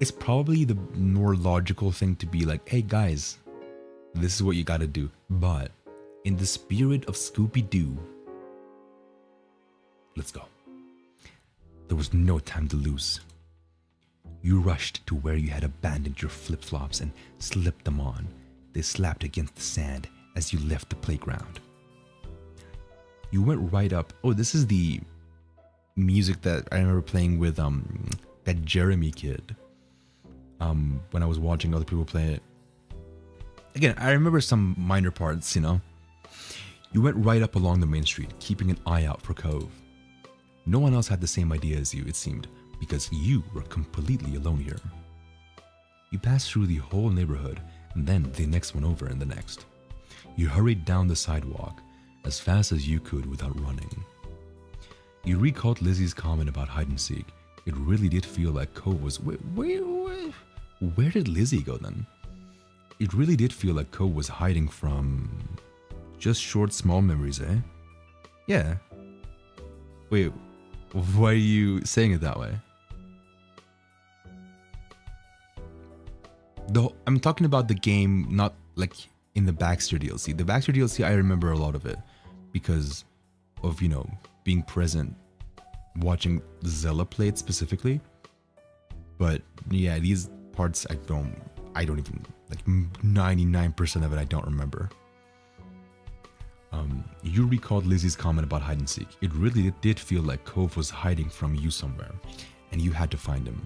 It's probably the more logical thing to be like, hey guys, this is what you gotta do. But in the spirit of Scooby-Doo, let's go. There was no time to lose. You rushed to where you had abandoned your flip-flops and slipped them on. They slapped against the sand as you left the playground. You went right up. Oh, this is the music that I remember playing with that Jeremy kid. When I was watching other people play it. Again, I remember some minor parts, you know. You went right up along the main street, keeping an eye out for Cove. No one else had the same idea as you, it seemed, because you were completely alone here. You passed through the whole neighborhood, and then the next one over and the next. You hurried down the sidewalk as fast as you could without running. You recalled Lizzie's comment about hide and seek. It really did feel like Cove was... Where did Lizzie go then? It really did feel like Cove was hiding from... just short, small memories, eh? Yeah. Wait, why are you saying it that way? I'm talking about the game, not like in the Baxter DLC. The Baxter DLC, I remember a lot of it because of, you know, being present, watching Zella play it specifically. But yeah, these parts I don't even, like 99% of it I don't remember. You recalled Lizzie's comment about hide and seek. It really did feel like Cove was hiding from you somewhere, and you had to find him.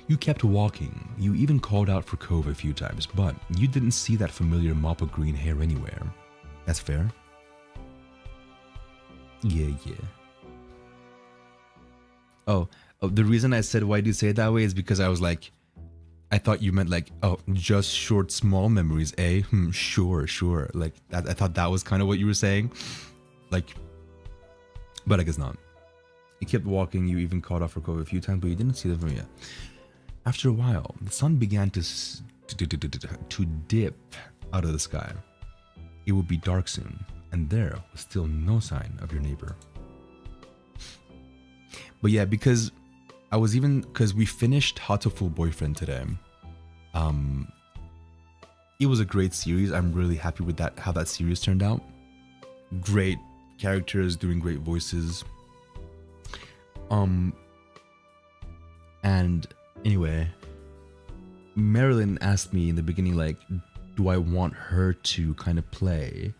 You kept walking. You even called out for Cove a few times, but you didn't see that familiar mop of green hair anywhere. That's fair? Yeah. Oh, the reason I said why do you say it that way is because I was like, I thought you meant like, oh, just short, small memories, eh? Sure. Like, I thought that was kind of what you were saying. Like, but I guess not. You kept walking, you even called out for Cove a few times, but you didn't see them from yet. After a while, the sun began to dip out of the sky. It would be dark soon, and there was still no sign of your neighbor. But yeah, because we finished Hatoful Boyfriend today. It was a great series. I'm really happy with that, how that series turned out. Great characters doing great voices. And anyway, Marilyn asked me in the beginning, like, do I want her to kind of play?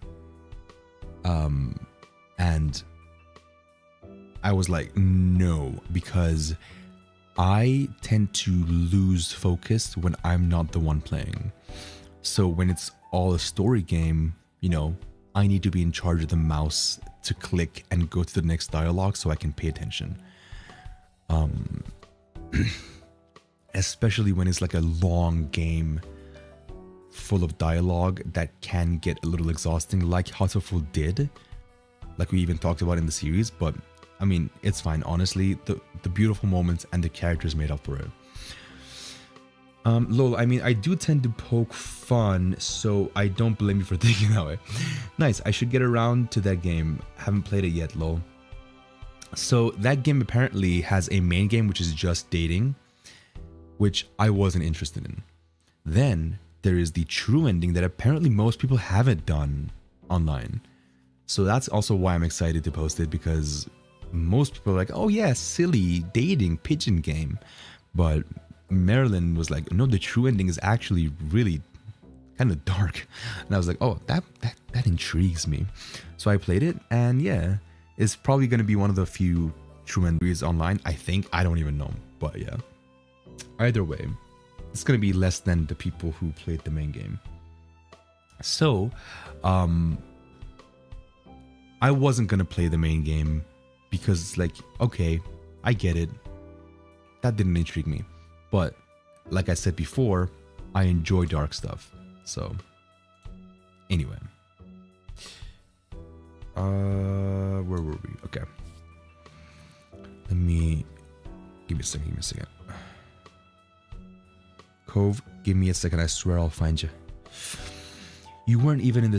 And I was like, no, because I tend to lose focus when I'm not the one playing. So when it's all a story game, you know, I need to be in charge of the mouse to click and go to the next dialogue so I can pay attention. Especially when it's like a long game full of dialogue that can get a little exhausting, like Hatoful did, like we even talked about in the series. But I mean, it's fine. Honestly, the beautiful moments and the characters made up for it. Lol, I mean, I do tend to poke fun, so I don't blame you for thinking that way. Nice, I should get around to that game. Haven't played it yet, lol. So that game apparently has a main game, which is just dating, which I wasn't interested in. Then there is the true ending that apparently most people haven't done online. So that's also why I'm excited to post it, because most people are like, oh yeah, silly dating pigeon game. But Marilyn was like, no, the true ending is actually really kind of dark. And I was like, oh, that intrigues me. So I played it, and yeah, it's probably going to be one of the few true endings online, I think. I don't even know, but yeah. Either way, it's going to be less than the people who played the main game. So, I wasn't going to play the main game because it's like, okay, I get it. That didn't intrigue me. But like I said before, I enjoy dark stuff. So anyway, where were we? Okay, give me a second. Cove, give me a second. I swear I'll find you. You weren't even in the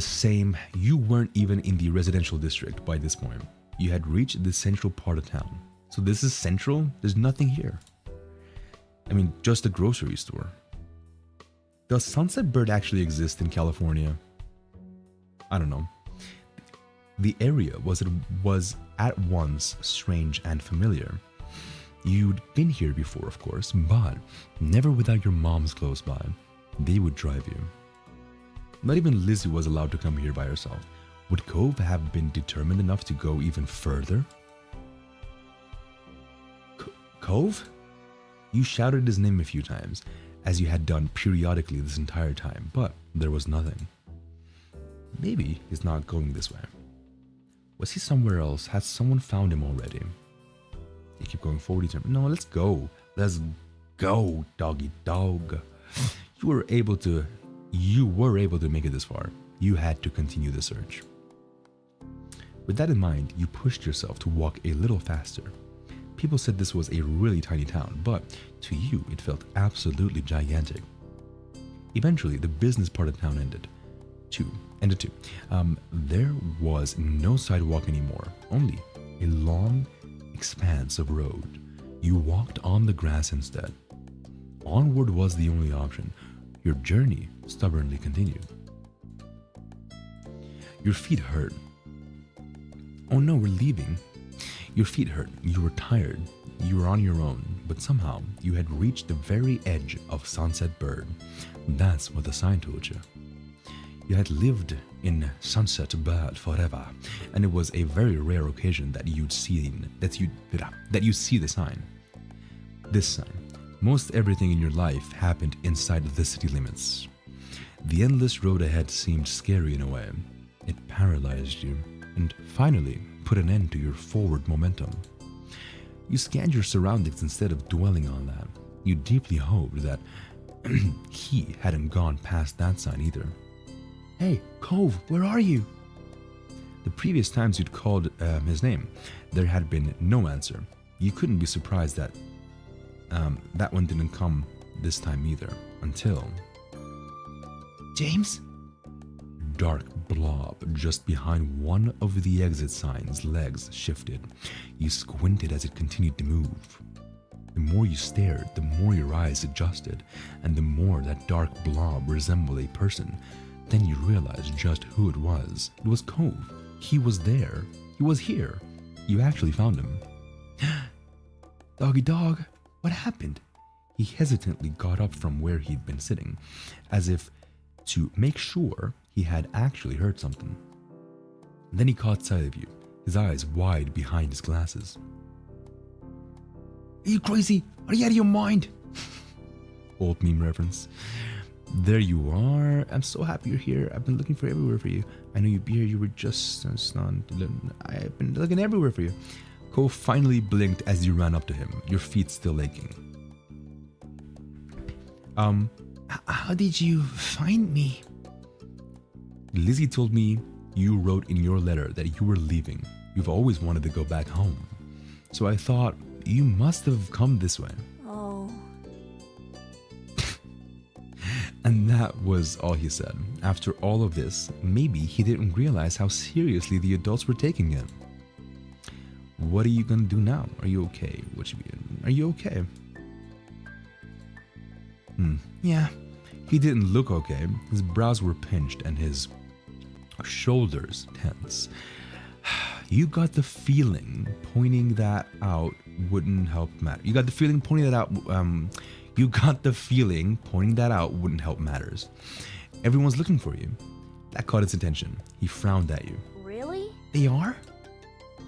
residential district by this point. You had reached the central part of town. So this is central? There's nothing here. I mean, just a grocery store. Does Sunset Bird actually exist in California? I don't know. The area was at once strange and familiar. You'd been here before, of course, but never without your moms close by. They would drive you. Not even Lizzie was allowed to come here by herself. Would Cove have been determined enough to go even further? Cove? You shouted his name a few times, as you had done periodically this entire time, but there was nothing. Maybe he's not going this way. Was he somewhere else? Had someone found him already? You keep going forward. No, let's go. Let's go, doggy dog. You were able to make it this far. You had to continue the search. With that in mind, you pushed yourself to walk a little faster. People said this was a really tiny town, but to you, it felt absolutely gigantic. Eventually, the business part of town ended. There was no sidewalk anymore, only a long expanse of road. You walked on the grass instead. Onward was the only option. Your journey stubbornly continued. Your feet hurt. Oh no, we're leaving. Your feet hurt. You were tired. You were on your own, but somehow you had reached the very edge of Sunset Bird. That's what the sign told you. You had lived in Sunset Bird forever, and it was a very rare occasion that you see the sign. This sign. Most everything in your life happened inside the city limits. The endless road ahead seemed scary in a way. It paralyzed you, and finally put an end to your forward momentum. You scanned your surroundings instead of dwelling on that. You deeply hoped that he hadn't gone past that sign either. Hey, Cove, where are you? The previous times you'd called his name, there had been no answer. You couldn't be surprised that that one didn't come this time either, until... James? Dark blob just behind one of the exit signs' legs shifted. You squinted as it continued to move. The more you stared, the more your eyes adjusted, and the more that dark blob resembled a person. Then you realized just who it was. It was Cove. He was there. He was here. You actually found him. Doggy dog, what happened? He hesitantly got up from where he'd been sitting, as if to make sure he had actually heard something. Then he caught sight of you, his eyes wide behind his glasses. Are you crazy? Are you out of your mind? Old meme reference. There you are. I'm so happy you're here. I've been looking for everywhere for you. I know you'd be here. You were just I've been looking everywhere for you. Cove finally blinked as you ran up to him, your feet still aching. How did you find me? Lizzie told me you wrote in your letter that you were leaving. You've always wanted to go back home. So I thought you must have come this way. Oh. And that was all he said. After all of this, maybe he didn't realize how seriously the adults were taking it. What are you gonna do now? Are you okay? Are you okay? Yeah, he didn't look okay. His brows were pinched and his shoulders tense. You got the feeling pointing that out wouldn't help matter. You got the feeling pointing that out. You got the feeling pointing that out wouldn't help matters. Everyone's looking for you. That caught his attention. He frowned at you. Really? They are?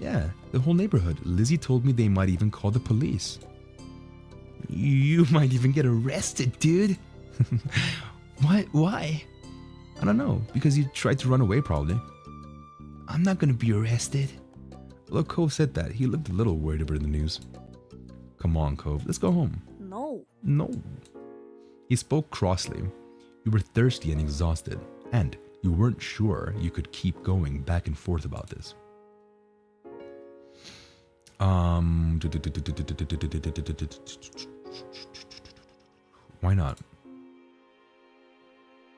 Yeah, the whole neighborhood. Lizzie told me they might even call the police. You might even get arrested, dude. What? Why? I don't know. Because you tried to run away, probably. I'm not gonna be arrested. Look, Cove said that. He looked a little worried about the news. Come on, Cove. Let's go home. No. No. He spoke crossly. You were thirsty and exhausted, and you weren't sure you could keep going back and forth about this. Why not?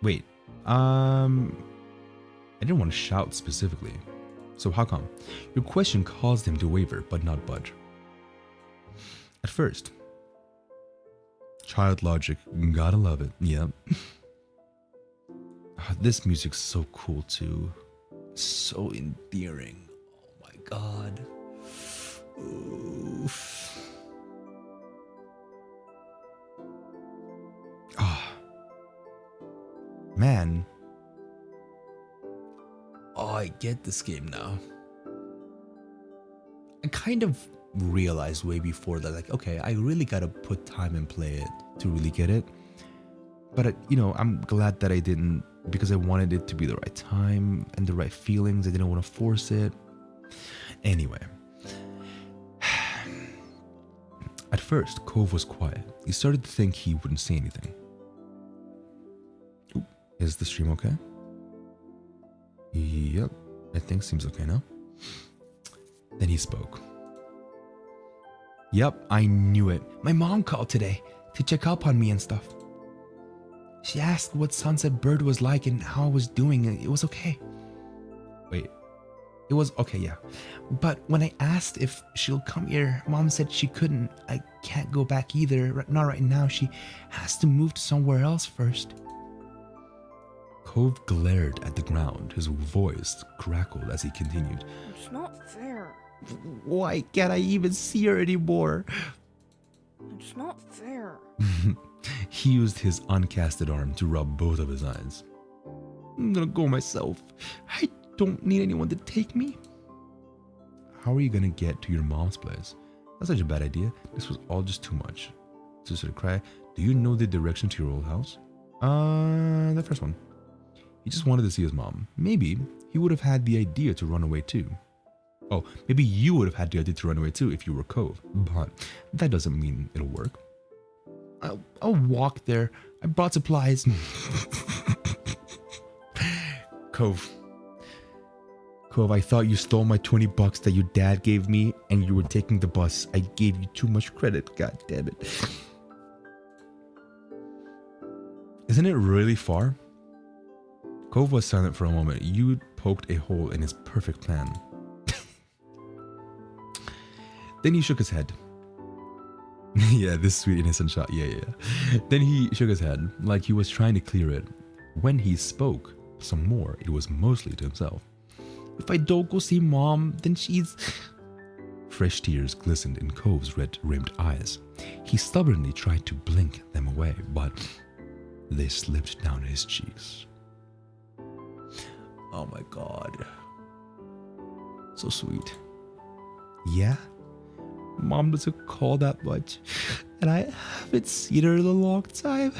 Wait. I didn't want to shout specifically. So how come? Your question caused him to waver, but not budge. At first. Child logic. Gotta love it. Yeah. This music's so cool too. So endearing. Oh my god. Oof. Ah. Man. Oh, I get this game now. I kind of realized way before that, like, okay, I really gotta put time and play it to really get it. But, I'm glad that I didn't, because I wanted it to be the right time and the right feelings. I didn't want to force it. Anyway. At first, Cove was quiet. He started to think he wouldn't say anything. Ooh, is the stream okay? Yep, I think seems okay now. Then he spoke. Yep, I knew it. My mom called today to check up on me and stuff. She asked what Sunset Bird was like and how I was doing, and it was okay. Wait, it was okay, yeah. But when I asked if she'll come here, Mom said she couldn't. I can't go back either, not right now. She has to move to somewhere else first. Cove glared at the ground. His voice crackled as he continued. It's not fair. Why can't I even see her anymore? It's not fair. He used his uncasted arm to rub both of his eyes. I'm gonna go myself. I don't need anyone to take me. How are you gonna get to your mom's place? That's such a bad idea. This was all just too much. So sort of cry. Do you know the direction to your old house? The first one. He just wanted to see his mom. Maybe he would have had the idea to run away too. Oh, maybe you would have had the idea to run away too if you were Cove. But that doesn't mean it'll work. I'll walk there. I brought supplies. Cove, I thought you stole my $20 that your dad gave me and you were taking the bus. I gave you too much credit. God damn it. Isn't it really far? Cove was silent for a moment. You poked a hole in his perfect plan. Then he shook his head. Yeah, this sweet innocent shot. Yeah. Then he shook his head like he was trying to clear it. When he spoke some more, it was mostly to himself. If I don't go see Mom, then she's... Fresh tears glistened in Cove's red-rimmed eyes. He stubbornly tried to blink them away, but they slipped down his cheeks. Oh my god. So sweet. Yeah? Mom doesn't call that much, and I haven't seen her in a long time.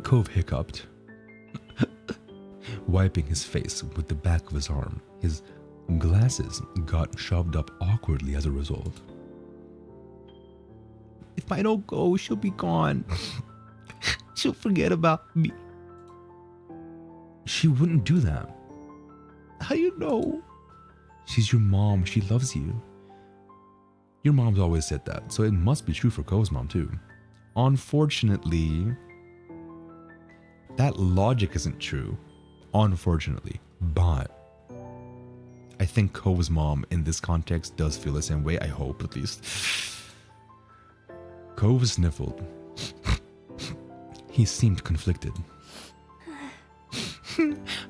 Cove hiccuped, wiping his face with the back of his arm. His glasses got shoved up awkwardly as a result. If I don't go, she'll be gone. She'll forget about me. She wouldn't do that. How do you know? She's your mom. She loves you. Your mom's always said that, so it must be true for Cove's mom too. Unfortunately, That logic isn't true, unfortunately. But I think Cove's mom in this context does feel the same way. I hope, at least. Cove sniffled. He seemed conflicted.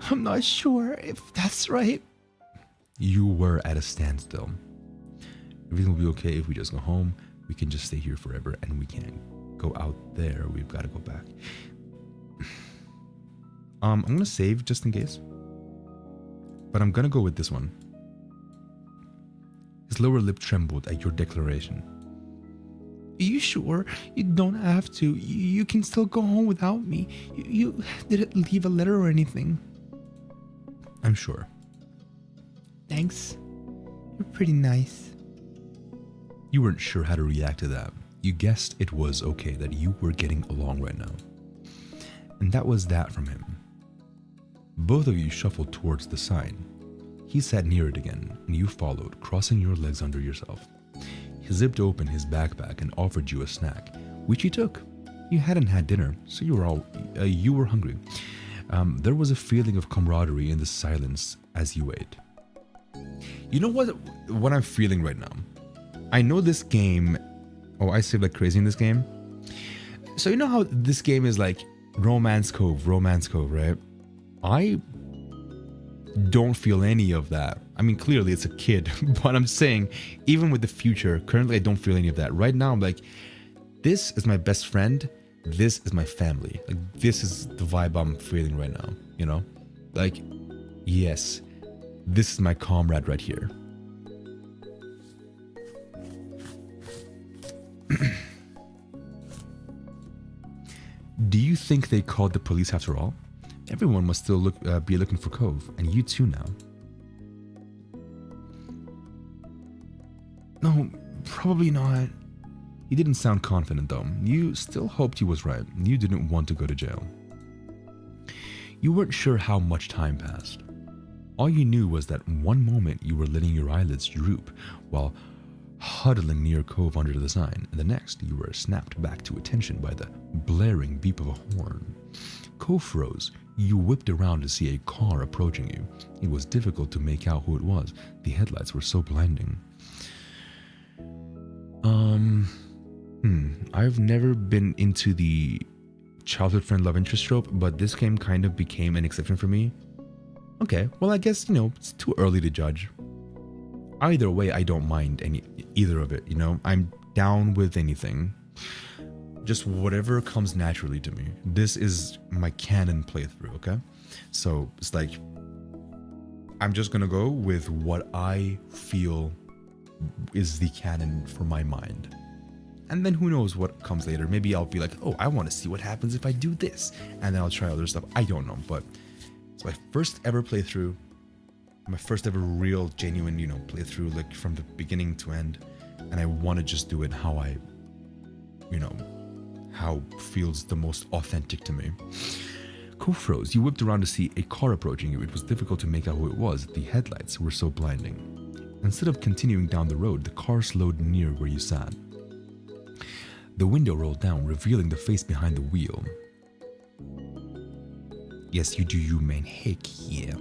I'm not sure if that's right. You were at a standstill. Everything will be okay if we just go home. We can just stay here forever, and we can't go out there. We've got to go back. I'm gonna save just in case, but I'm gonna go with this one. His lower lip trembled at your declaration. Are you sure? You don't have to. You can still go home without me. You didn't leave a letter or anything. I'm sure. Thanks. You're pretty nice. You weren't sure how to react to that. You guessed it was okay that you were getting along right now. And that was that from him. Both of you shuffled towards the sign. He sat near it again, and you followed, crossing your legs under yourself. He zipped open his backpack and offered you a snack, which you took. You hadn't had dinner, so you were hungry. There was a feeling of camaraderie in the silence as you ate. You know what I'm feeling right now? I know this game. Oh, I saved like crazy in this game. So you know how this game is like Romance Cove, right? I don't feel any of that. I mean, clearly it's a kid, but I'm saying, even with the future, currently I don't feel any of that. Right now, I'm like, this is my best friend. This is my family. Like, this is the vibe I'm feeling right now, you know? Like, yes, this is my comrade right here. Do you think they called the police after all? Everyone must still be looking for Cove, and you too now. No, probably not. He didn't sound confident though. You still hoped he was right. You didn't want to go to jail. You weren't sure how much time passed. All you knew was that one moment you were letting your eyelids droop while huddling near Cove under the sign, and the next you were snapped back to attention by the blaring beep of a horn. Cove froze. You whipped around to see a car approaching you. It was difficult to make out who it was. The headlights were so blinding. I've never been into the childhood friend love interest trope, but this game kind of became an exception for me. Okay, well I guess, it's too early to judge. Either way, I don't mind either of it, I'm down with anything. Just whatever comes naturally to me. This is my canon playthrough, okay? So it's like, I'm just gonna go with what I feel is the canon for my mind. And then who knows what comes later. Maybe I'll be like, oh, I want to see what happens if I do this. And then I'll try other stuff. I don't know, but it's my first ever playthrough. My first ever real, genuine, playthrough, like from the beginning to end. And I want to just do it how how feels the most authentic to me. Cove froze. You whipped around to see a car approaching you. It was difficult to make out who it was. The headlights were so blinding. Instead of continuing down the road, the car slowed near where you sat. The window rolled down, revealing the face behind the wheel. Yes, you do, you man. Heck yeah.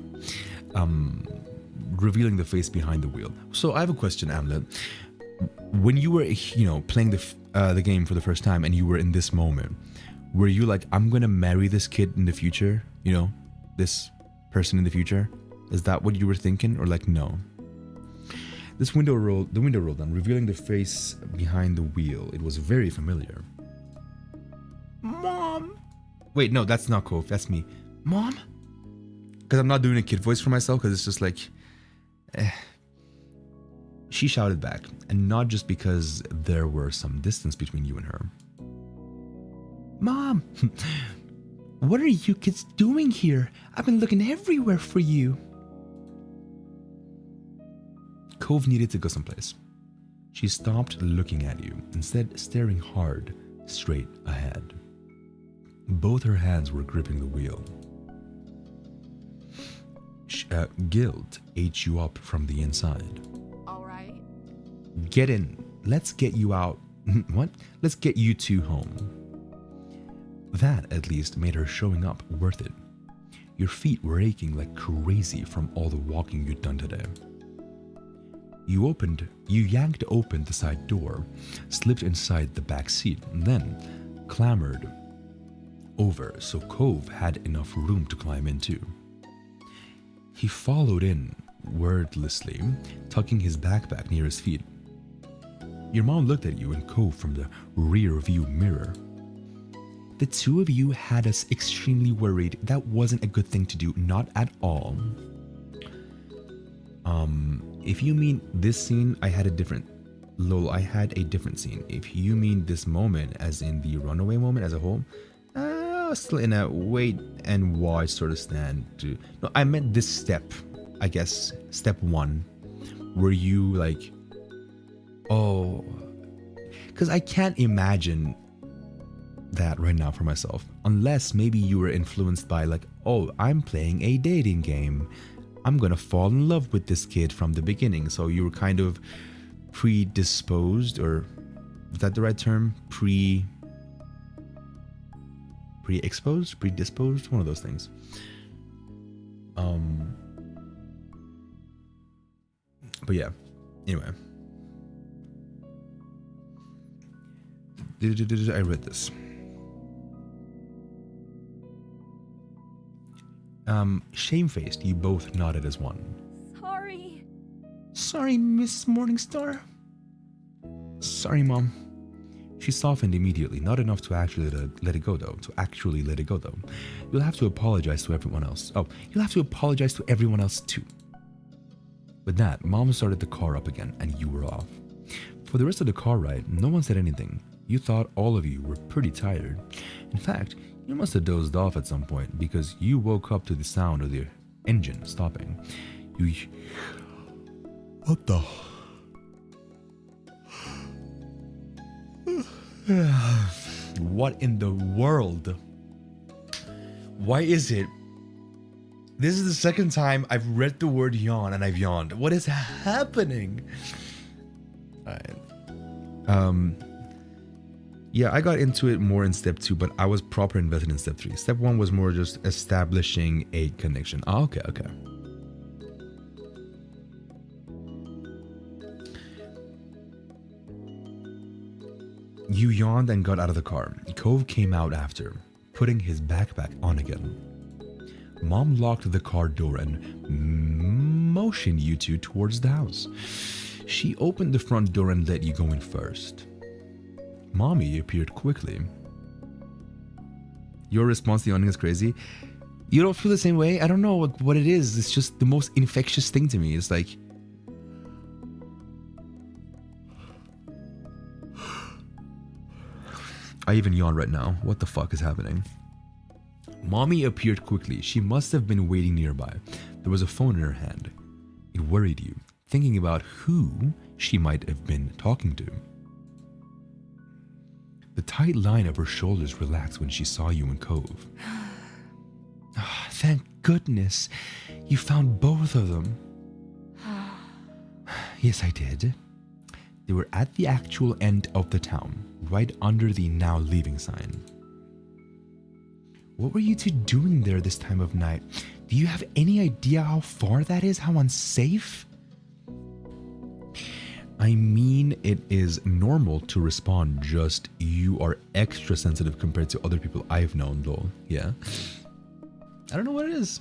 Revealing the face behind the wheel. So I have a question, Amlet. When you were, playing the game for the first time and you were in this moment, were you like, I'm gonna marry this kid in the future? This person in the future? Is that what you were thinking? Or like, no? The window rolled down, revealing the face behind the wheel. It was very familiar. Mom! Wait, no, that's not Cove. That's me. Mom? Because I'm not doing a kid voice for myself, because it's just like... She shouted back, and not just because there were some distance between you and her. Mom! What are you kids doing here? I've been looking everywhere for you. Cove needed to go someplace. She stopped looking at you, instead staring hard, straight ahead. Both her hands were gripping the wheel. Guilt ate you up from the inside. Alright. Get in. Let's get you out. What? Let's get you two home. That, at least, made her showing up worth it. Your feet were aching like crazy from all the walking you'd done today. You yanked open the side door, slipped inside the back seat, and then clambered over so Cove had enough room to climb into. He followed in wordlessly, tucking his backpack near his feet. Your mom looked at you and Cove from the rear view mirror. The two of you had us extremely worried. That wasn't a good thing to do, not at all. If you mean this scene, I had a different scene. If you mean this moment, as in the runaway moment as a whole, I was still in a wait and watch sort of stand. No, I meant this step, I guess, step 1, where you like, oh, because I can't imagine that right now for myself, unless maybe you were influenced by like, oh, I'm playing a dating game, I'm gonna fall in love with this kid from the beginning, so you were kind of predisposed, or is that the right term? Predisposed, one of those things. But yeah, anyway, I read this. Shamefaced, you both nodded as one. Sorry. Sorry, Miss Morningstar. Sorry, Mom. She softened immediately, not enough to actually let it go though. You'll have to apologize to everyone else. Oh, you'll have to apologize to everyone else too. With that, Mom started the car up again and you were off. For the rest of the car ride, no one said anything. You thought all of you were pretty tired. In fact, you must have dozed off at some point because you woke up to the sound of the engine stopping. What the? What in the world? Why is it? This is the second time I've read the word yawn and I've yawned. What is happening? Alright. Yeah, I got into it more in step 2, but I was proper invested in step 3. Step 1 was more just establishing a connection. Oh, okay. You yawned and got out of the car. Cove came out after, putting his backpack on again. Mom locked the car door and motioned you two towards the house. She opened the front door and let you go in first. Mommy appeared quickly. Your response to yawning is crazy. You don't feel the same way? I don't know what it is. It's just the most infectious thing to me. It's like... I even yawn right now. What the fuck is happening? Mommy appeared quickly. She must have been waiting nearby. There was a phone in her hand. It worried you, thinking about who she might have been talking to. The tight line of her shoulders relaxed when she saw you in Cove. Oh, thank goodness. You found both of them. Yes, I did. They were at the actual end of the town, right under the now leaving sign. What were you two doing there this time of night? Do you have any idea how far that is? How unsafe? I mean, it is normal to respond, just you are extra sensitive compared to other people I've known, lol. Yeah. I don't know what it is.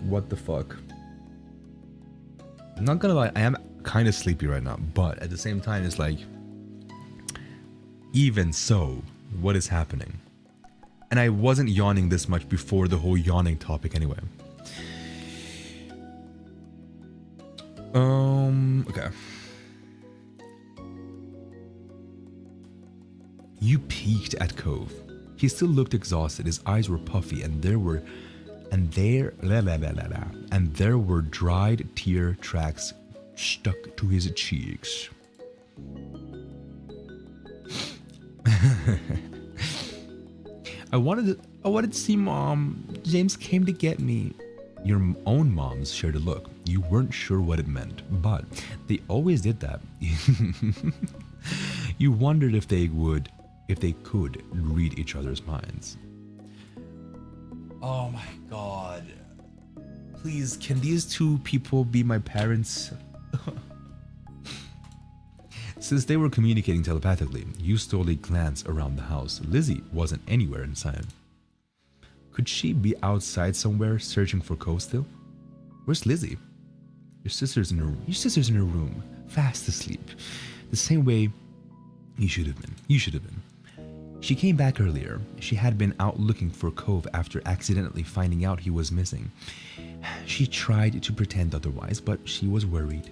What the fuck? I'm not gonna lie, I am kind of sleepy right now, but at the same time, it's like, even so, what is happening? And I wasn't yawning this much before the whole yawning topic anyway. Okay. You peeked at Cove. He still looked exhausted. His eyes were puffy, and there were dried tear tracks stuck to his cheeks. I wanted to see Mom. James came to get me. your own moms shared a look. You weren't sure what it meant, but they always did that. You wondered if they could read each other's minds. Oh my god. Please, can these two people be my parents? Since they were communicating telepathically, you slowly glanced around the house. Lizzie wasn't anywhere in sight. Could she be outside somewhere searching for Cove still? Where's Lizzie? Your sister's in her room, fast asleep. The same way you should have been. She came back earlier. She had been out looking for Cove after accidentally finding out he was missing. She tried to pretend otherwise, but she was worried.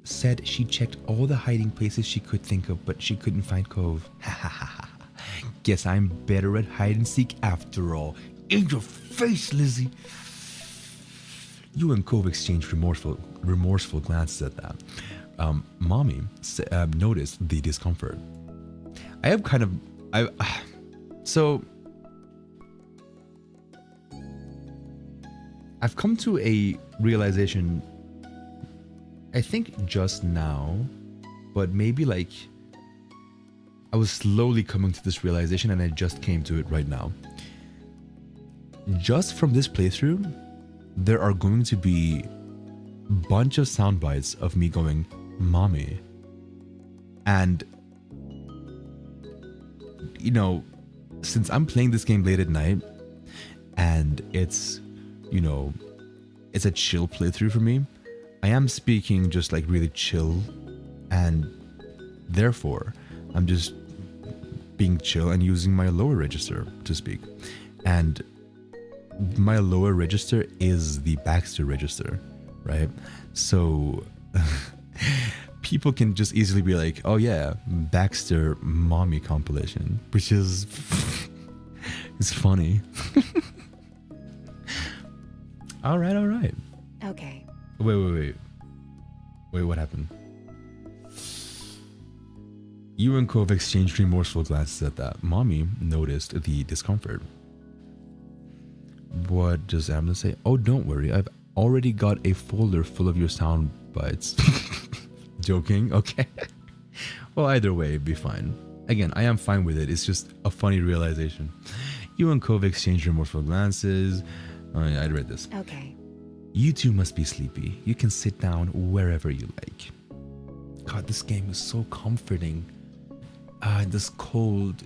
Said she checked all the hiding places she could think of, but she couldn't find Cove. Guess I'm better at hide and seek after all. In your face, Lizzie. You and Cove exchanged remorseful glances at that. Mommy noticed the discomfort. I've come to a realization, I think just now, but maybe like I was slowly coming to this realization and I just came to it right now. Just from this playthrough, there are going to be a bunch of sound bites of me going, Mommy. And, you know, since I'm playing this game late at night and it's, you know, it's a chill playthrough for me, I am speaking just like really chill, and therefore I'm just being chill and using my lower register to speak. And my lower register is the Baxter register, right? So people can just easily be like, oh yeah, Baxter mommy compilation, which is it's funny. All right. Okay. Wait, what happened? You and Cove exchanged remorseful glances at that. Mommy noticed the discomfort. What does Amna say? Oh, don't worry. I've already got a folder full of your sound bites. Joking? Okay. Well, either way, it'd be fine. Again, I am fine with it. It's just a funny realization. You and Cove exchanged remorseful glances. Oh, yeah, I'd read this. Okay. You two must be sleepy. You can sit down wherever you like. God, this game is so comforting. This cold,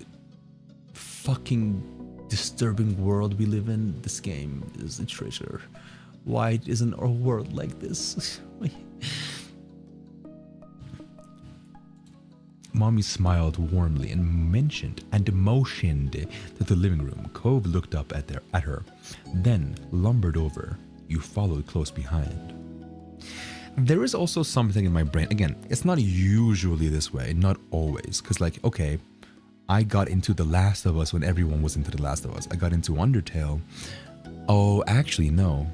fucking disturbing world we live in, this game is a treasure. Why isn't our world like this? Mommy smiled warmly and motioned to the living room. Cove looked up at her, then lumbered over. You followed close behind. There is also something in my brain. Again, it's not usually this way, not always. Because like, okay, I got into The Last of Us when everyone was into The Last of Us. I got into Undertale. Oh, actually, no.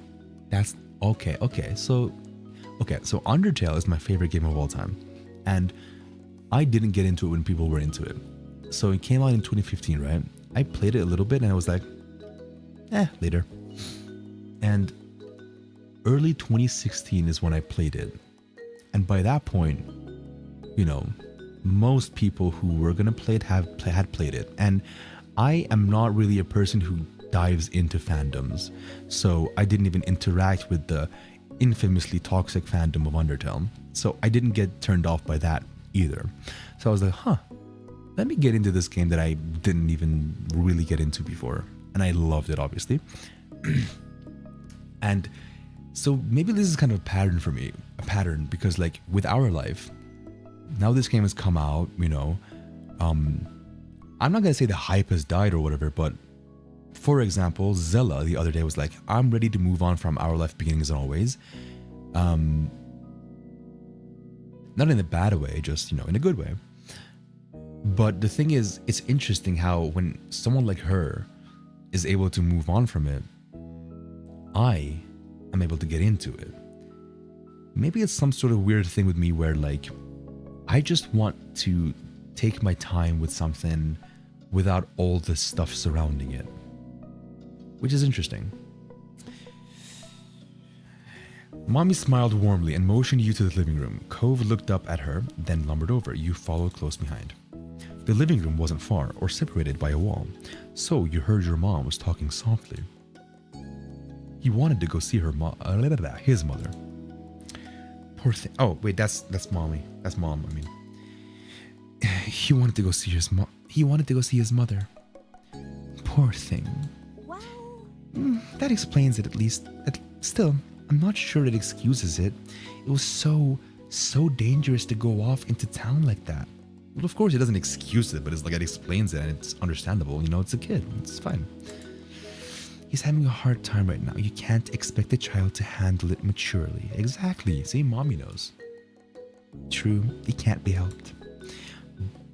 That's okay. So Undertale is my favorite game of all time. And I didn't get into it when people were into it. So it came out in 2015, right? I played it a little bit and I was like, later. And early 2016 is when I played it. And by that point, you know, most people who were going to play it had played it. And I am not really a person who dives into fandoms. So I didn't even interact with the infamously toxic fandom of Undertale. So I didn't get turned off by that either. So I was like, let me get into this game that I didn't even really get into before. And I loved it, obviously. And so maybe this is kind of a pattern for me, because like with our life, now this game has come out, you know, I'm not gonna say the hype has died or whatever, but for example, Zella the other day was like, I'm ready to move on from Our Life Beginnings and Always. Not in a bad way, just, you know, in a good way. But the thing is, it's interesting how when someone like her is able to move on from it, I am able to get into it. Maybe it's some sort of weird thing with me where like I just want to take my time with something without all the stuff surrounding it. which is interesting. Mommy smiled warmly and motioned you to the living room. Cove looked up at her, then lumbered over. You followed close behind. The living room wasn't far or separated by a wall, so you heard your mom was talking softly. He wanted to go see his mother. Poor thing. Oh, wait, that's mommy. That's mom, I mean. He wanted to go see his mom. He wanted to go see his mother. Poor thing. Wow. That explains it at least. Still, I'm not sure it excuses it. It was so dangerous to go off into town like that. Well, of course, it doesn't excuse it, but it's like it explains it and it's understandable. You know, it's a kid. It's fine. He's having a hard time right now. You can't expect a child to handle it maturely. Exactly. See, mommy knows. True, it can't be helped.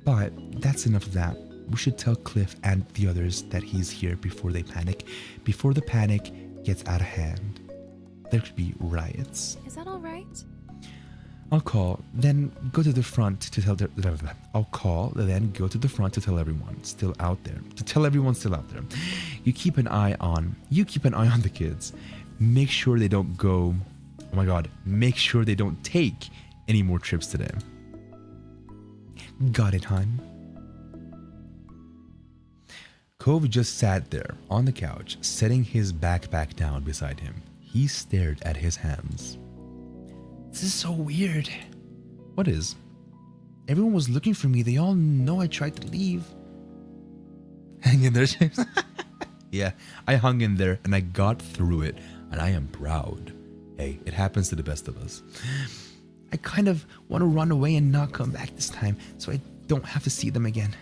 But that's enough of that. We should tell Cliff and the others that he's here before they panic. Before the panic gets out of hand. There could be riots. Is that all right? I'll call, then go to the front to tell everyone still out there. To tell everyone still out there. You keep an eye on the kids. Make sure they don't go. Oh my god. Make sure they don't take any more trips today. Got it, hon. Cove just sat there on the couch, setting his backpack down beside him. He stared at his hands. This is so weird. What is? Everyone was looking for me. They all know I tried to leave. Hang in there, James. Yeah, I hung in there and I got through it, and I am proud. Hey, it happens to the best of us. I kind of want to run away and not come back this time so I don't have to see them again.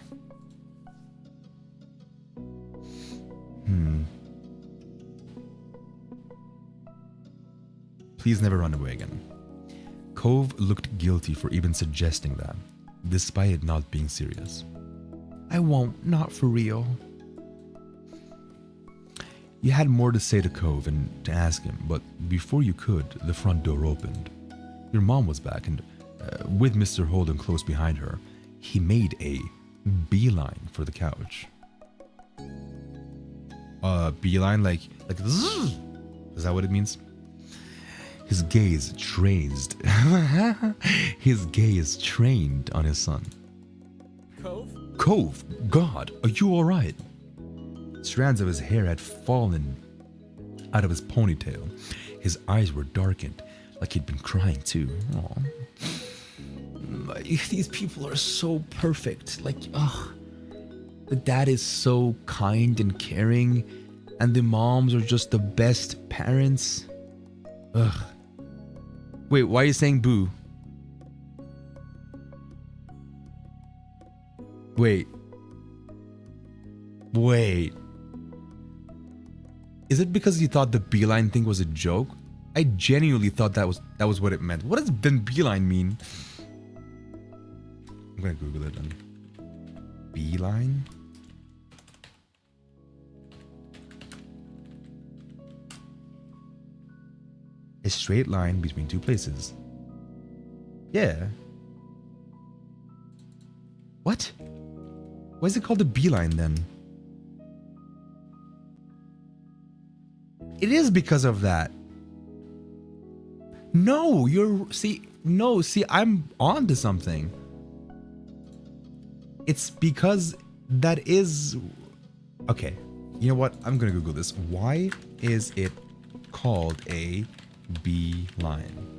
Please never run away again. Cove looked guilty for even suggesting that, despite it not being serious. I won't, not for real. You had more to say to Cove and to ask him, but before you could, the front door opened. Your mom was back, and with Mr. Holden close behind her, he made a beeline for the couch. Beeline like zzz? Is that what it means? His gaze trained on his son. Cove, God, are you all right? Strands of his hair had fallen out of his ponytail. His eyes were darkened, like he'd been crying too. Aw. These people are so perfect. Like, the dad is so kind and caring, and the moms are just the best parents. Ugh. Wait, why are you saying boo? Wait. Is it because you thought the beeline thing was a joke? I genuinely thought that was what it meant. What does beeline mean? I'm gonna Google it then. Beeline? A straight line between two places. Yeah. What? Why is it called a beeline then? It is because of that. No, I'm on to something. It's because that is... Okay, you know what? I'm gonna Google this. Why is it called a beeline?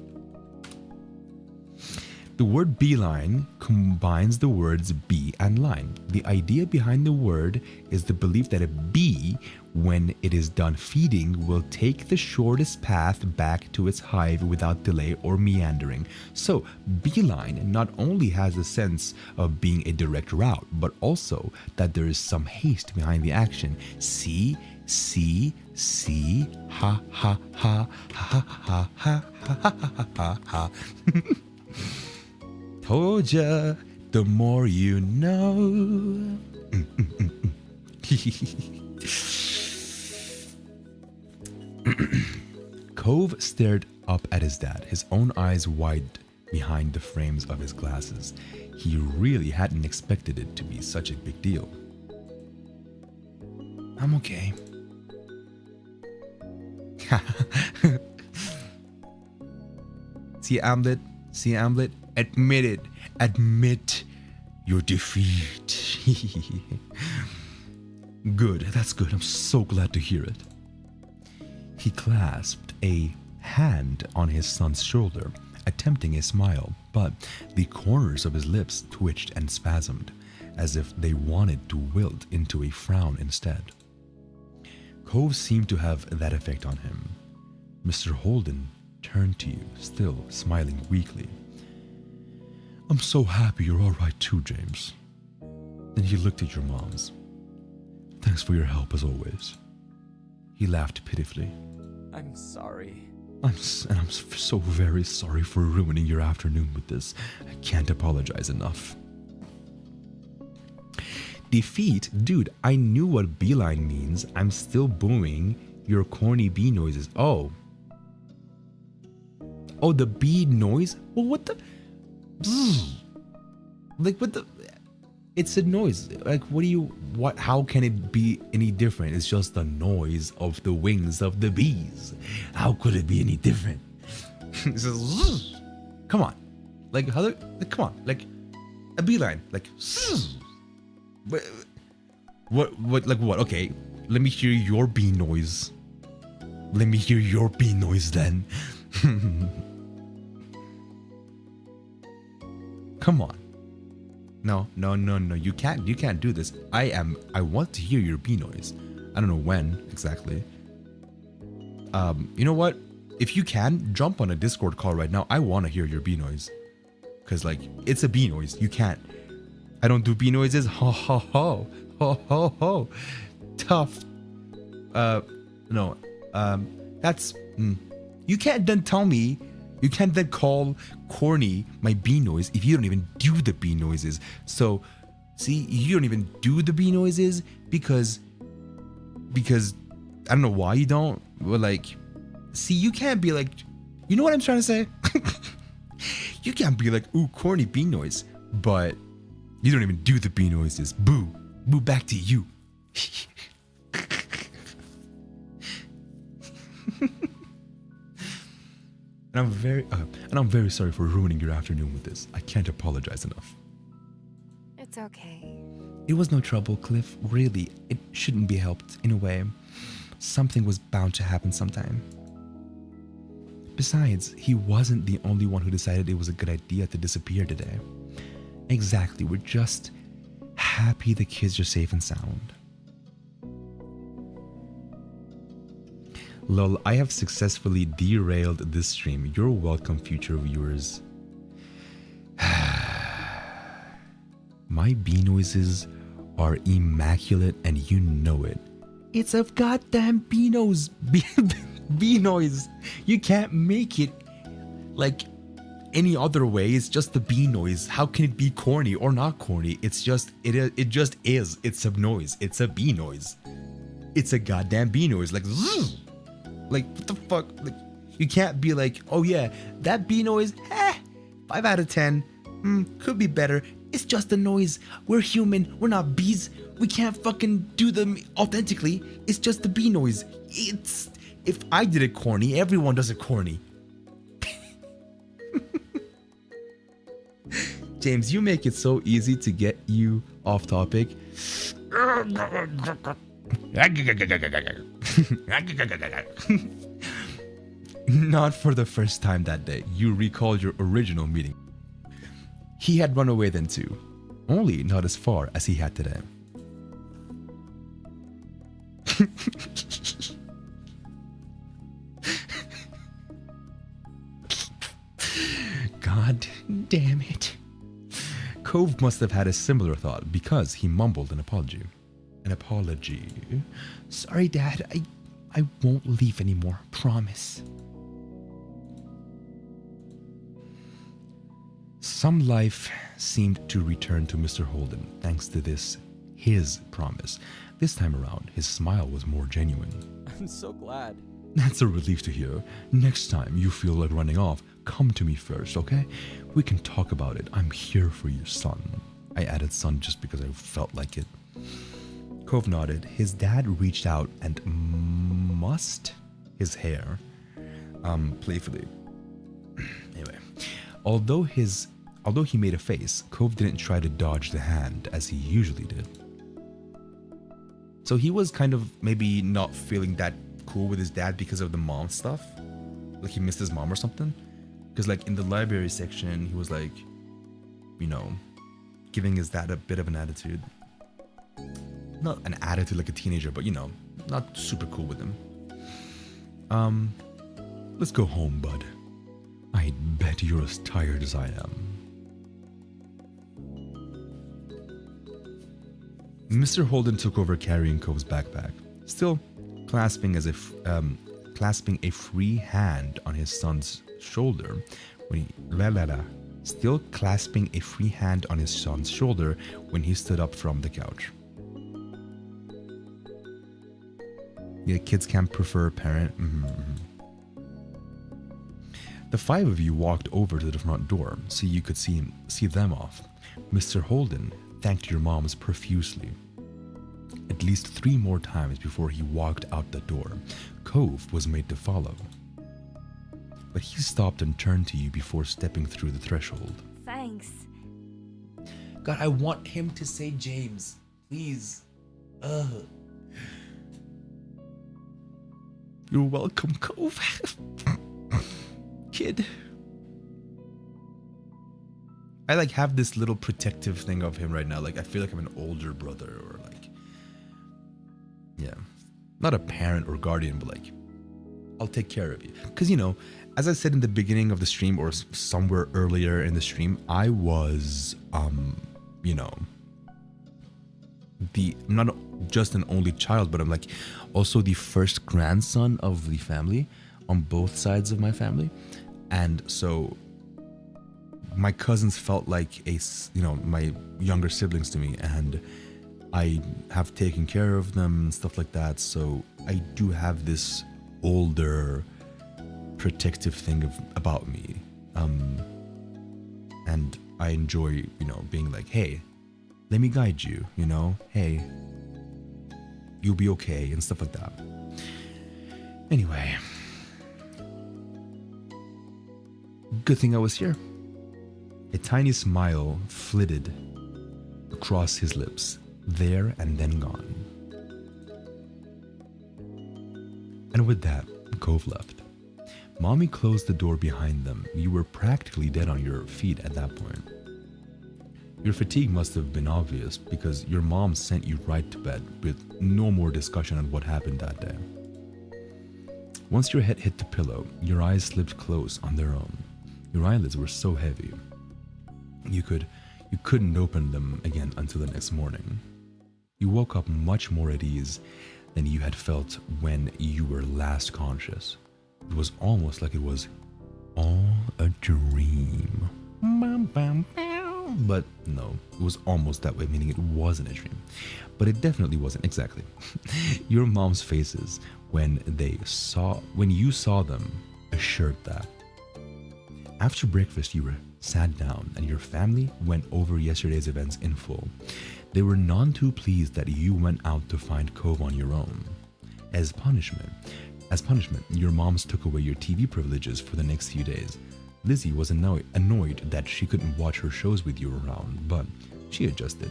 The word beeline combines the words bee and line. The idea behind the word is the belief that a bee, when it is done feeding, will take the shortest path back to its hive without delay or meandering. So, beeline not only has a sense of being a direct route, but also that there is some haste behind the action. See, ha ha ha ha ha ha ha ha ha ha. Told ya, the more you know. Cove stared up at his dad, his own eyes wide behind the frames of his glasses. He really hadn't expected it to be such a big deal. I'm okay. See, Amlet, admit it. Admit your defeat. Good, that's good. I'm so glad to hear it. He clasped a hand on his son's shoulder, attempting a smile, but the corners of his lips twitched and spasmed, as if they wanted to wilt into a frown instead. Cove seemed to have that effect on him. Mr. Holden turned to you, still smiling weakly. I'm so happy you're all right too, James. Then he looked at your moms. Thanks for your help as always. He laughed pitifully. I'm sorry. I'm so very sorry for ruining your afternoon with this. I can't apologize enough. Defeat? Dude, I knew what beeline means. I'm still booing your corny bee noises. Oh, the bee noise? Well, what the... Like, what the... It's a noise. Like, how can it be any different? It's just the noise of the wings of the bees. How could it be any different? It says, come on. Like, come on. Like, a beeline. Like, what? Okay, let me hear your bee noise. Let me hear your bee noise then. Come on. No. You can't do this. I want to hear your bee noise. I don't know when exactly. You know what? If you can, jump on a Discord call right now. I want to hear your bee noise. Cause like, it's a bee noise. You can't. I don't do bee noises. Ho ho ho. Ho ho ho. Tough. No. That's... You can't then tell me... You can't then call corny my bee noise if you don't even do the bee noises. So, see, you don't even do the bee noises because I don't know why you don't. But like, see, you can't be like, you know what I'm trying to say? You can't be like, ooh, corny bee noise, but you don't even do the bee noises. Boo, boo back to you. And I'm very sorry for ruining your afternoon with this. I can't apologize enough. It's okay. It was no trouble, Cliff. Really, it shouldn't be helped in a way. Something was bound to happen sometime. Besides, he wasn't the only one who decided it was a good idea to disappear today. Exactly, we're just happy the kids are safe and sound. Lol, I have successfully derailed this stream. You're welcome, future viewers. My bee noises are immaculate and you know it. It's a goddamn bee noise. Bee noise. You can't make it like any other way. It's just the bee noise. How can it be corny or not corny? It's just, it just is. It's a noise. It's a bee noise. It's a goddamn bee noise. Like, zzz. Like, what the fuck? Like, you can't be like, oh yeah, that bee noise, 5 out of 10. Could be better. It's just a noise. We're human. We're not bees. We can't fucking do them authentically. It's just the bee noise. It's... If I did it corny, everyone does it corny. James, you make it so easy to get you off topic. Not for the first time that day. You recalled your original meeting. He had run away then too. Only not as far as he had today. God damn it. Cove must have had a similar thought because he mumbled an apology. An apology. Sorry, Dad. I won't leave anymore. Promise. Some life seemed to return to Mr. Holden thanks to this, his promise. This time around, his smile was more genuine. I'm so glad. That's a relief to hear. Next time you feel like running off, come to me first, okay? We can talk about it. I'm here for you, son. I added son just because I felt like it. Cove nodded. His dad reached out and his hair playfully. Anyway, although he made a face, Cove didn't try to dodge the hand as he usually did. So he was kind of maybe not feeling that cool with his dad because of the mom stuff. Like he missed his mom or something. Because like in the library section, he was like, you know, giving his dad a bit of an attitude. Not an attitude like a teenager, but you know, not super cool with him. Let's go home, bud. I bet you're as tired as I am. Mr. Holden took over carrying Cove's backpack, still clasping a free hand on his son's shoulder when he stood up from the couch. Yeah, kids can't prefer a parent. The five of you walked over to the front door so you could see them off. Mr. Holden thanked your moms profusely. At least 3 more times before he walked out the door. Cove was made to follow. But he stopped and turned to you before stepping through the threshold. Thanks. God, I want him to say James. Please. Ugh. You're welcome, Cove. Kid. I like have this little protective thing of him right now. Like I feel like I'm an older brother or like, yeah, not a parent or guardian, but like I'll take care of you. Because you know, as I said in the beginning of the stream or somewhere earlier in the stream, I was, you know, I'm not just an only child, but I'm like also the first grandson of the family on both sides of my family. And so my cousins felt like my younger siblings to me, and I have taken care of them and stuff like that. So I do have this older protective thing about me. And I enjoy, being like, hey, let me guide you, hey, you'll be okay and stuff like that. Anyway, good thing I was here. A tiny smile flitted across his lips, there and then gone. And with that, Cove left. Mommy closed the door behind them. You were practically dead on your feet at that point. Your fatigue must have been obvious because your mom sent you right to bed with no more discussion on what happened that day. Once your head hit the pillow, your eyes slipped closed on their own. Your eyelids were so heavy. You couldn't open them again until the next morning. You woke up much more at ease than you had felt when you were last conscious. It was almost like it was all a dream. But no, it was almost that way, meaning it wasn't a dream. But it definitely wasn't, exactly. Your mom's faces when you saw them assured that. After breakfast, you sat down and your family went over yesterday's events in full. They were none too pleased that you went out to find Cove on your own. As punishment, your moms took away your TV privileges for the next few days. Lizzie was annoyed that she couldn't watch her shows with you around, but she adjusted.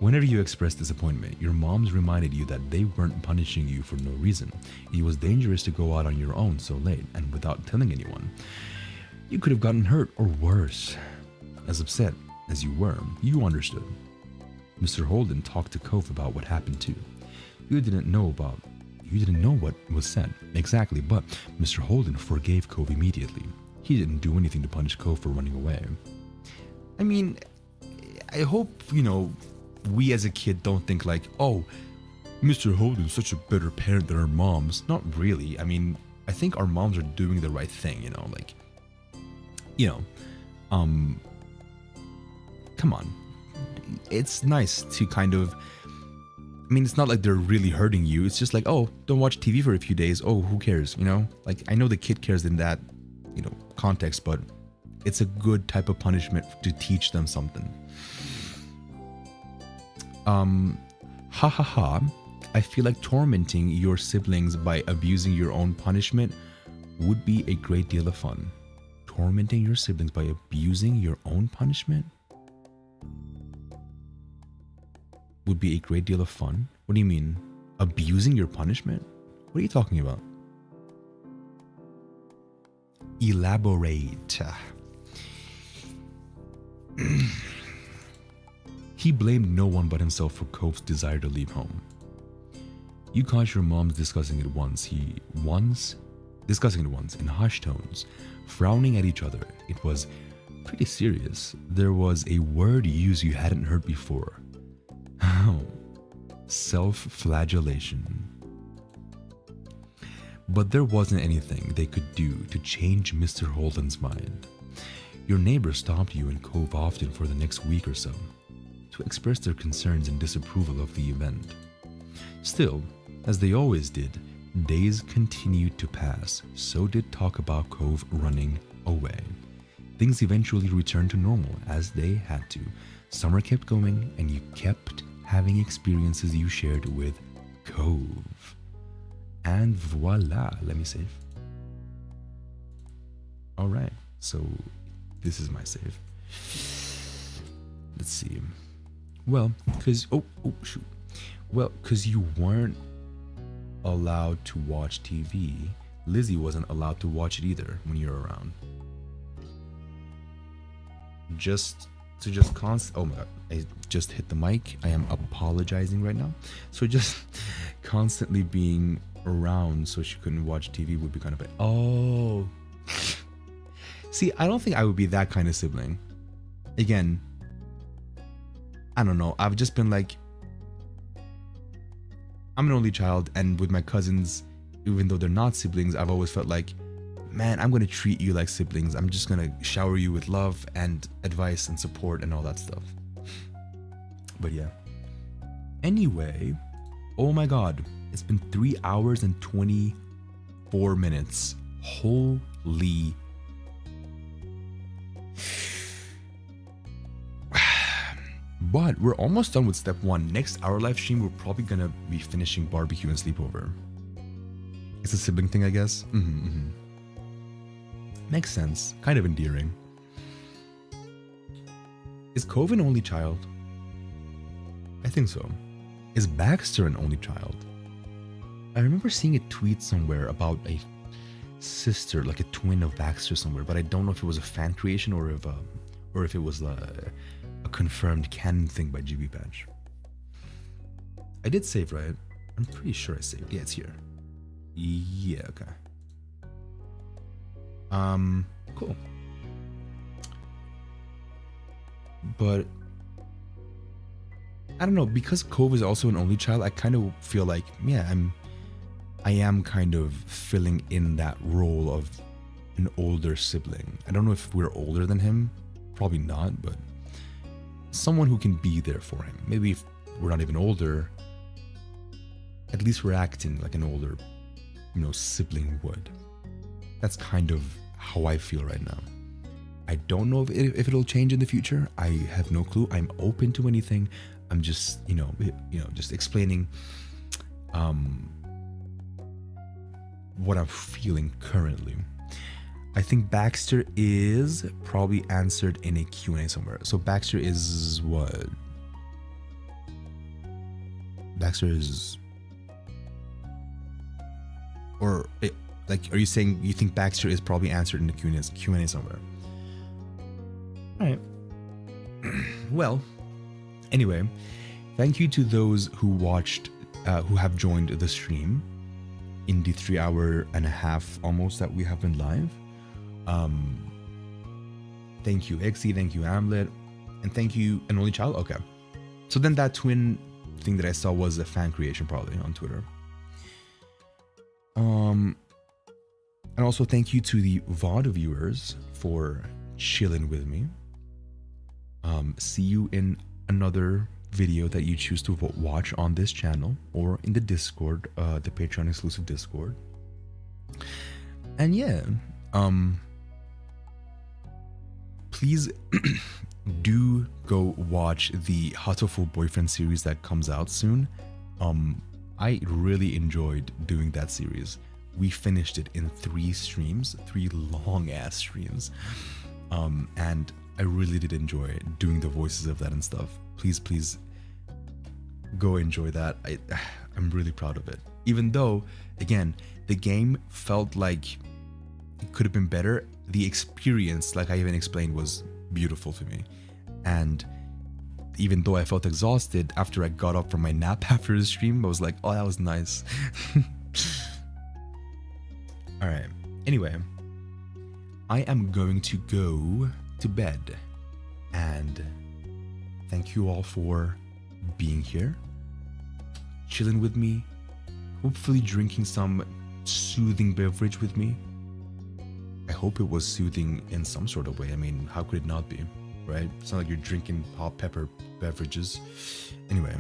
Whenever you expressed disappointment, your moms reminded you that they weren't punishing you for no reason. It was dangerous to go out on your own so late and without telling anyone. You could have gotten hurt or worse. As upset as you were, you understood. Mr. Holden talked to Cove about what happened too. You didn't know what was said exactly, but Mr. Holden forgave Cove immediately. He didn't do anything to punish Cove for running away. I mean, I hope, we as a kid don't think like, oh, Mr. Holden's such a better parent than our moms. Not really. I mean, I think our moms are doing the right thing, come on. It's nice to kind of, it's not like they're really hurting you. It's just like, oh, don't watch TV for a few days. Oh, who cares, Like, I know the kid cares in that, context, but it's a good type of punishment to teach them something. I feel like tormenting your siblings by abusing your own punishment would be a great deal of fun. Tormenting your siblings by abusing your own punishment would be a great deal of fun. What do you mean? Abusing your punishment? What are you talking about? Elaborate. He blamed no one but himself for Cove's desire to leave home. You caught your moms discussing it once in hushed tones, frowning at each other. It was pretty serious. There was a word used you hadn't heard before. Self-flagellation. But there wasn't anything they could do to change Mr. Holden's mind. Your neighbors stopped you and Cove often for the next week or so to express their concerns and disapproval of the event. Still, as they always did, days continued to pass, so did talk about Cove running away. Things eventually returned to normal as they had to. Summer kept going and you kept having experiences you shared with Cove. And voila, let me save. All right, so this is my save. Let's see. Well, because, well, because you weren't allowed to watch TV, Lizzie wasn't allowed to watch it either when you're around. Oh my god, I just hit the mic. I am apologizing right now. So just constantly being around so she couldn't watch TV would be kind of a, oh. See, I don't think I would be that kind of sibling. Again, I don't know. I've just been like, I'm an only child, and with my cousins, even though they're not siblings, I've always felt like, man, I'm going to treat you like siblings. I'm just going to shower you with love and advice and support and all that stuff. But yeah. Anyway, oh my god, it's been 3 hours and 24 minutes. Holy. But we're almost done with step 1. Next hour live stream, we're probably going to be finishing barbecue and sleepover. It's a sibling thing, I guess. Makes sense. Kind of endearing. Is Cove an only child? I think so. Is Baxter an only child? I remember seeing a tweet somewhere about a sister, like a twin of Baxter somewhere, but I don't know if it was a fan creation or if it was a confirmed canon thing by GB Patch. I did save, right? I'm pretty sure I saved. Yeah, it's here. Yeah, okay. Cool. But I don't know, because Cove is also an only child, I kind of feel like, yeah, I am kind of filling in that role of an older sibling. I don't know if we're older than him, probably not, but someone who can be there for him. Maybe if we're not even older, at least we're acting like an older, sibling would. That's kind of how I feel right now. I don't know if it'll change in the future. I have no clue. I'm open to anything. I'm just, just explaining what I'm feeling currently. I think Baxter is probably answered in a Q&A somewhere. So Baxter is what? Baxter is... Or, are you saying you think Baxter is probably answered in the Q&A somewhere? Alright. Well, anyway, thank you to those who watched, who have joined the stream in the 3 hour and a half almost that we have been live. Thank you, Exy, thank you, Amlet, and thank you, An Only Child. Okay. So then that twin thing that I saw was a fan creation probably on Twitter. And also thank you to the VOD viewers for chilling with me. See you in another video that you choose to watch on this channel or in the Discord, the Patreon exclusive Discord. And yeah, please do go watch the Hatoful Boyfriend series that comes out soon. I really enjoyed doing that series. We finished it in 3 streams, 3 long ass streams. And I really did enjoy doing the voices of that and stuff. Please go enjoy that. I'm really proud of it. Even though, again, the game felt like it could have been better, the experience, like I even explained, was beautiful to me. And even though I felt exhausted after I got up from my nap after the stream, I was like, oh, that was nice. All right. Anyway, I am going to go to bed. And thank you all for being here, chilling with me, hopefully drinking some soothing beverage with me. I hope it was soothing in some sort of way. I mean, how could it not be, right? It's not like you're drinking hot pepper beverages. Anyway,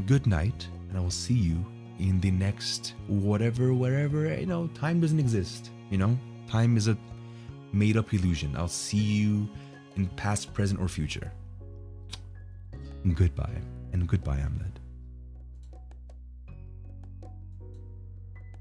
good night, and I will see you in the next whatever, wherever. You know, time doesn't exist. You know, time is a made-up illusion. I'll see you in past, present, or future. Goodbye, and goodbye, Amlet.